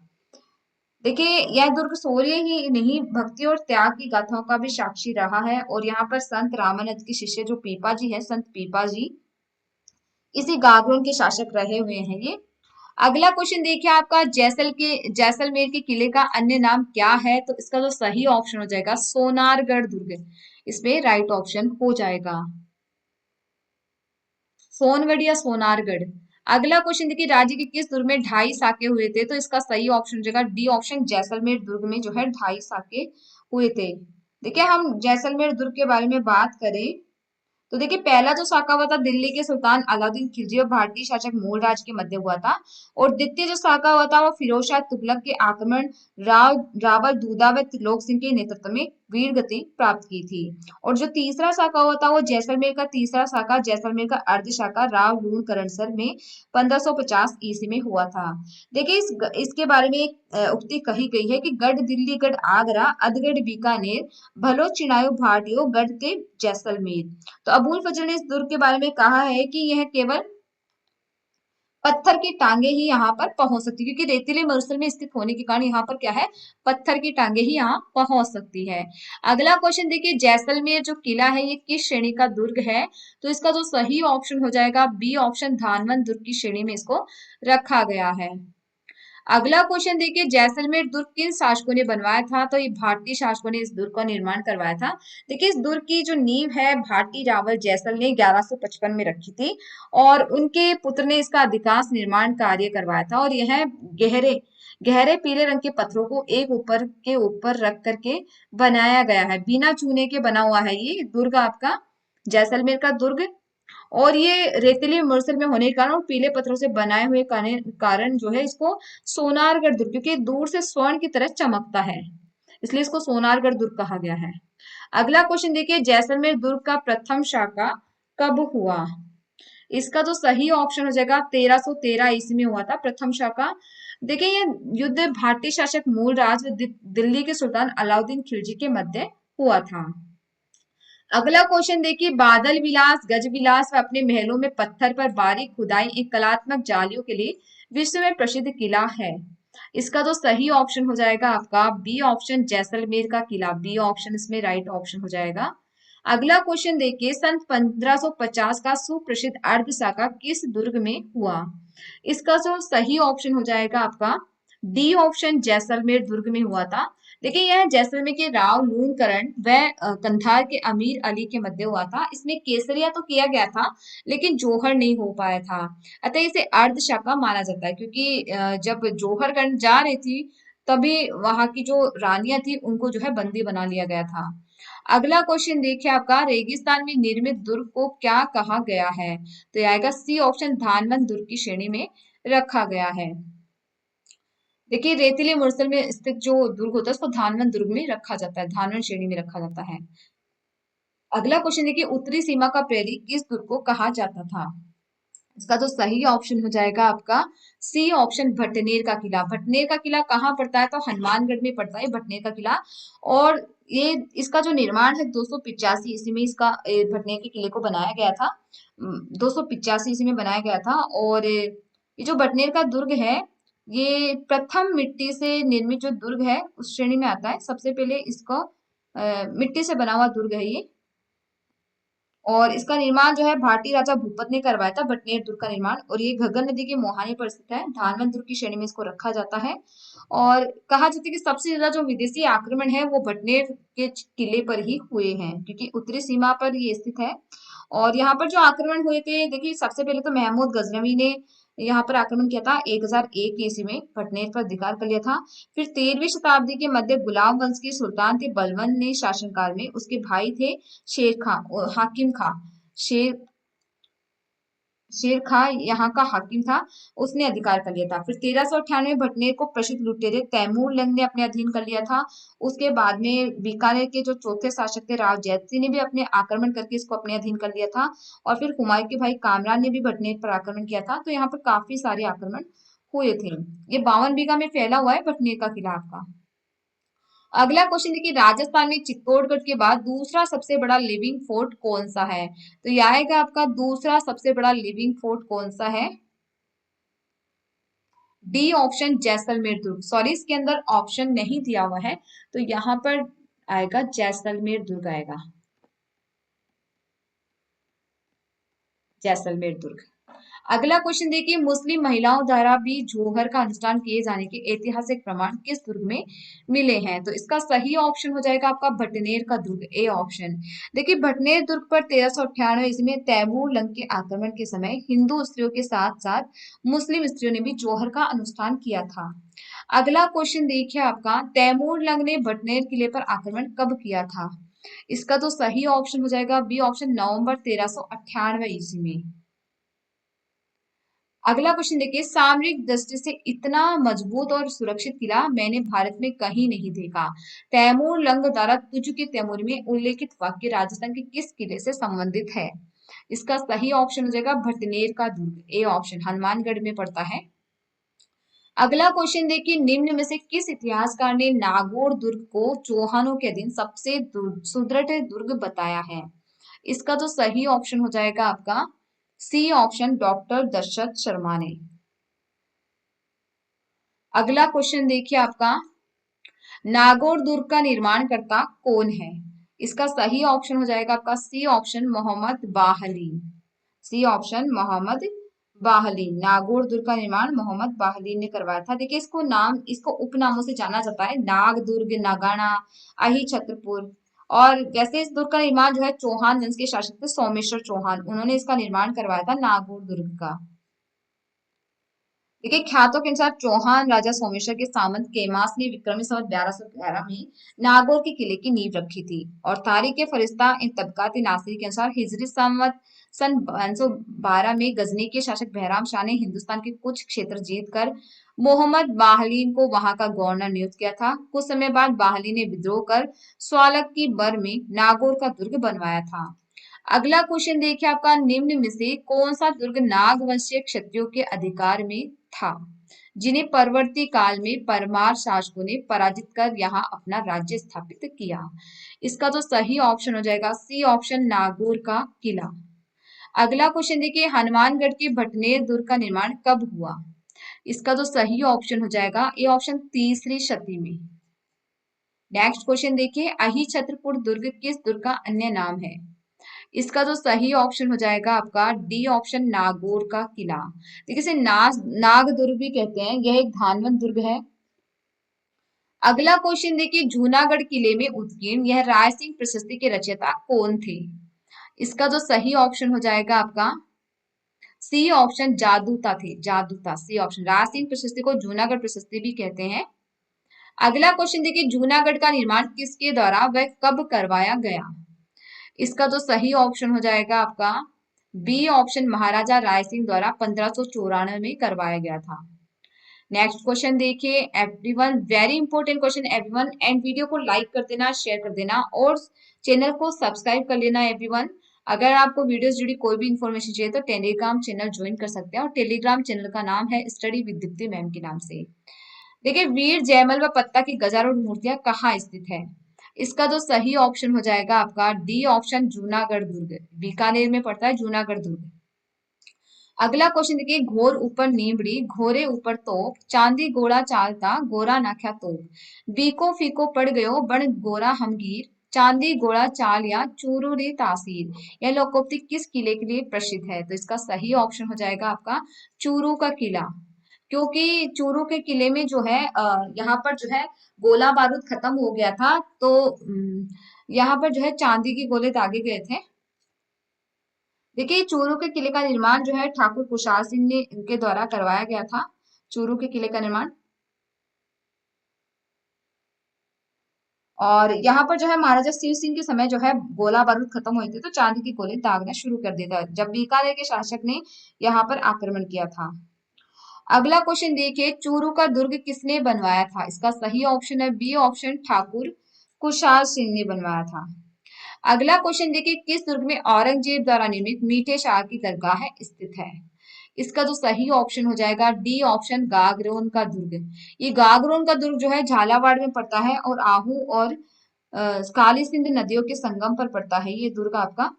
देखिए यह दुर्ग शौर्य ही नहीं भक्ति और त्याग की गाथाओं का भी साक्षी रहा है, और यहाँ पर संत रामानंद के शिष्य जो पीपा जी है, संत पीपा जी इसी गागरोन के शासक रहे हुए हैं ये। अगला क्वेश्चन देखिए आपका जैसलमेर के किले का अन्य नाम क्या है, तो इसका जो सही ऑप्शन हो जाएगा सोनारगढ़ दुर्ग, इसमें राइट ऑप्शन हो जाएगा सोनगढ़ या सोनारगढ़। अगला क्वेश्चन देखिए राज्य के किस दुर्ग में 2.5 साके हुए थे, तो इसका सही ऑप्शन हो जाएगा डी ऑप्शन जैसलमेर दुर्ग में जो है 2.5 साके हुए थे। देखिए हम जैसलमेर दुर्ग के बारे में बात करें तो देखिए पहला जो साका हुआ था दिल्ली के सुल्तान अलाउद्दीन खिलजी और भारतीय शासक मूलराज के मध्य हुआ था। और द्वितीय जो साका हुआ था वो फिरोज शाह तुगलक के आक्रमण रावल दूदा व त्रिलोक सिंह के नेतृत्व में वीर गति प्राप्त की थी। और जो तीसरा साका हुआ था वो जैसलमेर का तीसरा साका जैसलमेर का अर्ध शाखा राव लूण करणसर में 1550 ईस्वी में हुआ था। देखिए इसके बारे में एक उक्ति कही गई है कि गढ़ दिल्ली गढ़ आगरा अधगढ़ बीकानेर भलो चिनायो भाटियो गढ़ ते जैसलमेर। तो अबुल फजल ने इस दुर्ग के बारे में कहा है कि यह केवल पत्थर की टांगे ही यहाँ पर पहुंच सकती है, क्योंकि रेतीले मरुस्थल में स्थित होने के कारण यहाँ पर क्या है पत्थर की टांगे ही यहाँ पहुंच सकती है। अगला क्वेश्चन देखिए जैसलमेर जो किला है ये किस श्रेणी का दुर्ग है, तो इसका जो सही ऑप्शन हो जाएगा बी ऑप्शन धानवन दुर्ग की श्रेणी में इसको रखा गया है। अगला क्वेश्चन देखिए जैसलमेर दुर्ग किन शासकों ने बनवाया था, तो ये भारतीय शासकों ने इस दुर्ग का निर्माण करवाया था। देखिए इस दुर्ग की जो नींव है भारतीय रावल जैसल ने 1155 में रखी थी, और उनके पुत्र ने इसका अधिकांश निर्माण कार्य करवाया था। और यह गहरे गहरे पीले रंग के पत्थरों को एक ऊपर के ऊपर रख करके बनाया गया है, बिना चूने के बना हुआ है ये दुर्ग आपका जैसलमेर का दुर्ग। और ये रेतीली मरुस्थल में होने के कारण और पीले पत्थरों से बनाए हुए कारण जो है इसको सोनारगढ़ दुर्ग, क्योंकि दूर से स्वर्ण की तरह चमकता है इसलिए इसको सोनारगढ़ दुर्ग कहा गया है। अगला क्वेश्चन देखिए जैसलमेर दुर्ग का प्रथम शाखा कब हुआ, इसका जो सही ऑप्शन हो जाएगा 1313 ईस्वी में हुआ था प्रथम शाखा। देखिए ये युद्ध भारतीय शासक मूलराज व दिल्ली के सुल्तान अलाउद्दीन खिलजी के मध्य हुआ था। अगला क्वेश्चन देखिए बादल विलास गज विलास व अपने महलों में पत्थर पर बारीक खुदाई एक कलात्मक जालियों के लिए विश्व में प्रसिद्ध किला है। इसका जो सही ऑप्शन हो जाएगा आपका बी ऑप्शन जैसलमेर का किला, बी ऑप्शन इसमें राइट ऑप्शन हो जाएगा। अगला क्वेश्चन देखिए सन 1550 का सुप्रसिद्ध अर्ध साका किस दुर्ग में हुआ, इसका जो सही ऑप्शन हो जाएगा आपका डी ऑप्शन जैसलमेर दुर्ग में हुआ था। देखिए यह जैसलमेर के राव लूणकरण व कंधार के अमीर अली के मध्य हुआ था। इसमें केसरिया तो किया गया था लेकिन जौहर नहीं हो पाया था, अतः इसे अर्ध शाखा माना जाता है, क्योंकि जब जौहर गढ़ जा रही थी तभी वहां की जो रानियां थी उनको जो है बंदी बना लिया गया था। अगला क्वेश्चन देखिए आपका रेगिस्तान में निर्मित दुर्ग को क्या कहा गया है, तो यह आएगा सी ऑप्शन धानवन दुर्ग की श्रेणी में रखा गया है। देखिए रेतीले मरुस्थल में स्थित जो दुर्ग होता है उसको धानवन दुर्ग में रखा जाता है, धानवन श्रेणी में रखा जाता है। अगला क्वेश्चन देखिए उत्तरी सीमा का प्रहरी किस दुर्ग को कहा जाता था, इसका तो सही ऑप्शन हो जाएगा आपका सी ऑप्शन भटनेर का किला। भटनेर का किला कहाँ पड़ता है, तो हनुमानगढ़ में पड़ता है भटनेर का किला। और ये इसका जो निर्माण है 285 ईस्वी में इसका भटनेर के किले को बनाया गया था, 285 ईस्वी में बनाया गया था। और ये जो भटनेर का दुर्ग है ये प्रथम मिट्टी से निर्मित जो दुर्ग है उस श्रेणी में आता है। सबसे पहले इसको मिट्टी से बना हुआ दुर्ग है ये, और इसका निर्माण जो है भारतीय राजा भूपत ने करवाया था भटनेर दुर्ग का निर्माण। और ये घग्गर नदी के मोहानी पर स्थित है, धानवन दुर्ग की श्रेणी में इसको रखा जाता है। और कहा जाता है कि सबसे ज्यादा जो विदेशी आक्रमण है वो भटनेर के किले पर ही हुए हैं, क्योंकि उत्तरी सीमा पर ये स्थित है। और यहाँ पर जो आक्रमण हुए थे, देखिए सबसे पहले तो महमूद गजनवी ने यहाँ पर आक्रमण किया था 1001 ईस्वी में, भटनेर पर अधिकार कर लिया था। फिर 13वीं शताब्दी के मध्य गुलाम वंश के सुल्तान थे बलबन ने शासनकाल में, उसके भाई थे शेर खां, हाकिम खां, शेर शेर खां यहाँ का हाकिम था, उसने अधिकार कर लिया था। फिर 1398 भटनेर को प्रसिद्ध लुटेरे तैमूर लंग ने अपने अधीन कर लिया था। उसके बाद में बीकानेर के जो चौथे शासक थे राव जैत सिंह ने भी अपने आक्रमण करके इसको अपने अधीन कर लिया था। और फिर हुमायूं के भाई कामरान ने भी भटनेर पर आक्रमण किया था। तो यहाँ पर काफी सारे आक्रमण हुए थे। ये 52 बीघा में फैला हुआ है भटनेर का किला आपका। अगला क्वेश्चन देखिए, राजस्थान में चित्तौड़गढ़ के बाद दूसरा सबसे बड़ा लिविंग फोर्ट कौन सा है? तो यह आएगा आपका दूसरा सबसे बड़ा लिविंग फोर्ट कौन सा है? डी ऑप्शन जैसलमेर दुर्ग। सॉरी, इसके अंदर ऑप्शन नहीं दिया हुआ है, तो यहाँ पर आएगा जैसलमेर दुर्ग आएगा, जैसलमेर दुर्ग। अगला क्वेश्चन देखिए, मुस्लिम महिलाओं द्वारा भी जोहर का अनुष्ठान किए जाने के ऐतिहासिक प्रमाण किस दुर्ग में मिले हैं? तो इसका सही ऑप्शन हो जाएगा आपका भटनेर का दुर्ग, ए ऑप्शन। देखिए भटनेर दुर्ग पर 1398 ईस्वी में तैमूर लंग के आक्रमण के समय हिंदू स्त्रियों के साथ साथ मुस्लिम स्त्रियों ने भी जोहर का अनुष्ठान किया था। अगला क्वेश्चन देखिए आपका, तैमूर लंग ने भटनेर किले पर आक्रमण कब किया था? इसका तो सही ऑप्शन हो जाएगा बी ऑप्शन, नवंबर 1398 ईस्वी में। अगला क्वेश्चन देखिए, सामरिक दृष्टि से इतना मजबूत और सुरक्षित किला मैंने भारत में कहीं नहीं देखा। तैमूर लंग द्वारा तुझ के तैमूर में उल्लेखित वाक्य राजस्थान के किस किले से संबंधित है? इसका सही ऑप्शन हो जाएगा भटनेर का दुर्ग, ए ऑप्शन, हनुमानगढ़ में पड़ता है। अगला क्वेश्चन देखिए, निम्न में से किस इतिहासकार ने नागौर दुर्ग को चौहानों के अधीन सबसे सुदृढ़ दुर्ग बताया है? इसका तो सही ऑप्शन हो जाएगा आपका C option, doctor Dashrath Sharma ने। अगला क्वेश्चन देखिए आपका, नागौर दुर्ग का निर्माण करता कौन है? इसका सही ऑप्शन हो जाएगा आपका C option, Mohammad Bahli. C option, Mohammad Bahli. Nagaur दुर्ग का निर्माण मोहम्मद बाहली ने करवाया था। देखिए इसको उपनामों से जाना जाता है, नाग दुर्ग, नागाना, अहि छत्रपुर। और वैसे इस दुर्ग का निर्माण जो है चौहान वंश के शासक थे सोमेश्वर चौहान, उन्होंने इसका निर्माण करवाया था नागौर दुर्ग का। देखिए ख्यातों के अनुसार चौहान राजा सोमेश्वर के सामंत केमास ने विक्रमी संवत 1111 में नागौर के किले की नींव रखी थी। और तारीख फरिश्ता इन तबकात नासिरी के अनुसार हिजरी संवत सन 512 में गजनी के शासक बहराम शाह ने हिंदुस्तान के कुछ क्षेत्र जीतकर मोहम्मद बाहलीन को वहां का गवर्नर नियुक्त किया था। कुछ समय बाद बाहली ने विद्रोह कर स्वालक की बर में नागौर का दुर्ग बनवाया था। अगला क्वेश्चन देखिए आपका, निम्न में से कौन सा दुर्ग नागवंशीय क्षत्रियों के अधिकार में था, जिन्हें परवर्ती काल में परमार शासकों ने पराजित कर यहाँ अपना राज्य स्थापित किया? इसका तो सही ऑप्शन हो जाएगा सी ऑप्शन, नागौर का किला। अगला क्वेश्चन देखिए, हनुमानगढ़ के भटनेर दुर्ग का निर्माण कब हुआ? इसका तो सही ऑप्शन हो जाएगा ए ऑप्शन, 3री शती में। नेक्स्ट क्वेश्चन देखिए, अहि छत्रपुर दुर्ग किस दुर्ग का अन्य नाम है? इसका तो सही ऑप्शन हो जाएगा आपका डी ऑप्शन, नागौर का किला। देखिए इसे नाग दुर्ग भी कहते हैं, यह एक धानवंत दुर्ग है। अगला क्वेश्चन देखिए, जूनागढ़ किले में उत्कीर्ण यह राय सिंह प्रशस्ति के रचयिता कौन थे? इसका तो सही ऑप्शन हो जाएगा आपका सी ऑप्शन, जादूता थे, जादूता, सी ऑप्शन। राय सिंह प्रशस्ति को जूनागढ़ प्रशस्ति भी कहते हैं। अगला क्वेश्चन देखिए, जूनागढ़ का निर्माण किसके द्वारा व कब करवाया गया? इसका तो सही ऑप्शन हो जाएगा आपका बी ऑप्शन, महाराजा राय सिंह द्वारा 1594 में करवाया गया था। नेक्स्ट क्वेश्चन देखिए everyone, very important question everyone, and video को लाइक कर देना, शेयर कर देना और चैनल को सब्सक्राइब कर लेना एवरीवन। अगर आपको वीडियोस जुड़ी कोई भी इंफॉर्मेशन चाहिए तो टेलीग्राम चैनल ज्वाइन कर सकते हैं, और टेलीग्राम चैनल का नाम है स्टडी विद दीप्ति मैम के नाम से। देखिए वीर जयमल व पत्ता की गजारूढ़ मूर्तियां कहाँ स्थित है? इसका तो सही ऑप्शन हो जाएगा आपका डी ऑप्शन, जूनागढ़ दुर्ग, बीकानेर में पड़ता है जूनागढ़ दुर्ग। अगला क्वेश्चन देखिए, घोर ऊपर नीमड़ी घोरे ऊपर तोप, चांदी गोड़ा चालता गोरा नाख्या तोप, बीको फीको पड़ गयो बण गोरा हमगीर, चांदी गोड़ा चाल या चूरू री तासीर। यह लोकोक्ति किस किले के लिए प्रसिद्ध है? तो इसका सही ऑप्शन हो जाएगा आपका चूरू का किला, क्योंकि चूरू के किले में जो है यहाँ पर जो है गोला बारूद खत्म हो गया था, तो यहाँ पर जो है चांदी के गोले दागे गए थे। देखिए चूरू के किले का निर्माण जो है ठाकुर कुशाल सिंह ने इनके द्वारा करवाया गया था। चूरू के किले का निर्माण। और यहाँ पर जो है महाराजा शिव सिंह के समय जो है गोला बारूद खत्म हुए थे, तो चांदी के गोले दागना शुरू कर दिया था जब बीकानेर के शासक ने यहाँ पर आक्रमण किया था। अगला क्वेश्चन देखिए, चूरू का दुर्ग किसने बनवाया था? इसका सही ऑप्शन है बी ऑप्शन, ठाकुर कुशाल सिंह ने बनवाया था। अगला क्वेश्चन देखिए, किस दुर्ग में औरंगजेब द्वारा निर्मित मीठे शाह की दरगाह स्थित है? इसका जो सही ऑप्शन हो जाएगा डी ऑप्शन, गागरोन का दुर्ग। ये गागरोन का दुर्ग जो है झालावाड़ में पड़ता है और आहू और काली सिंध नदियों के संगम पर पड़ता है ये दुर्ग आपका।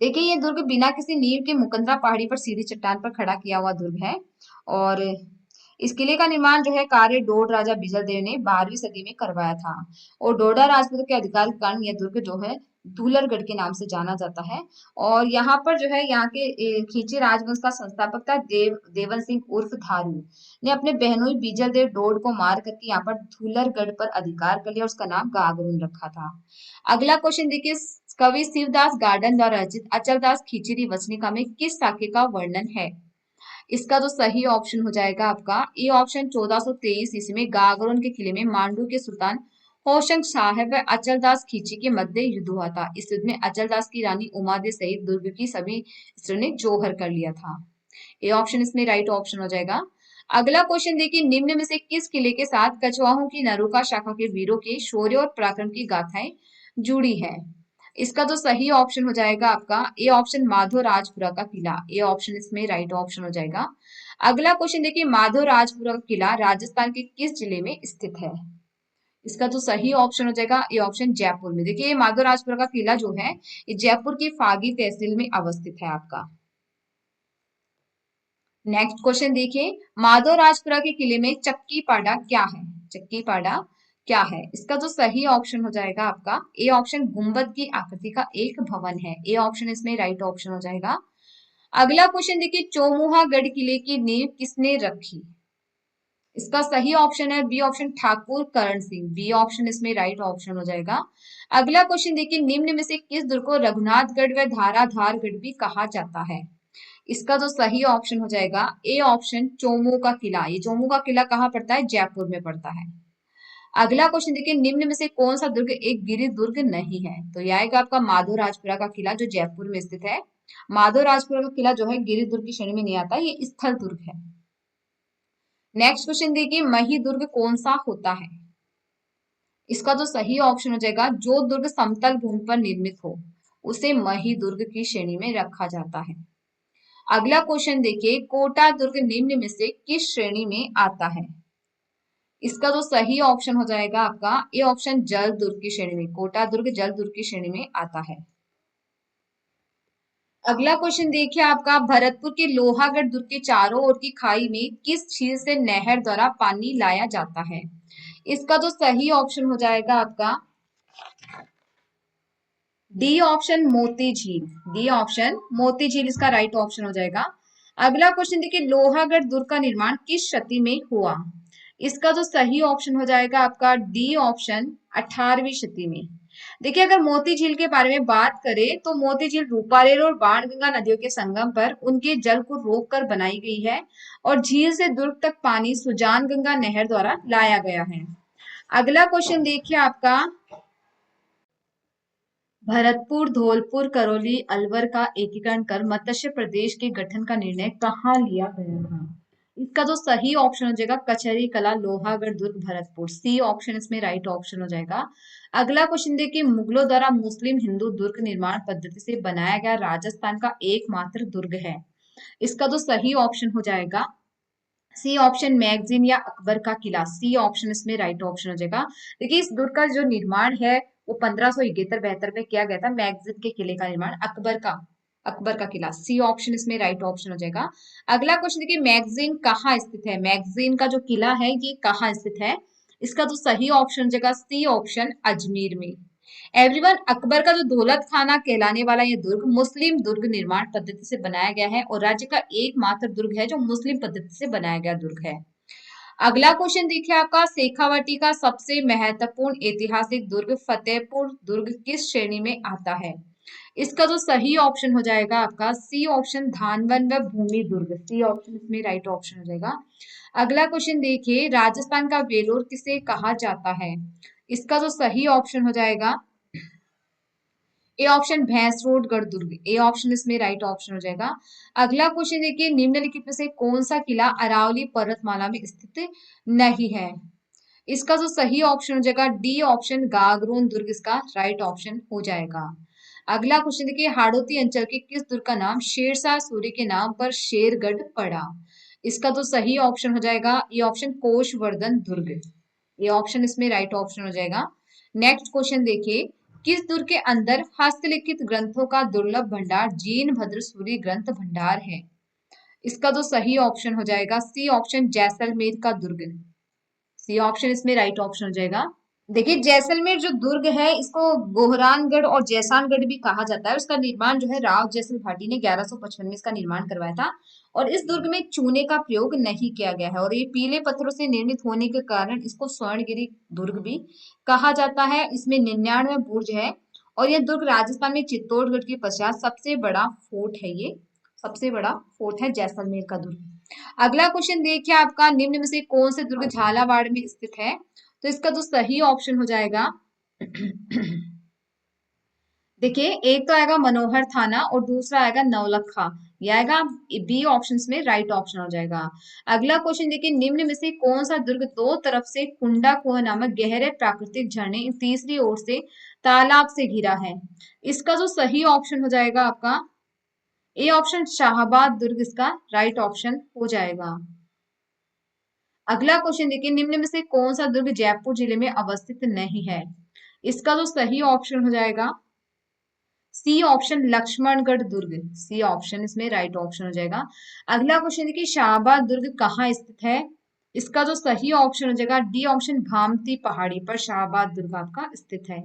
देखिए ये दुर्ग बिना किसी नींव के मुकंदरा पहाड़ी पर सीधी चट्टान पर खड़ा किया हुआ दुर्ग है। और इस किले का निर्माण जो है कार्य डोड राजा बिजल देव ने 12वीं सदी में करवाया था। और डोडा राजपूत के अधिकार के कारण यह दुर्ग जो है धूलरगढ़ के नाम से जाना जाता है। और यहाँ पर जो है यहाँ के खींची राजवंश का संस्थापक था देवन सिंह उर्फ धारू ने अपने बहनोई बीजल देव डोड को मार करके यहाँ पर धूलरगढ़ पर अधिकार कर लिया, उसका नाम गागरून रखा था। अगला क्वेश्चन देखिए, कवि शिवदास गार्डन द्वारा रचित अचलदास खिचड़ी वचनिका में किस साके का वर्णन है? इसका जो सही ऑप्शन हो जाएगा आपका ए ऑप्शन, 1423 ईस्वी में गागरोन के किले में मांडू के सुल्तान होशंग साहब व अचलदास खींची के मध्य युद्ध हुआ था। इस युद्ध में अचलदास की रानी उमादे सहित दुर्ग की सभी स्त्रियों ने जोहर कर लिया था। ए ऑप्शन इसमें राइट ऑप्शन हो जाएगा। अगला क्वेश्चन देखिए, निम्न में से किस किले के साथ कछवाहों की नरुका शाखा के वीरों के शौर्य और पराक्रम की गाथाएं जुड़ी है? इसका तो सही ऑप्शन हो जाएगा आपका ए ऑप्शन, माधो राजपुरा का किला। ए ऑप्शन इसमें राइट ऑप्शन हो जाएगा। अगला क्वेश्चन देखिए, माधो राजपुरा का किला राजस्थान के किस जिले में स्थित है? इसका तो सही ऑप्शन हो जाएगा ए ऑप्शन, जयपुर में। देखिए ये माधो राजपुरा का किला जो है ये जयपुर की फागी तहसील में अवस्थित है आपका। नेक्स्ट क्वेश्चन देखिए, माधव राजपुरा के किले में चक्की पाड़ा क्या है? चक्की पाड़ा क्या है? इसका जो सही ऑप्शन हो जाएगा आपका ए ऑप्शन, गुंबद की आकृति का एक भवन है। ए ऑप्शन इसमें राइट ऑप्शन हो जाएगा। अगला क्वेश्चन देखिए, चौमुहागढ़ किले की नींव किसने रखी? इसका सही ऑप्शन है B option, Thakur Karan Singh. B option इसमें राइट ऑप्शन हो जाएगा। अगला क्वेश्चन देखिए, निम्न में से किस दुर्ग को रघुनाथगढ़ व धाराधारगढ़ भी कहा जाता है? इसका जो सही ऑप्शन हो जाएगा ए ऑप्शन, चोमू का किला। ये चोमू का किला कहाँ पड़ता है? जयपुर में पड़ता है। अगला क्वेश्चन देखिए, निम्न में से कौन सा दुर्ग एक गिरि दुर्ग नहीं है? तो यह आएगा आपका माधो राजपुरा का किला जो जयपुर में स्थित है। माधो राजपुरा का किला जो है गिरि दुर्ग की श्रेणी में नहीं आता, ये स्थल दुर्ग है। नेक्स्ट क्वेश्चन देखिए, मही दुर्ग कौन सा होता है? इसका जो सही ऑप्शन हो जाएगा, जो दुर्ग समतल भूमि पर निर्मित हो उसे मही दुर्ग की श्रेणी में रखा जाता है। अगला क्वेश्चन देखिए, कोटा दुर्ग निम्न में से किस श्रेणी में आता है? इसका जो सही ऑप्शन हो जाएगा आपका ए ऑप्शन, जल दुर्ग की श्रेणी में। कोटा दुर्ग जल दुर्ग की श्रेणी में आता है। अगला क्वेश्चन देखिए आपका, भरतपुर के लोहागढ़ दुर्ग के चारों ओर की खाई में किस झील से नहर द्वारा पानी लाया जाता है? इसका जो सही ऑप्शन हो जाएगा आपका डी ऑप्शन, मोती झील। डी ऑप्शन मोती झील इसका राइट ऑप्शन हो जाएगा। अगला क्वेश्चन देखिए, लोहागढ़ दुर्ग का निर्माण किस शती में हुआ? इसका जो सही ऑप्शन हो जाएगा आपका डी ऑप्शन, 18वीं शती में। देखिए अगर मोती झील के बारे में बात करें तो मोती झील रूपारेल और बाणगंगा नदियों के संगम पर उनके जल को रोककर बनाई गई है और झील से दुर्ग तक पानी सुजान गंगा नहर द्वारा लाया गया है। अगला क्वेश्चन देखिए आपका, भरतपुर, धौलपुर, करौली, अलवर का एकीकरण कर मत्स्य प्रदेश के गठन का निर्णय कहाँ लिया गया था? इसका जो सही ऑप्शन हो जाएगा कचहरी कला, लोहागढ़ दुर्ग, भरतपुर। सी ऑप्शन इसमें राइट ऑप्शन हो जाएगा। अगला क्वेश्चन देखिए, मुगलों द्वारा मुस्लिम हिंदू दुर्ग निर्माण पद्धति से बनाया गया राजस्थान का एकमात्र दुर्ग है। इसका जो सही ऑप्शन हो जाएगा सी ऑप्शन, मैगजीन या अकबर का किला। सी ऑप्शन इसमें राइट ऑप्शन हो जाएगा। देखिए इस दुर्ग का जो निर्माण है वो 1571-72 में किया गया था। मैगजीन के किले का निर्माण अकबर का किला। सी ऑप्शन इसमें राइट ऑप्शन हो जाएगा। अगला क्वेश्चन देखिए, मैगजीन कहाँ स्थित है? मैगजीन का जो किला है ये कहाँ स्थित है? इसका जो सही ऑप्शन हो जाएगा सी ऑप्शन, अजमेर में। एवरीवन, अकबर का जो दौलत खाना कहलाने वाला ये दुर्ग मुस्लिम दुर्ग निर्माण पद्धति से बनाया गया है और राज्य का एकमात्र दुर्ग है जो मुस्लिम पद्धति से बनाया गया दुर्ग है। अगला क्वेश्चन देखिए आपका, शेखावटी का सबसे महत्वपूर्ण ऐतिहासिक दुर्ग फतेहपुर दुर्ग किस श्रेणी में आता है? इसका जो सही ऑप्शन हो जाएगा आपका सी ऑप्शन, धानवन व भूमि दुर्ग। सी ऑप्शन इसमें राइट ऑप्शन हो जाएगा। अगला क्वेश्चन देखिए, राजस्थान का वेलोर किसे कहा जाता है? इसका जो सही ऑप्शन हो जाएगा ए ऑप्शन, भैंसरोड दुर्ग। ए ऑप्शन इसमें राइट ऑप्शन हो जाएगा। अगला क्वेश्चन देखिए, निम्नलिखित में से कौन सा किला अरावली पर्वतमाला में स्थित नहीं है? इसका जो सही ऑप्शन हो जाएगा डी ऑप्शन, गागरोन दुर्ग इसका राइट ऑप्शन हो जाएगा। अगला क्वेश्चन देखिए, हाड़ौती अंचल के किस दुर्ग का नाम शेरशाह सूरी के नाम पर शेरगढ़ पड़ा? इसका तो सही ऑप्शन हो जाएगा ये ऑप्शन, कोशवर्धन दुर्ग। ये ऑप्शन इसमें राइट ऑप्शन हो जाएगा। नेक्स्ट क्वेश्चन देखिए, किस दुर्ग के अंदर हस्तलिखित ग्रंथों का दुर्लभ भंडार जीन भद्र सूरी ग्रंथ भंडार है? इसका तो सही ऑप्शन हो जाएगा सी ऑप्शन, जैसलमेर का दुर्ग। सी ऑप्शन इसमें राइट ऑप्शन हो जाएगा। देखिए, जैसलमेर जो दुर्ग है इसको गोहरानगढ़ और जैसानगढ़ भी कहा जाता है। उसका निर्माण जो है राव जैसल भाटी ने 1155 में इसका निर्माण करवाया था। और इस दुर्ग में चूने का प्रयोग नहीं किया गया है और ये पीले पत्थरों से निर्मित होने के कारण इसको स्वर्णगिरी दुर्ग भी कहा जाता है। इसमें 99 बुर्ज है और यह दुर्ग राजस्थान में चित्तौड़गढ़ के पश्चात सबसे बड़ा फोर्ट है। ये सबसे बड़ा फोर्ट है जैसलमेर का दुर्ग। अगला क्वेश्चन देखिए आपका, निम्न में से कौन से दुर्ग झालावाड़ में स्थित है? तो इसका जो सही ऑप्शन हो जाएगा देखिए, एक तो आएगा मनोहर थाना और दूसरा आएगा नवलखा। ये आएगा बी ऑप्शन में राइट ऑप्शन हो जाएगा। अगला क्वेश्चन देखिए, निम्न में से कौन सा दुर्ग दो तरफ से कुंडा कुआं नामक गहरे प्राकृतिक झरने तीसरी ओर से तालाब से घिरा है? इसका जो सही ऑप्शन हो जाएगा आपका ए ऑप्शन, शाहबाद दुर्ग इसका राइट ऑप्शन हो जाएगा। अगला क्वेश्चन देखिए, निम्न में से कौन सा दुर्ग जयपुर जिले में अवस्थित नहीं है? इसका जो सही ऑप्शन हो जाएगा सी ऑप्शन, लक्ष्मणगढ़ दुर्ग। सी ऑप्शन इसमें राइट ऑप्शन हो जाएगा। अगला क्वेश्चन देखिए, शाहबाद दुर्ग कहाँ स्थित है? इसका जो सही ऑप्शन हो जाएगा डी ऑप्शन, भामती पहाड़ी पर शाहबाद दुर्ग आपका स्थित है।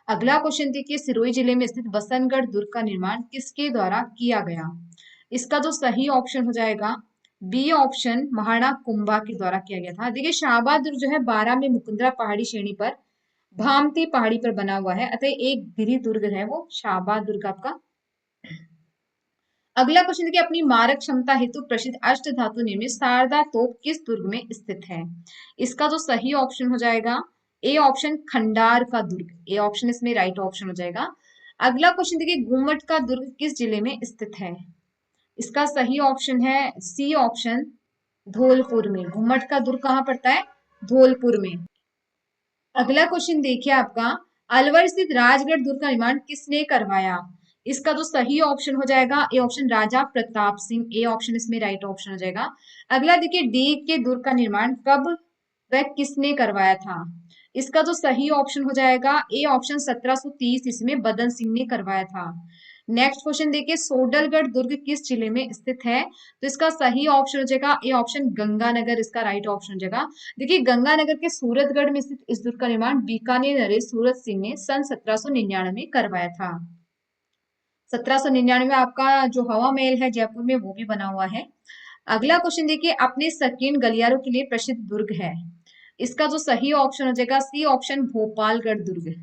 अगला क्वेश्चन देखिए, सिरोही जिले में स्थित बसंतगढ़ दुर्ग का निर्माण किसके द्वारा किया गया? इसका जो सही ऑप्शन हो जाएगा बी ऑप्शन, महाराणा कुंभा के द्वारा किया गया था। देखिए, शाहबाद दुर्ग जो है 12 में मुकुंदरा पहाड़ी श्रेणी पर भामती पहाड़ी पर बना हुआ है, अतः एक गिरि दुर्ग है वो शाहबाद दुर्ग आपका। अगला क्वेश्चन देखिए, अपनी मारक क्षमता हेतु प्रसिद्ध अष्ट धातु निर्मित शारदा तोप किस दुर्ग में स्थित है? इसका जो सही ऑप्शन हो जाएगा ए ऑप्शन, खंडार का दुर्ग। ए ऑप्शन इसमें राइट ऑप्शन हो जाएगा। अगला क्वेश्चन देखिए, गुम्मट का दुर्ग किस जिले में स्थित है? इसका सही ऑप्शन है सी ऑप्शन, धौलपुर में। गुम्मट का दुर्ग कहाँ पड़ता है? धौलपुर में। अगला क्वेश्चन देखिए आपका, अलवर स्थित राजगढ़ दुर्ग का निर्माण किसने करवाया? इसका जो सही ऑप्शन हो जाएगा A option, Raja Pratap Singh. A option इसमें राइट ऑप्शन हो जाएगा। अगला देखिए, डी के दुर्ग का निर्माण कब व किसने करवाया था? इसका जो सही ऑप्शन हो जाएगा ए ऑप्शन, 1730 इसमें बदन सिंह ने करवाया था। नेक्स्ट क्वेश्चन देखिए, सोडलगढ़ दुर्ग किस जिले में स्थित है? तो इसका सही ऑप्शन हो जाएगा ए ऑप्शन, गंगानगर इसका राइट ऑप्शन हो जाएगा। देखिए, गंगानगर के सूरतगढ़ में स्थित इस दुर्ग का निर्माण बीकानेर नरेश सूरत सिंह ने सन 1799 में करवाया था। 1799 में आपका जो हवा महल है जयपुर में वो भी बना हुआ है। अगला क्वेश्चन देखिए, अपने संकीर्ण गलियारों के लिए प्रसिद्ध दुर्ग है। इसका जो सही ऑप्शन हो जाएगा सी ऑप्शन, भोपालगढ़ दुर्ग।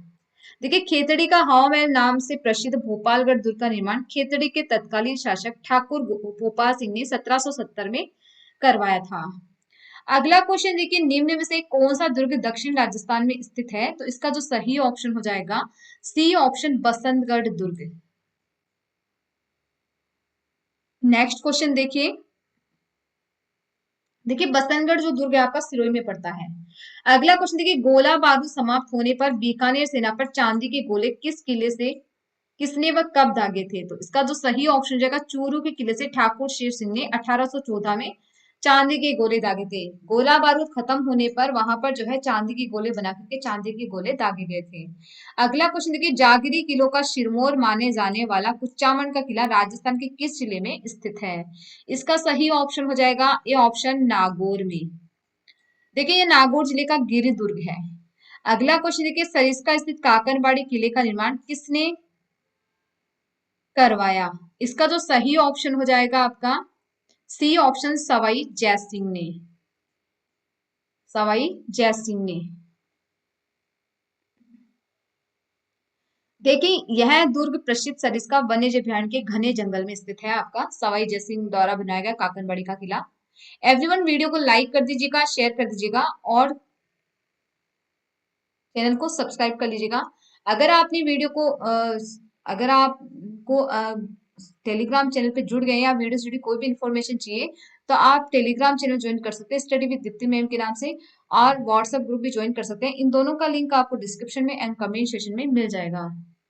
देखिए, खेतड़ी का हवा महल नाम से प्रसिद्ध भोपालगढ़ दुर्ग का निर्माण खेतड़ी के तत्कालीन शासक ठाकुर भोपाल सिंह ने 1770 में करवाया था। अगला क्वेश्चन देखिए, निम्न में से कौन सा दुर्ग दक्षिण राजस्थान में स्थित है? तो इसका जो सही ऑप्शन हो जाएगा सी ऑप्शन, बसंतगढ़ दुर्ग। नेक्स्ट क्वेश्चन देखिए, देखिए बसंतगढ़ जो दुर्ग है आपका सिरोही में पड़ता है। अगला क्वेश्चन देखिए, गोला बारूद समाप्त होने पर बीकानेर सेना पर चांदी के गोले किस किले से किसने व कब दागे थे? तो इसका जो सही ऑप्शन हो जाएगा चूरू के किले से ठाकुर शेर सिंह ने 1814 में चांदी के गोले दागे थे। गोला बारूद खत्म होने पर वहां पर जो है चांदी के गोले बना करके चांदी के गोले दागे गए थे। अगला क्वेश्चन देखिए, जागिरी किलों का सिरमौर माने जाने वाला कुचामन का किला राजस्थान के किस जिले में स्थित है? इसका सही ऑप्शन हो जाएगा ए ऑप्शन, नागौर में। देखिए, ये नागौर जिले का गिरि दुर्ग है। अगला क्वेश्चन देखिए, सरिस्का स्थित काकनबाड़ी किले का निर्माण किसने करवाया? इसका जो सही ऑप्शन हो जाएगा आपका सी ऑप्शन, सवाई जयसिंह ने। सवाई जयसिंह ने। देखिए यह दुर्ग प्रसिद्ध सरिस्का वन्यजीव अभयारण्य के घने जंगल में स्थित है, आपका सवाई जयसिंह द्वारा बनाया गया काकनबाड़ी का किला। एवरीवन वीडियो को लाइक कर दीजिएगा, शेयर कर दीजिएगा और चैनल को सब्सक्राइब कर लीजिएगा। अगर आपने वीडियो को अगर आपको टेलीग्राम चैनल पे जुड़ गए या वीडियो से जुड़ी कोई भी इन्फॉर्मेशन चाहिए तो आप टेलीग्राम चैनल ज्वाइन कर सकते हैं स्टडी विद दीप्ति मैम के नाम से, और व्हाट्सएप ग्रुप भी ज्वाइन कर सकते हैं। इन दोनों का लिंक आपको डिस्क्रिप्शन में एंड कमेंट सेक्शन में मिल जाएगा।